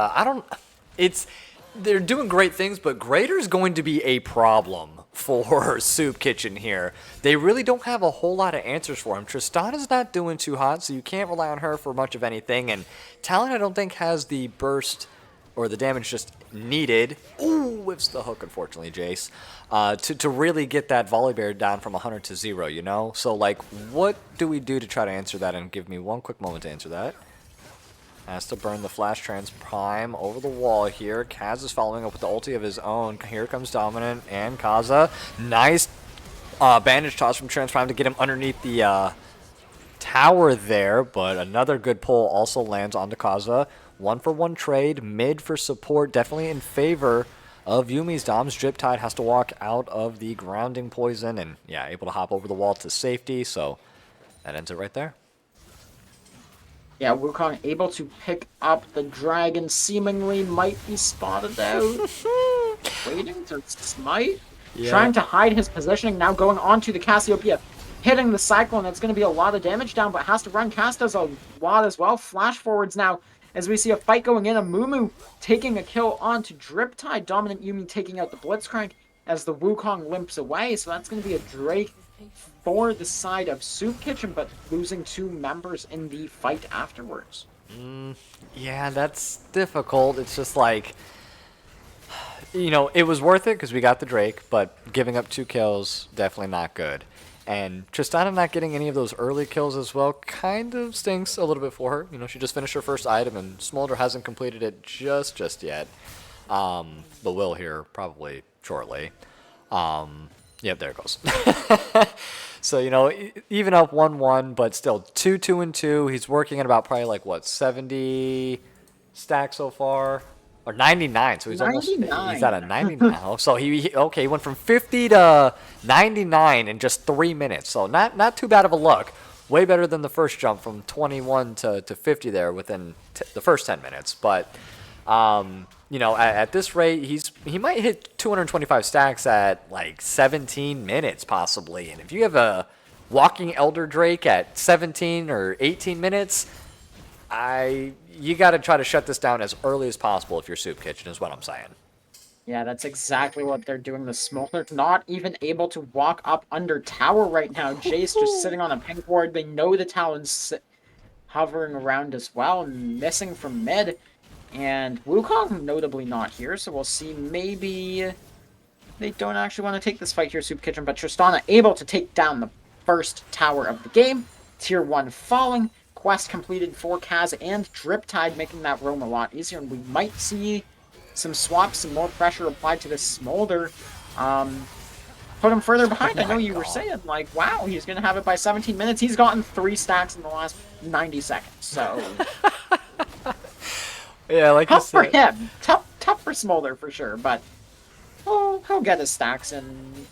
Speaker 1: they're doing great things, but Greater's going to be a problem for Soup Kitchen here. They really don't have a whole lot of answers for him. Tristana's not doing too hot, so you can't rely on her for much of anything. And Talon, I don't think, has the burst or the damage just needed. Ooh, whips the hook, unfortunately, Jace. To really get that Volibear down from 100 to 0, you know? So, like, what do we do to try to answer that? And give me one quick moment to answer that. Has to burn the Flash Trans Prime over the wall here. Kaz is following up with the ulti of his own. Here comes Dominant and Kaza. Nice Bandage toss from Transprime to get him underneath the tower there, but another good pull also lands onto Kaza. 1-for-1 trade, mid for support, definitely in favor of Yumi's Doms. Drip Tide has to walk out of the grounding poison and, yeah, able to hop over the wall to safety, so that ends it right there.
Speaker 3: Yeah, Wukong able to pick up the dragon, seemingly might be spotted out. Waiting to smite.
Speaker 1: Yeah.
Speaker 3: Trying to hide his positioning, now going on to the Cassiopeia. Hitting the Cyclone, that's going to be a lot of damage down, but has to run. Cass does a lot as well. Flash forwards now, as we see a fight going in. A Mumu taking a kill onto Drip Tide. Dominant Yummi taking out the Blitzcrank as the Wukong limps away. So that's going to be a Drake for the side of Soup Kitchen, but losing 2 members in the fight afterwards.
Speaker 1: Yeah, that's difficult. It's just like, you know, it was worth it because we got the Drake, but giving up 2 kills, definitely not good. And Tristana not getting any of those early kills as well kind of stinks a little bit for her. You know, she just finished her first item, and Smolder hasn't completed it just yet. But will here probably shortly. Yep, there it goes. So, you know, even up 1-1, but still 2-2-2. He's working at about probably like, what, 70 stacks so far? Or 99, so he's
Speaker 3: 99.
Speaker 1: almost, he's at a 90 now. So he went from 50 to 99 in just 3 minutes. So not too bad of a look. Way better than the first jump from 21 to 50 there within the first 10 minutes. But, you know, at this rate, he might hit 225 stacks at like 17 minutes possibly. And if you have a walking Elder Drake at 17 or 18 minutes, you got to try to shut this down as early as possible if you're Soup Kitchen, is what I'm saying.
Speaker 3: Yeah, that's exactly what they're doing. The Smolder not even able to walk up under tower right now. Jace just sitting on a pink ward. They know the Talon's hovering around as well and missing from mid. And Wukong notably not here, so we'll see. Maybe they don't actually want to take this fight here, Soup Kitchen, but Tristana able to take down the first tower of the game. Tier 1 falling. Quest completed for Kaz and Drip Tide, making that roam a lot easier, and we might see some swaps, some more pressure applied to this Smolder. Put him further behind. I know you were saying, like, wow, he's going to have it by 17 minutes. He's gotten 3 stacks in the last 90 seconds, so...
Speaker 1: Yeah, like
Speaker 3: tough
Speaker 1: you
Speaker 3: for
Speaker 1: said.
Speaker 3: him. Tough for Smolder, for sure, but he'll get his stacks in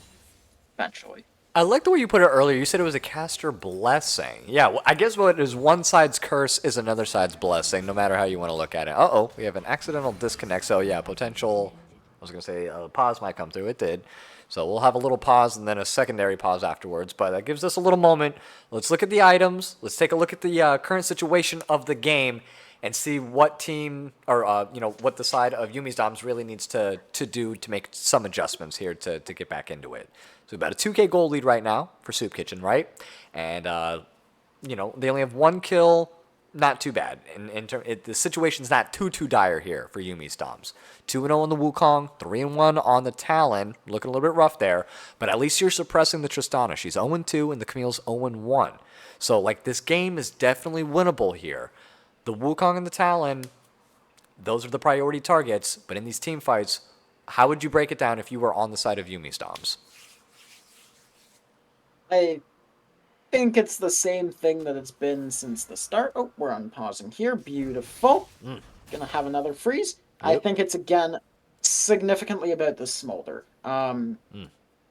Speaker 3: eventually.
Speaker 1: I like the way you put it earlier. You said it was a caster blessing. Yeah, well, I guess what is one side's curse is another side's blessing, no matter how you want to look at it. Uh-oh, we have an accidental disconnect. So, yeah, potential, I was going to say a pause might come through. It did. So we'll have a little pause and then a secondary pause afterwards. But that gives us a little moment. Let's look at the items. Let's take a look at the current situation of the game and see what team or, you know, what the side of Yumi's Doms really needs to do to make some adjustments here to get back into it. So about a 2K gold lead right now for Soup Kitchen, right? And, you know, they only have 1 kill. Not too bad. The situation's not too dire here for Yumi's Doms. 2-0 on the Wukong, 3-1 on the Talon. Looking a little bit rough there. But at least you're suppressing the Tristana. She's 0-2 and the Camille's 0-1. So, like, this game is definitely winnable here. The Wukong and the Talon, those are the priority targets. But in these team fights, how would you break it down if you were on the side of Yumi's Doms?
Speaker 3: I think it's the same thing that it's been since the start. Oh, we're unpausing here. Beautiful. Gonna have another freeze. Yep. I think it's, again, significantly about the Smolder.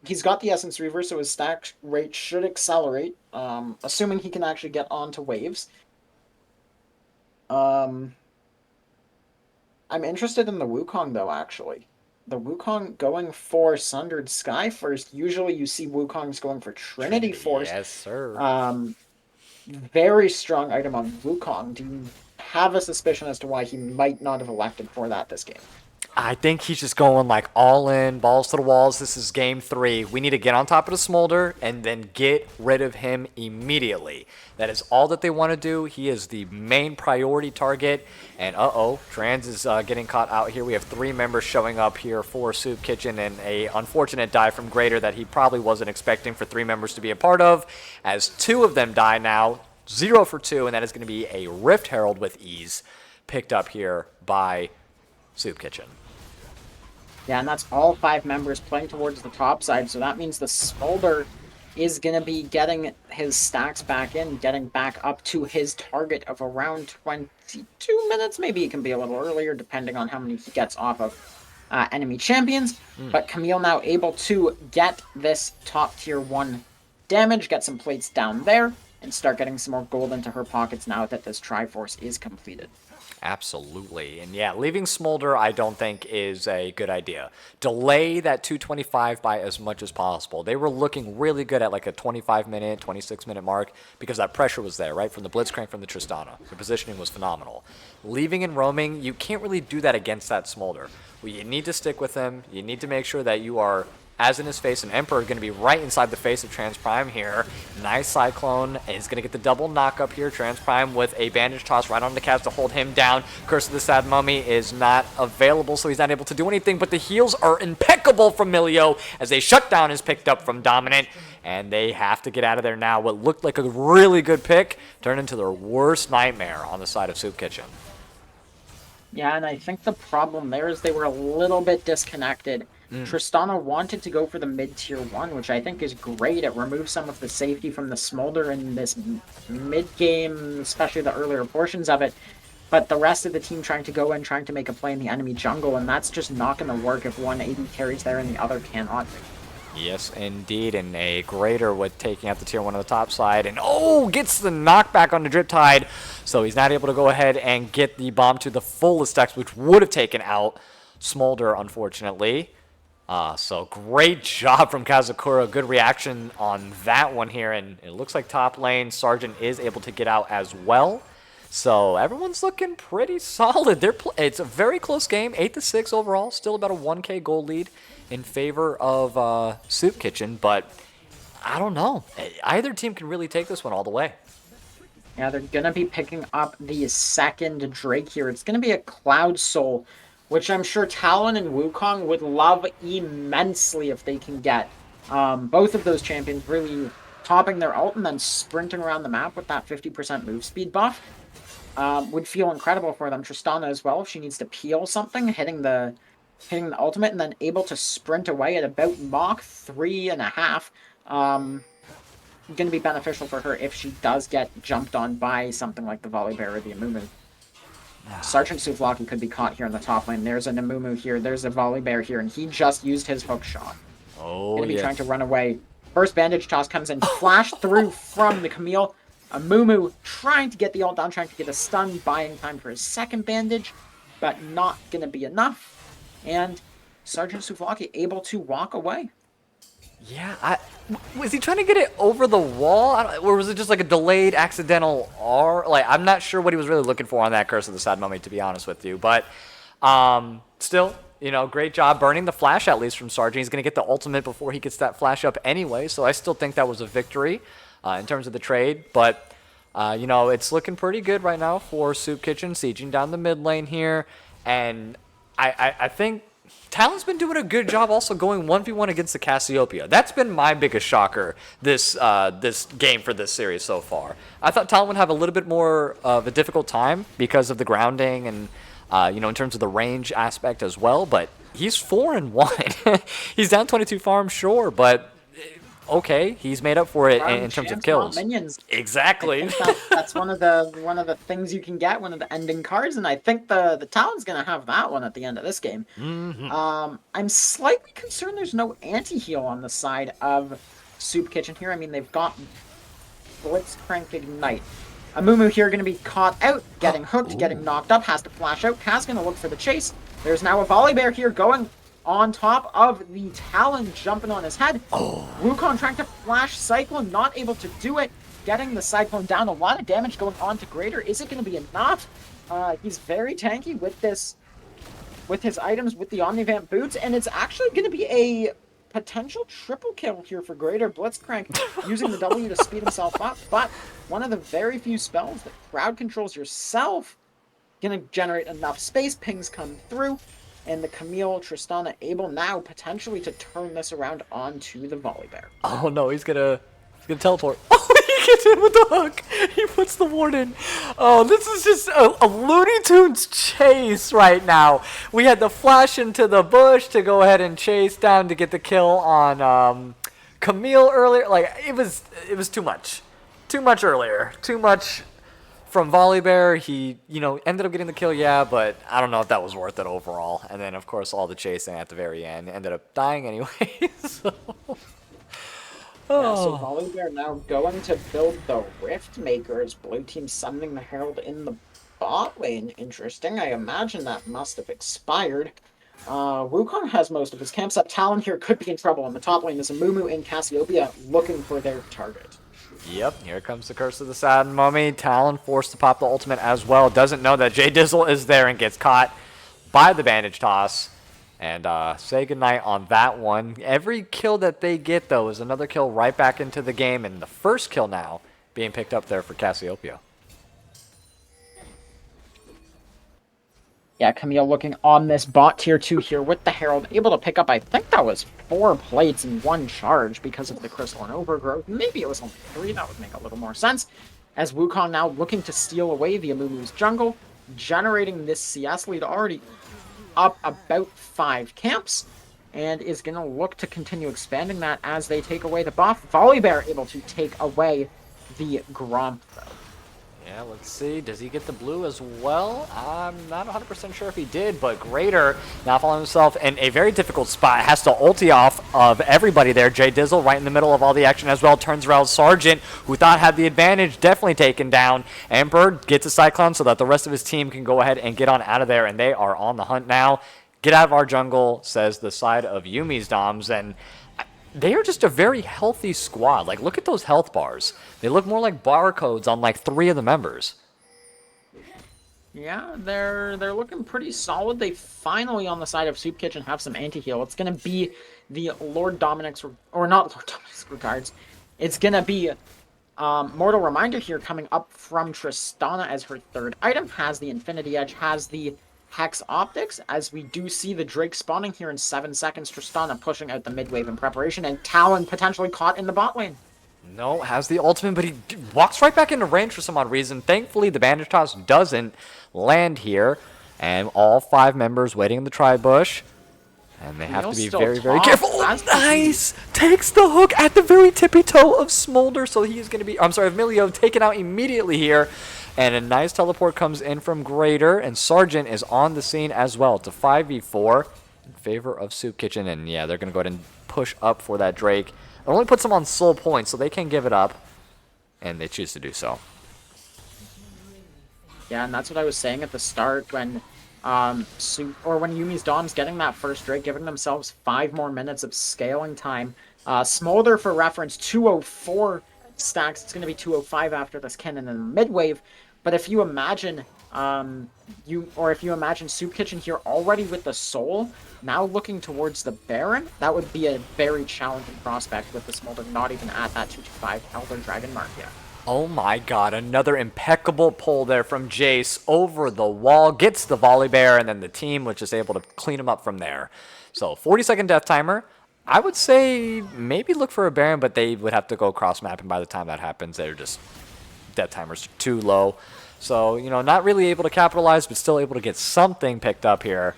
Speaker 3: He's got the Essence Reaver, so his stack rate should accelerate, assuming he can actually get onto waves. I'm interested in the Wukong, though, actually. The Wukong going for Sundered Sky first. Usually you see Wukongs going for Trinity Force.
Speaker 1: Yes, sir.
Speaker 3: Very strong item on Wukong. Do you have a suspicion as to why he might not have elected for that this game?
Speaker 1: I think he's just going like all in, balls to the walls. This is game 3. We need to get on top of the Smolder and then get rid of him immediately. That is all that they want to do. He is the main priority target. And Trans is getting caught out here. We have 3 members showing up here for Soup Kitchen, and a unfortunate die from Greater that he probably wasn't expecting for 3 members to be a part of, as 2 of them die now. 0 for 2, and that is going to be a Rift Herald with ease picked up here by Soup Kitchen.
Speaker 3: Yeah, and that's all 5 members playing towards the top side, so that means the Smolder is going to be getting his stacks back in, getting back up to his target of around 22 minutes. Maybe it can be a little earlier, depending on how many he gets off of enemy champions. But Camille now able to get this top tier 1 damage, get some plates down there, and start getting some more gold into her pockets now that this Triforce is completed.
Speaker 1: Absolutely. And yeah, leaving Smolder I don't think is a good idea. Delay that 225 by as much as possible. They were looking really good at like a 25-minute, 26-minute mark because that pressure was there, right? From the Blitzcrank, from the Tristana. The positioning was phenomenal. Leaving and roaming, you can't really do that against that Smolder. Well, you need to stick with him. You need to make sure that you are as in his face, and Emperor going to be right inside the face of Trans Prime here. Nice Cyclone, and he's going to get the double knock up here. Trans Prime with a bandage toss right on the Cavs to hold him down. Curse of the Sad Mummy is not available, so he's not able to do anything, but the heals are impeccable from Milio as they shut down is picked up from Dominant, and they have to get out of there now. What looked like a really good pick turned into their worst nightmare on the side of Soup Kitchen.
Speaker 3: Yeah, and I think the problem there is they were a little bit disconnected. Tristana wanted to go for the mid-tier 1, which I think is great. It removes some of the safety from the Smolder in this mid-game, especially the earlier portions of it. But the rest of the team trying to go in, trying to make a play in the enemy jungle, and that's just not going to work if one AD carries there and the other cannot.
Speaker 1: Yes, indeed, and a Greater with taking out the tier 1 on the top side, and gets the knockback on the Drip Tide, so he's not able to go ahead and get the bomb to the fullest stacks, which would have taken out Smolder, unfortunately. So great job from Kazakura, good reaction on that one here, and it looks like top lane, Sergeant is able to get out as well. So everyone's looking pretty solid. It's a very close game, 8-6 overall, still about a 1K gold lead in favor of Soup Kitchen, but I don't know. Either team can really take this one all the way.
Speaker 3: Yeah, they're going to be picking up the second Drake here. It's going to be a Cloud Soul, which I'm sure Talon and Wukong would love immensely if they can get. Both of those champions really topping their ult and then sprinting around the map with that 50% move speed buff. Would feel incredible for them. Tristana as well, if she needs to peel something, hitting the ultimate and then able to sprint away at about Mach 3.5. Going to be beneficial for her if she does get jumped on by something like the Volibear or the Amumu. Sergeant Souvlaki could be caught here in the top lane. There's an Amumu here, there's a Volibear here, and he just used his hook shot. Going to be trying to run away. First bandage toss comes in, flash through from the Camille. Amumu trying to get the ult down, trying to get a stun, buying time for his second bandage, but not going to be enough. And Sergeant Souvlaki able to walk away.
Speaker 1: Yeah, was he trying to get it over the wall? Or was it just like a delayed accidental R? Like, I'm not sure what he was really looking for on that Curse of the Sad Mummy, to be honest with you. But still, great job burning the flash at least from Sergeant. He's going to get the ultimate before he gets that flash up anyway. So I still think that was a victory in terms of the trade. But, it's looking pretty good right now for Soup Kitchen, sieging down the mid lane here. And I think Talon's been doing a good job also going 1v1 against the Cassiopeia. That's been my biggest shocker this game for this series so far. I thought Talon would have a little bit more of a difficult time because of the grounding and, in terms of the range aspect as well, but he's 4-1. He's down 22 farms, sure, but okay, he's made up for it in terms of kills.
Speaker 3: Minions.
Speaker 1: Exactly.
Speaker 3: That's one of the things you can get, one of the ending cards, and I think the Talon's gonna have that one at the end of this game. I'm slightly concerned there's no anti-heal on the side of Soup Kitchen here. I mean, they've got Blitzcrank Ignite. Amumu here going to be caught out, getting hooked, getting knocked up, has to flash out. Kaz going to look for the chase. There's now a Volibear here going on top of the Talon, jumping on his head. Wukong trying to flash Cyclone, not able to do it. Getting the Cyclone down, a lot of damage going on to Greater. Is it going to be enough? He's very tanky with his items, with the Omnivamp boots, and it's actually going to be a potential triple kill here for Greater. Blitzcrank using the W to speed himself up, but one of the very few spells that crowd controls yourself going to generate enough space. Pings come through, and the Camille Tristana able now potentially to turn this around onto the Volibear.
Speaker 1: Oh no, he's gonna teleport. Oh, he gets in with the hook. He puts the ward in. Oh, this is just a Looney Tunes chase right now. We had the flash into the bush to go ahead and chase down to get the kill on Camille earlier, like it was too much. Too much earlier. Too much from Volibear. He, ended up getting the kill, yeah, but I don't know if that was worth it overall. And then, of course, all the chasing at the very end ended up dying anyway. So.
Speaker 3: Yeah, so Volibear now going to build the Rift Makers. Blue team summoning the Herald in the bot lane. Interesting. I imagine that must have expired. Wukong has most of his camps up. Talon here could be in trouble. In the top lane is a Mumu and Cassiopeia looking for their target.
Speaker 1: Yep, here comes the Curse of the Satin Mummy. Talon forced to pop the ultimate as well. Doesn't know that Jay Dizzle is there and gets caught by the bandage toss. And say goodnight on that one. Every kill that they get, though, is another kill right back into the game. And the first kill now being picked up there for Cassiopeia.
Speaker 3: Yeah, Camille looking on this bot tier 2 here with the Herald. Able to pick up, I think that was 4 plates in one charge because of the Crystalline Overgrowth. Maybe it was only 3. That would make a little more sense. As Wukong now looking to steal away the Amumu's jungle. Generating this CS lead already up about 5 camps. And is going to look to continue expanding that as they take away the buff. Volibear able to take away the Gromp, though.
Speaker 1: Yeah, let's see. Does he get the blue as well? I'm not 100% sure if he did, but Greater now finding himself in a very difficult spot. Has to ulti off of everybody there. Jay Dizzle right in the middle of all the action as well. Turns around Sergeant, who thought had the advantage, definitely taken down. And Bird gets a Cyclone so that the rest of his team can go ahead and get on out of there, and they are on the hunt now. Get out of our jungle, says the side of Yumi's Doms, and they are just a very healthy squad. Like, look at those health bars. They look more like barcodes on, like, 3 of the members.
Speaker 3: Yeah, they're looking pretty solid. They finally, on the side of Soup Kitchen, have some anti-heal. It's going to be the Lord Dominic's, or not Lord Dominic's regards. It's going to be Mortal Reminder here coming up from Tristana as her 3rd item. Has the Infinity Edge, has the Hex Optics, as we do see the Drake spawning here in 7 seconds. Tristana pushing out the mid wave in preparation, and Talon potentially caught in the bot lane.
Speaker 1: No, has the ultimate, but he walks right back into range for some odd reason. Thankfully, the bandage toss doesn't land here, and all 5 members waiting in the tri-bush. And they have to be very, very careful. Oh, nice! Takes the hook at the very tippy toe of Smolder, so he is going to be, I'm sorry, of Milio, taken out immediately here. And a nice teleport comes in from Greater, and Sergeant is on the scene as well. It's a 5v4 in favor of Soup Kitchen, and yeah, they're going to go ahead and push up for that Drake. It only puts them on soul points, so they can give it up, and they choose to do so.
Speaker 3: Yeah, and that's what I was saying at the start when when Yumi's Dom's getting that first Drake, giving themselves 5 more minutes of scaling time. Smolder, for reference, 204 stacks. It's going to be 205 after this cannon in the mid wave. But if you imagine if you imagine Soup Kitchen here already with the Soul, now looking towards the Baron, that would be a very challenging prospect with the Smolder not even at that 225 Elder Dragon mark yet.
Speaker 1: Oh my god, another impeccable pull there from Jace over the wall, gets the Volibear, and then the team was just able to clean him up from there. So 40-second death timer. I would say maybe look for a Baron, but they would have to go cross-map, and by the time that happens, they're just death timers too low. So, not really able to capitalize, but still able to get something picked up here.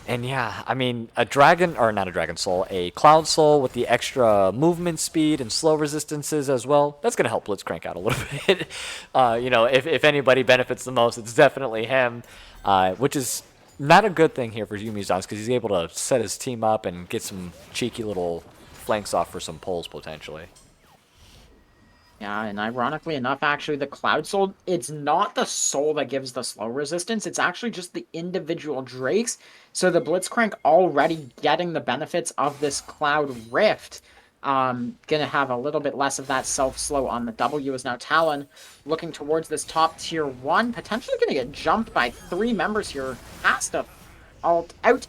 Speaker 1: And yeah, I mean, a dragon, or not a dragon soul, a cloud soul with the extra movement speed and slow resistances as well, that's going to help Blitzcrank out a little bit. If anybody benefits the most, it's definitely him, which is not a good thing here for Yumi's Doms, because he's able to set his team up and get some cheeky little flanks off for some pulls, potentially.
Speaker 3: Yeah, and ironically enough, actually, the Cloud Soul, it's not the soul that gives the slow resistance. It's actually just the individual Drakes. So the Blitzcrank already getting the benefits of this Cloud Rift. Gonna have a little bit less of that self-slow on the W, as now Talon looking towards this top tier 1. Potentially gonna get jumped by 3 members here. Has to ult out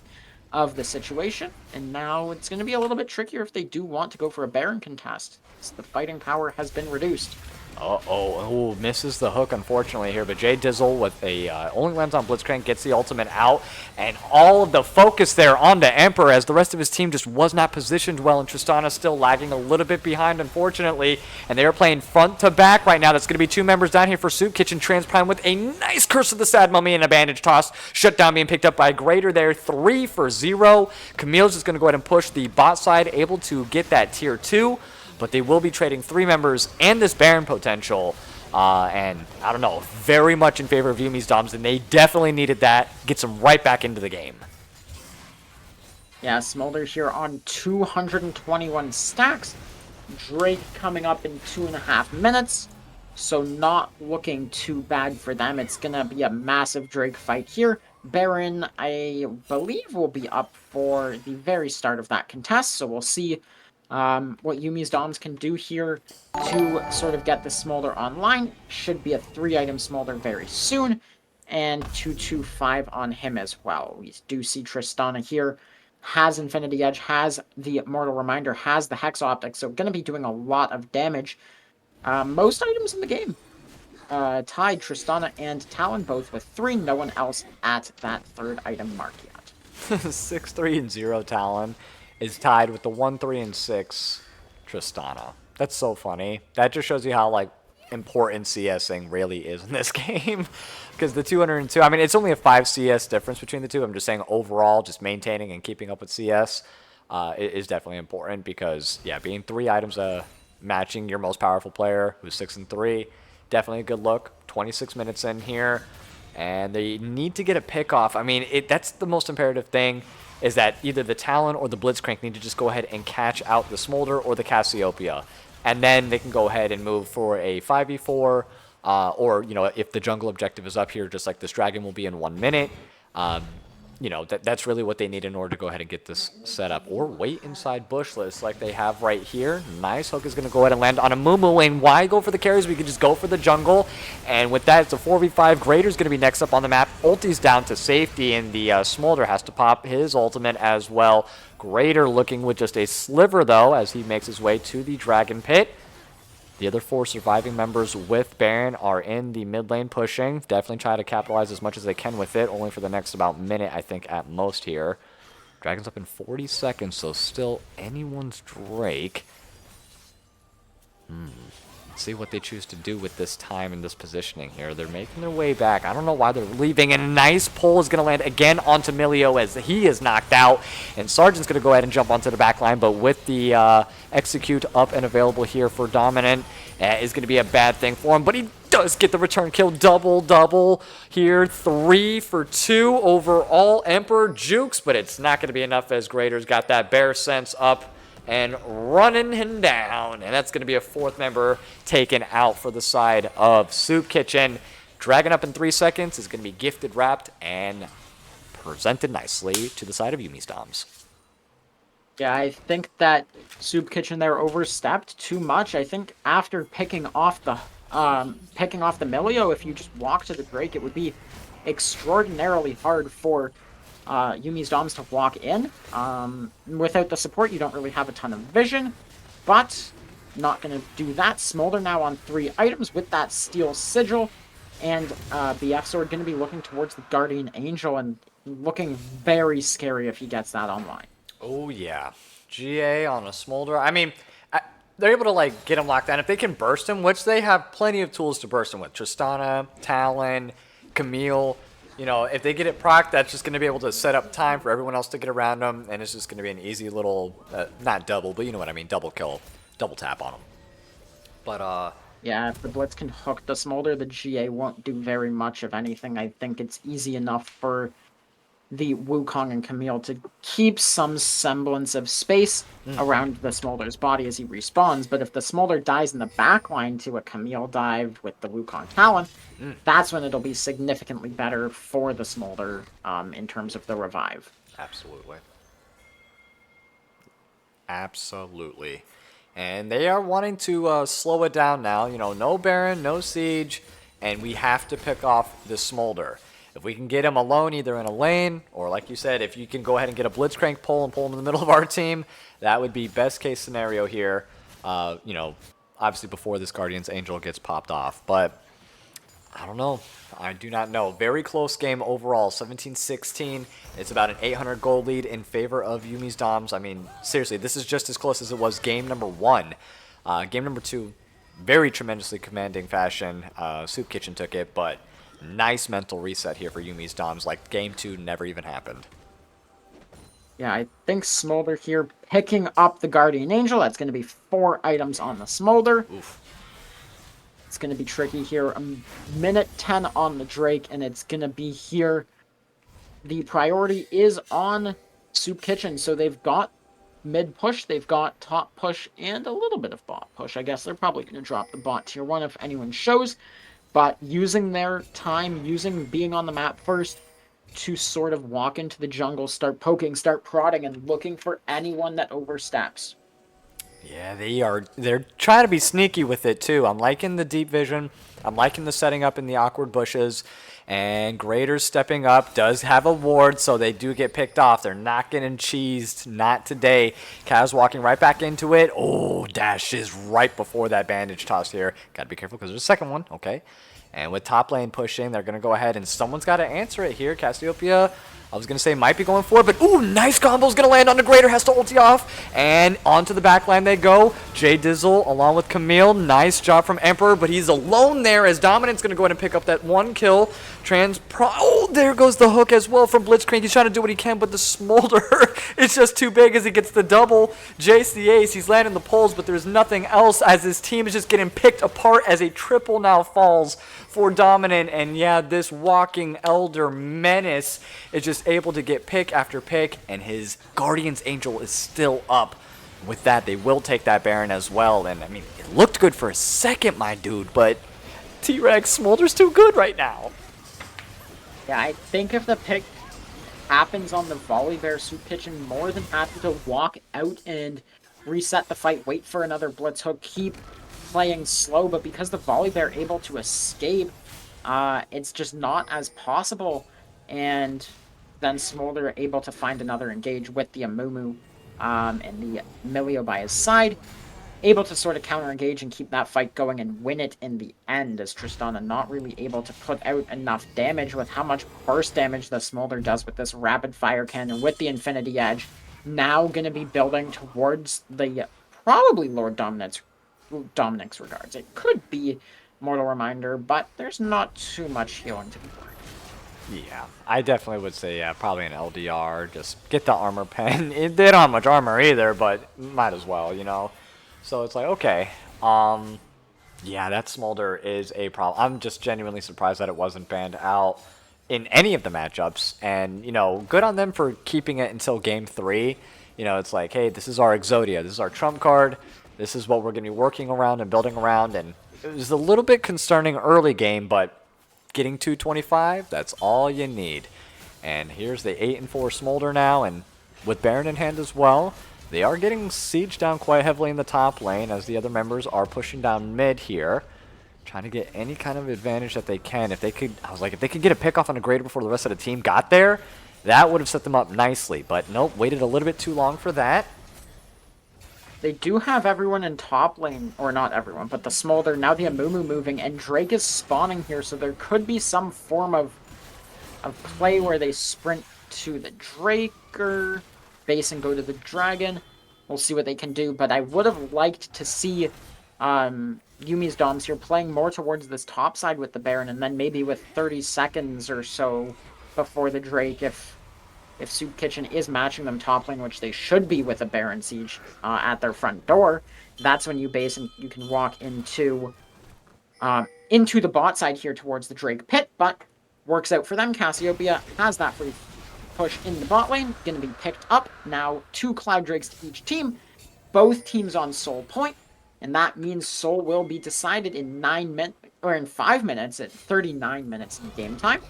Speaker 3: of the situation. And now it's gonna be a little bit trickier if they do want to go for a Baron contest. The fighting power has been reduced.
Speaker 1: Oh, misses the hook, unfortunately, here. But Jay Dizzle with a only lands on Blitzcrank, gets the ultimate out. And all of the focus there onto Emperor as the rest of his team just was not positioned well. And Tristana still lagging a little bit behind, unfortunately. And they are playing front to back right now. That's going to be 2 members down here for Soup Kitchen. Transprime with a nice Curse of the Sad Mummy and a bandage toss. Shutdown being picked up by Greater there. 3-0. Camille's just going to go ahead and push the bot side, able to get that tier 2. But they will be trading 3 members and this Baron potential. And I don't know, very much in favor of Yumi's Doms, and they definitely needed that. Gets them right back into the game.
Speaker 3: Yeah, Smolder here on 221 stacks. Drake coming up in 2.5 minutes. So not looking too bad for them. It's going to be a massive Drake fight here. Baron, I believe, will be up for the very start of that contest. So we'll see what Yumi's Doms can do here to sort of get the Smolder online. Should be a 3-item Smolder very soon. And 225 on him as well. We do see Tristana here. Has Infinity Edge, has the Mortal Reminder, has the Hex Optic. So going to be doing a lot of damage. Most items in the game. Tied Tristana and Talon both with 3. No one else at that 3rd item mark yet.
Speaker 1: 6-3-0 Talon is tied with the 1-3-6 Tristana. That's so funny. That just shows you how like important CSing really is in this game. Because the 202, I mean, it's only a 5 CS difference between the two. I'm just saying overall, just maintaining and keeping up with CS is definitely important because, yeah, being 3 items matching your most powerful player who's 6-3, definitely a good look. 26 minutes in here, and they need to get a pick off. I mean, that's the most imperative thing, is that either the Talon or the Blitzcrank need to just go ahead and catch out the Smolder or the Cassiopeia. And then they can go ahead and move for a 5v4, or, you know, if the jungle objective is up here, just like this dragon will be in 1 minute. You know, that's really what they need in order to go ahead and get this set up. Or wait inside bushless like they have right here. Nice. Hook is going to go ahead and land on a Mumu. And why go for the carries? We could just go for the jungle. And with that, it's a 4v5. Greater's going to be next up on the map. Ulti's down to safety, and the Smolder has to pop his ultimate as well. Greater looking with just a sliver, though, as he makes his way to the Dragon Pit. The other 4 surviving members with Baron are in the mid lane pushing. Definitely try to capitalize as much as they can with it, only for the next about minute, I think, at most here. Dragon's up in 40 seconds, so still anyone's Drake. Let's see what they choose to do with this time and this positioning here. They're making their way back. I don't know why they're leaving. And a nice pull is going to land again onto Milio as he is knocked out. And Sargent's going to go ahead and jump onto the back line. But with the execute up and available here for Dominant, is going to be a bad thing for him. But he does get the return kill. Double here. 3 for 2 overall. Emperor jukes, but it's not going to be enough as Greater's got that bear sense up and running him down. And that's going to be a 4th member taken out for the side of Soup Kitchen. Dragon up in 3 seconds is going to be gifted, wrapped, and presented nicely to the side of Yumi's Doms.
Speaker 3: Yeah, I think that Soup Kitchen there overstepped too much. I think after picking off the Milio, if you just walk to the Drake, it would be extraordinarily hard for Yumi's Doms to walk in. Without the support, you don't really have a ton of vision, but not going to do that. Smolder now on 3 items with that Steel Sigil, and BF Sword going to be looking towards the Guardian Angel and looking very scary if he gets that online.
Speaker 1: Oh, yeah. GA on a Smolder. I mean, they're able to, like, get him locked down. If they can burst him, which they have plenty of tools to burst him with. Tristana, Talon, Camille. You know, if they get it proc, that's just going to be able to set up time for everyone else to get around them, and it's just going to be an easy little, not double, but you know what I mean, double kill, double tap on them. But,
Speaker 3: yeah, if the Blitz can hook the Smolder, the GA won't do very much of anything. I think it's easy enough for the Wukong and Camille to keep some semblance of space around the Smolder's body as he respawns, but if the Smolder dies in the backline to a Camille dive with the Wukong Talon, that's when it'll be significantly better for the Smolder in terms of the revive.
Speaker 1: Absolutely. Absolutely. And they are wanting to slow it down now. You know, no Baron, no Siege, and we have to pick off the Smolder. If we can get him alone either in a lane, or like you said, if you can go ahead and get a Blitzcrank pull and pull him in the middle of our team, that would be best case scenario here. You know, obviously before this Guardian's Angel gets popped off. But I don't know. I do not know. Very close game overall, 17-16. It's about an 800 gold lead in favor of Yumi's Doms. I mean, seriously, this is just as close as it was game number 1. Game number 2, very tremendously commanding fashion. Soup Kitchen took it, but nice mental reset here for Yumi's Doms. Like, game 2 never even happened.
Speaker 3: Yeah, I think Smolder here picking up the Guardian Angel. That's going to be 4 items on the Smolder.
Speaker 1: Oof.
Speaker 3: It's going to be tricky here. A minute 10 on the Drake, and it's going to be here. The priority is on Soup Kitchen, so they've got mid push, they've got top push, and a little bit of bot push. I guess they're probably going to drop the bot tier 1 if anyone shows, but using their time, being on the map first to sort of walk into the jungle, start poking, start prodding, and looking for anyone that oversteps.
Speaker 1: Yeah, they're trying to be sneaky with it too. I'm liking the deep vision. I'm liking the setting up in the awkward bushes. And Grader's stepping up, does have a ward, so they do get picked off. They're not getting cheesed, not today. Kaz walking right back into it. Oh, dash is right before that bandage toss here. Got to be careful because there's a second one. Okay. And with top lane pushing, they're going to go ahead and someone's got to answer it here. Cassiopeia, I was going to say might be going for it, but ooh, nice combo's going to land on the Grader, has to ulti off, and onto the back line they go. Jay Dizzle along with Camille, nice job from Emperor, but he's alone there as Dominant's going to go ahead and pick up that 1 kill. Oh, there goes the hook as well from Blitzcrank. He's trying to do what he can, but the Smolder is just too big as he gets the double. Jace the ace, he's landing the poles, but there's nothing else as his team is just getting picked apart as a triple now falls for Dominant. And yeah, this walking Elder menace is just able to get pick after pick, and his Guardian's Angel is still up. With that, they will take that Baron as well. And I mean, it looked good for a second, my dude, but T-Rex Smolder's too good right now.
Speaker 3: Yeah, I think if the pick happens on the Volibear, Soup Kitchen more than happy to walk out and reset the fight, wait for another Blitz hook, keep playing slow, but because the Volibear able to escape, it's just not as possible, and then Smolder able to find another engage with the Amumu and the Milio by his side, able to sort of counter-engage and keep that fight going and win it in the end, as Tristana not really able to put out enough damage with how much burst damage the Smolder does with this rapid fire cannon with the Infinity Edge. Now going to be building towards the probably Lord Dominic's regards. It could be Mortal Reminder, but there's not too much healing to be done.
Speaker 1: Yeah, I definitely would say, yeah, probably an LDR. Just get the armor pen. They don't have much armor either, but might as well, you know. So it's like, okay, yeah, that Smolder is a problem. I'm just genuinely surprised that it wasn't banned out in any of the matchups. And, you know, good on them for keeping it until game 3. You know, it's like, hey, this is our Exodia. This is our trump card. This is what we're going to be working around and building around. And it was a little bit concerning early game, but getting 225, that's all you need. And here's the 8-4 Smolder now, and with Baron in hand as well. They are getting sieged down quite heavily in the top lane as the other members are pushing down mid here. Trying to get any kind of advantage that they can. If they could, I was like, if they could get a pick off on a Grader before the rest of the team got there, that would have set them up nicely. But nope, waited a little bit too long for that.
Speaker 3: They do have everyone in top lane, or not everyone, but the Smolder, now the Amumu moving, and Drake is spawning here, so there could be some form of play where they sprint to the Drake or base and go to the Dragon. We'll see what they can do, but I would have liked to see Yumi's Doms here playing more towards this top side with the Baron, and then maybe with 30 seconds or so before the Drake, if Soup Kitchen is matching them top lane, which they should be with a Baron Siege at their front door, that's when you base and you can walk into the bot side here towards the Drake pit, but works out for them. Cassiopeia has that free push in the bot lane, going to be picked up. Now 2 Cloud Drakes to each team, both teams on Soul Point, and that means Soul will be decided in 5 minutes at 39 minutes in game time,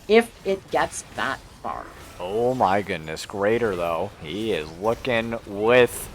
Speaker 3: if it gets that far.
Speaker 1: Oh my goodness, Grader though, he is looking with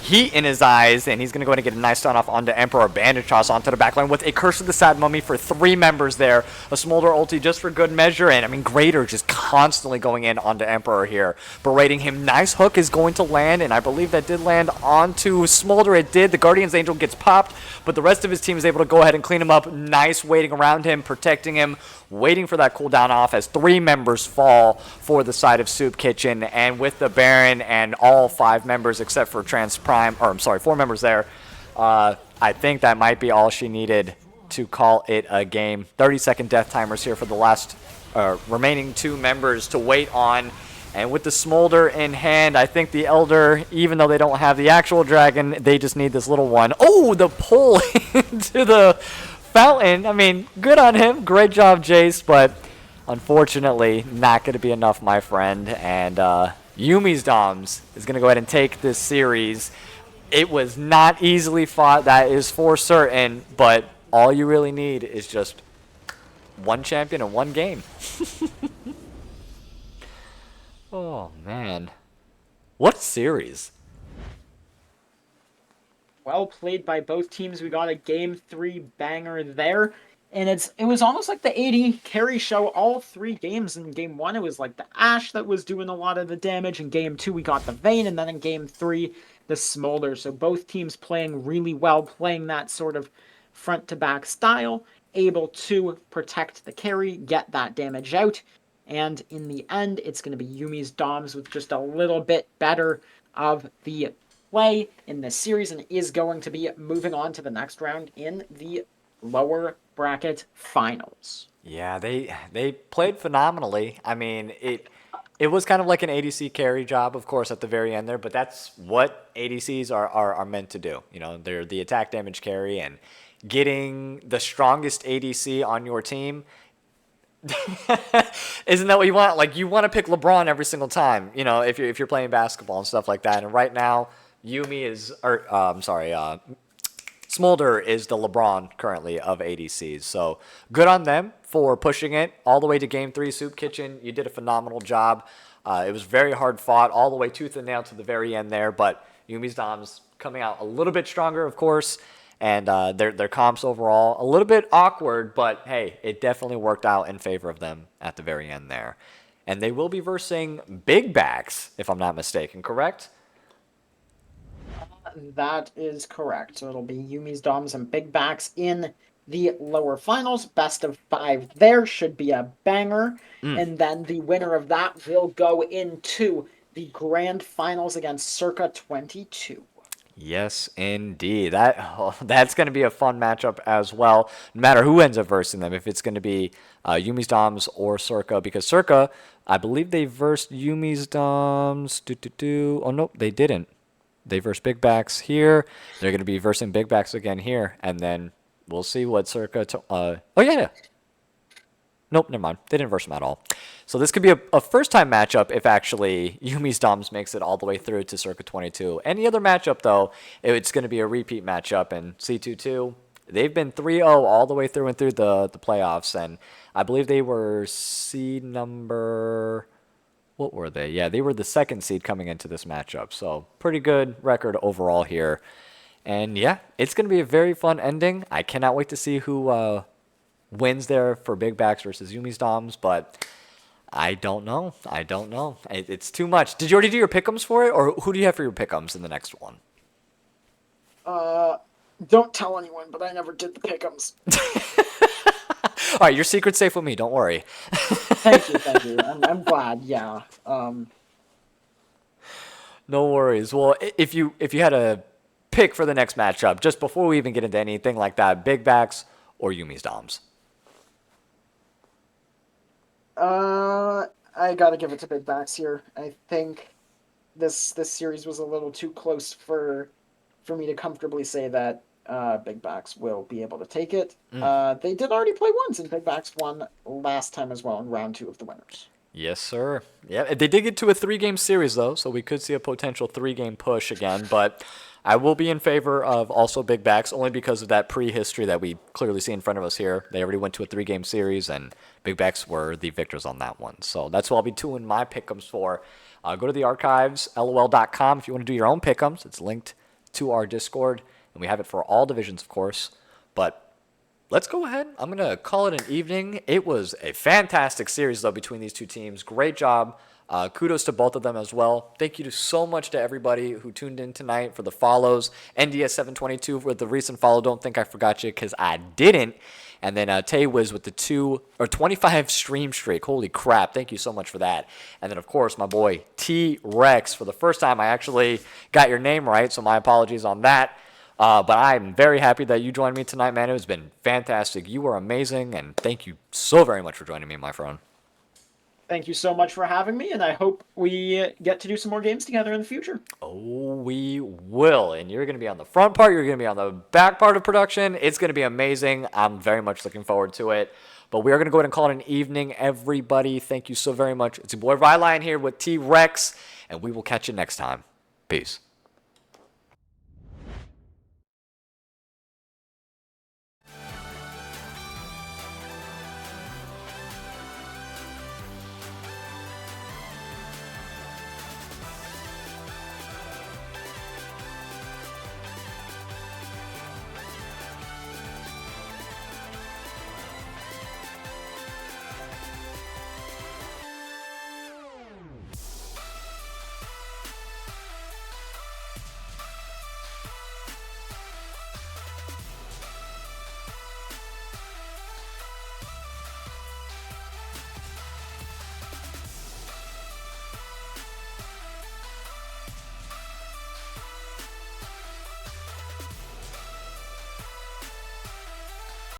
Speaker 1: heat in his eyes, and he's going to go ahead and get a nice stun off onto Emperor. Bandage toss onto the backline with a Curse of the Sad Mummy for 3 members there. A Smolder ulti just for good measure, and I mean, Greater just constantly going in onto Emperor here. Berating him, nice hook is going to land, and I believe that did land onto Smolder. It did. The Guardian's Angel gets popped, but the rest of his team is able to go ahead and clean him up. Nice waiting around him, protecting him, waiting for that cooldown off as 3 members fall for the side of Soup Kitchen. And with the Baron and all 5 members except for Trans Prime, or I'm sorry, 4 members there, I think that might be all she needed to call it a game. 30-second death timers here for the last remaining 2 members to wait on. And with the Smolder in hand, I think the Elder, even though they don't have the actual dragon, they just need this little one. Oh, the pull into the fountain. I mean, good on him. Great job, Jace, but unfortunately, not going to be enough, my friend. And Yummi's Doms is going to go ahead and take this series. It was not easily fought, that is for certain, but all you really need is just one champion and one game. Oh, man. What series?
Speaker 3: Well played by both teams. We got a Game 3 banger there. And it was almost like the AD carry show all 3 games. In Game 1, it was like the Ashe that was doing a lot of the damage. In Game 2, we got the Vayne. And then in Game 3, the Smolder. So both teams playing really well, playing that sort of front-to-back style, able to protect the carry, get that damage out. And in the end, it's going to be Yummi's Doms with just a little bit better of the play in this series and is going to be moving on to the next round in the lower bracket finals.
Speaker 1: Yeah, they played phenomenally. I mean, it was kind of like an ADC carry job, of course, at the very end there, but that's what ADCs are meant to do. You know, they're the attack damage carry, and getting the strongest ADC on your team isn't that what you want? Like, you want to pick LeBron every single time, you know, if you're playing basketball and stuff like that. And right now, Yummi is, Smolder is the LeBron currently of ADCs. So good on them for pushing it all the way to Game 3. Soup Kitchen, you did a phenomenal job. It was very hard fought all the way tooth and nail to the very end there. But Yummi's Doms coming out a little bit stronger, of course. And their comps overall, a little bit awkward, but hey, it definitely worked out in favor of them at the very end there. And they will be versing Big Backs, if I'm not mistaken, correct?
Speaker 3: That is correct. So it'll be Yummi's Doms and Big Backs in the lower finals. Best of 5 there should be a banger. And then the winner of that will go into the grand finals against Circa 22.
Speaker 1: Yes, indeed. That's going to be a fun matchup as well, no matter who ends up versing them, if it's going to be Yummi's Doms or Circa, because Circa, I believe they versed Yummi's Doms. Oh, nope, they didn't. They versed Big Backs here. They're going to be versing Big Backs again here, and then we'll see what Circa... oh, yeah. Nope, never mind. They didn't verse them at all. So this could be a first-time matchup if actually Yummi's Doms makes it all the way through to Circa 22. Any other matchup, though, it's going to be a repeat matchup. And C22, they've been 3-0 all the way through and through the playoffs. And I believe they were seed number... What were they? Yeah, they were the 2nd seed coming into this matchup. So pretty good record overall here. And yeah, it's going to be a very fun ending. I cannot wait to see who... wins there for Big Backs versus Yummi's Doms, but I don't know. It's too much. Did you already do your pick'ems for it, or who do you have for your pick'ems in the next one?
Speaker 3: Don't tell anyone, but I never did the pick'ems.
Speaker 1: All right, your secret's safe with me. Don't worry.
Speaker 3: Thank you. I'm glad. Yeah.
Speaker 1: No worries. Well, if you had a pick for the next matchup, just before we even get into anything like that, Big Backs or Yummi's Doms?
Speaker 3: I gotta give it to Big Backs here. I think this series was a little too close for me to comfortably say that Big Backs will be able to take it. They did already play once, and Big Backs won last time as well in round 2 of the winners.
Speaker 1: Yes, sir. Yeah, they did get to a 3-game series, though, so we could see a potential 3-game push again, but I will be in favor of also Big Backs, only because of that prehistory that we clearly see in front of us here. They already went to a 3-game series, and Big Backs were the victors on that one. So that's what I'll be doing my pick'ems for. Go to the archives, lol.com, if you want to do your own pick'ems. It's linked to our Discord, and we have it for all divisions, of course. But let's go ahead. I'm going to call it an evening. It was a fantastic series, though, between these two teams. Great job. Kudos to both of them as well. Thank you so much to everybody who tuned in tonight for the follows. NDS722 with the recent follow. Don't think I forgot you, because I didn't. And then Tay Wiz with the 25 stream streak. Holy crap. Thank you so much for that. And then, of course, my boy T-Rex. For the first time, I actually got your name right, so my apologies on that. But I'm very happy that you joined me tonight, man. It has been fantastic. You were amazing, and thank you so very much for joining me, my friend.
Speaker 2: Thank you so much for having me, and I hope we get to do some more games together in the future.
Speaker 1: Oh, we will. And you're going to be on the front part. You're going to be on the back part of production. It's going to be amazing. I'm very much looking forward to it. But we are going to go ahead and call it an evening, everybody. Thank you so very much. It's your boy Ryline here with T-Rex, and we will catch you next time. Peace.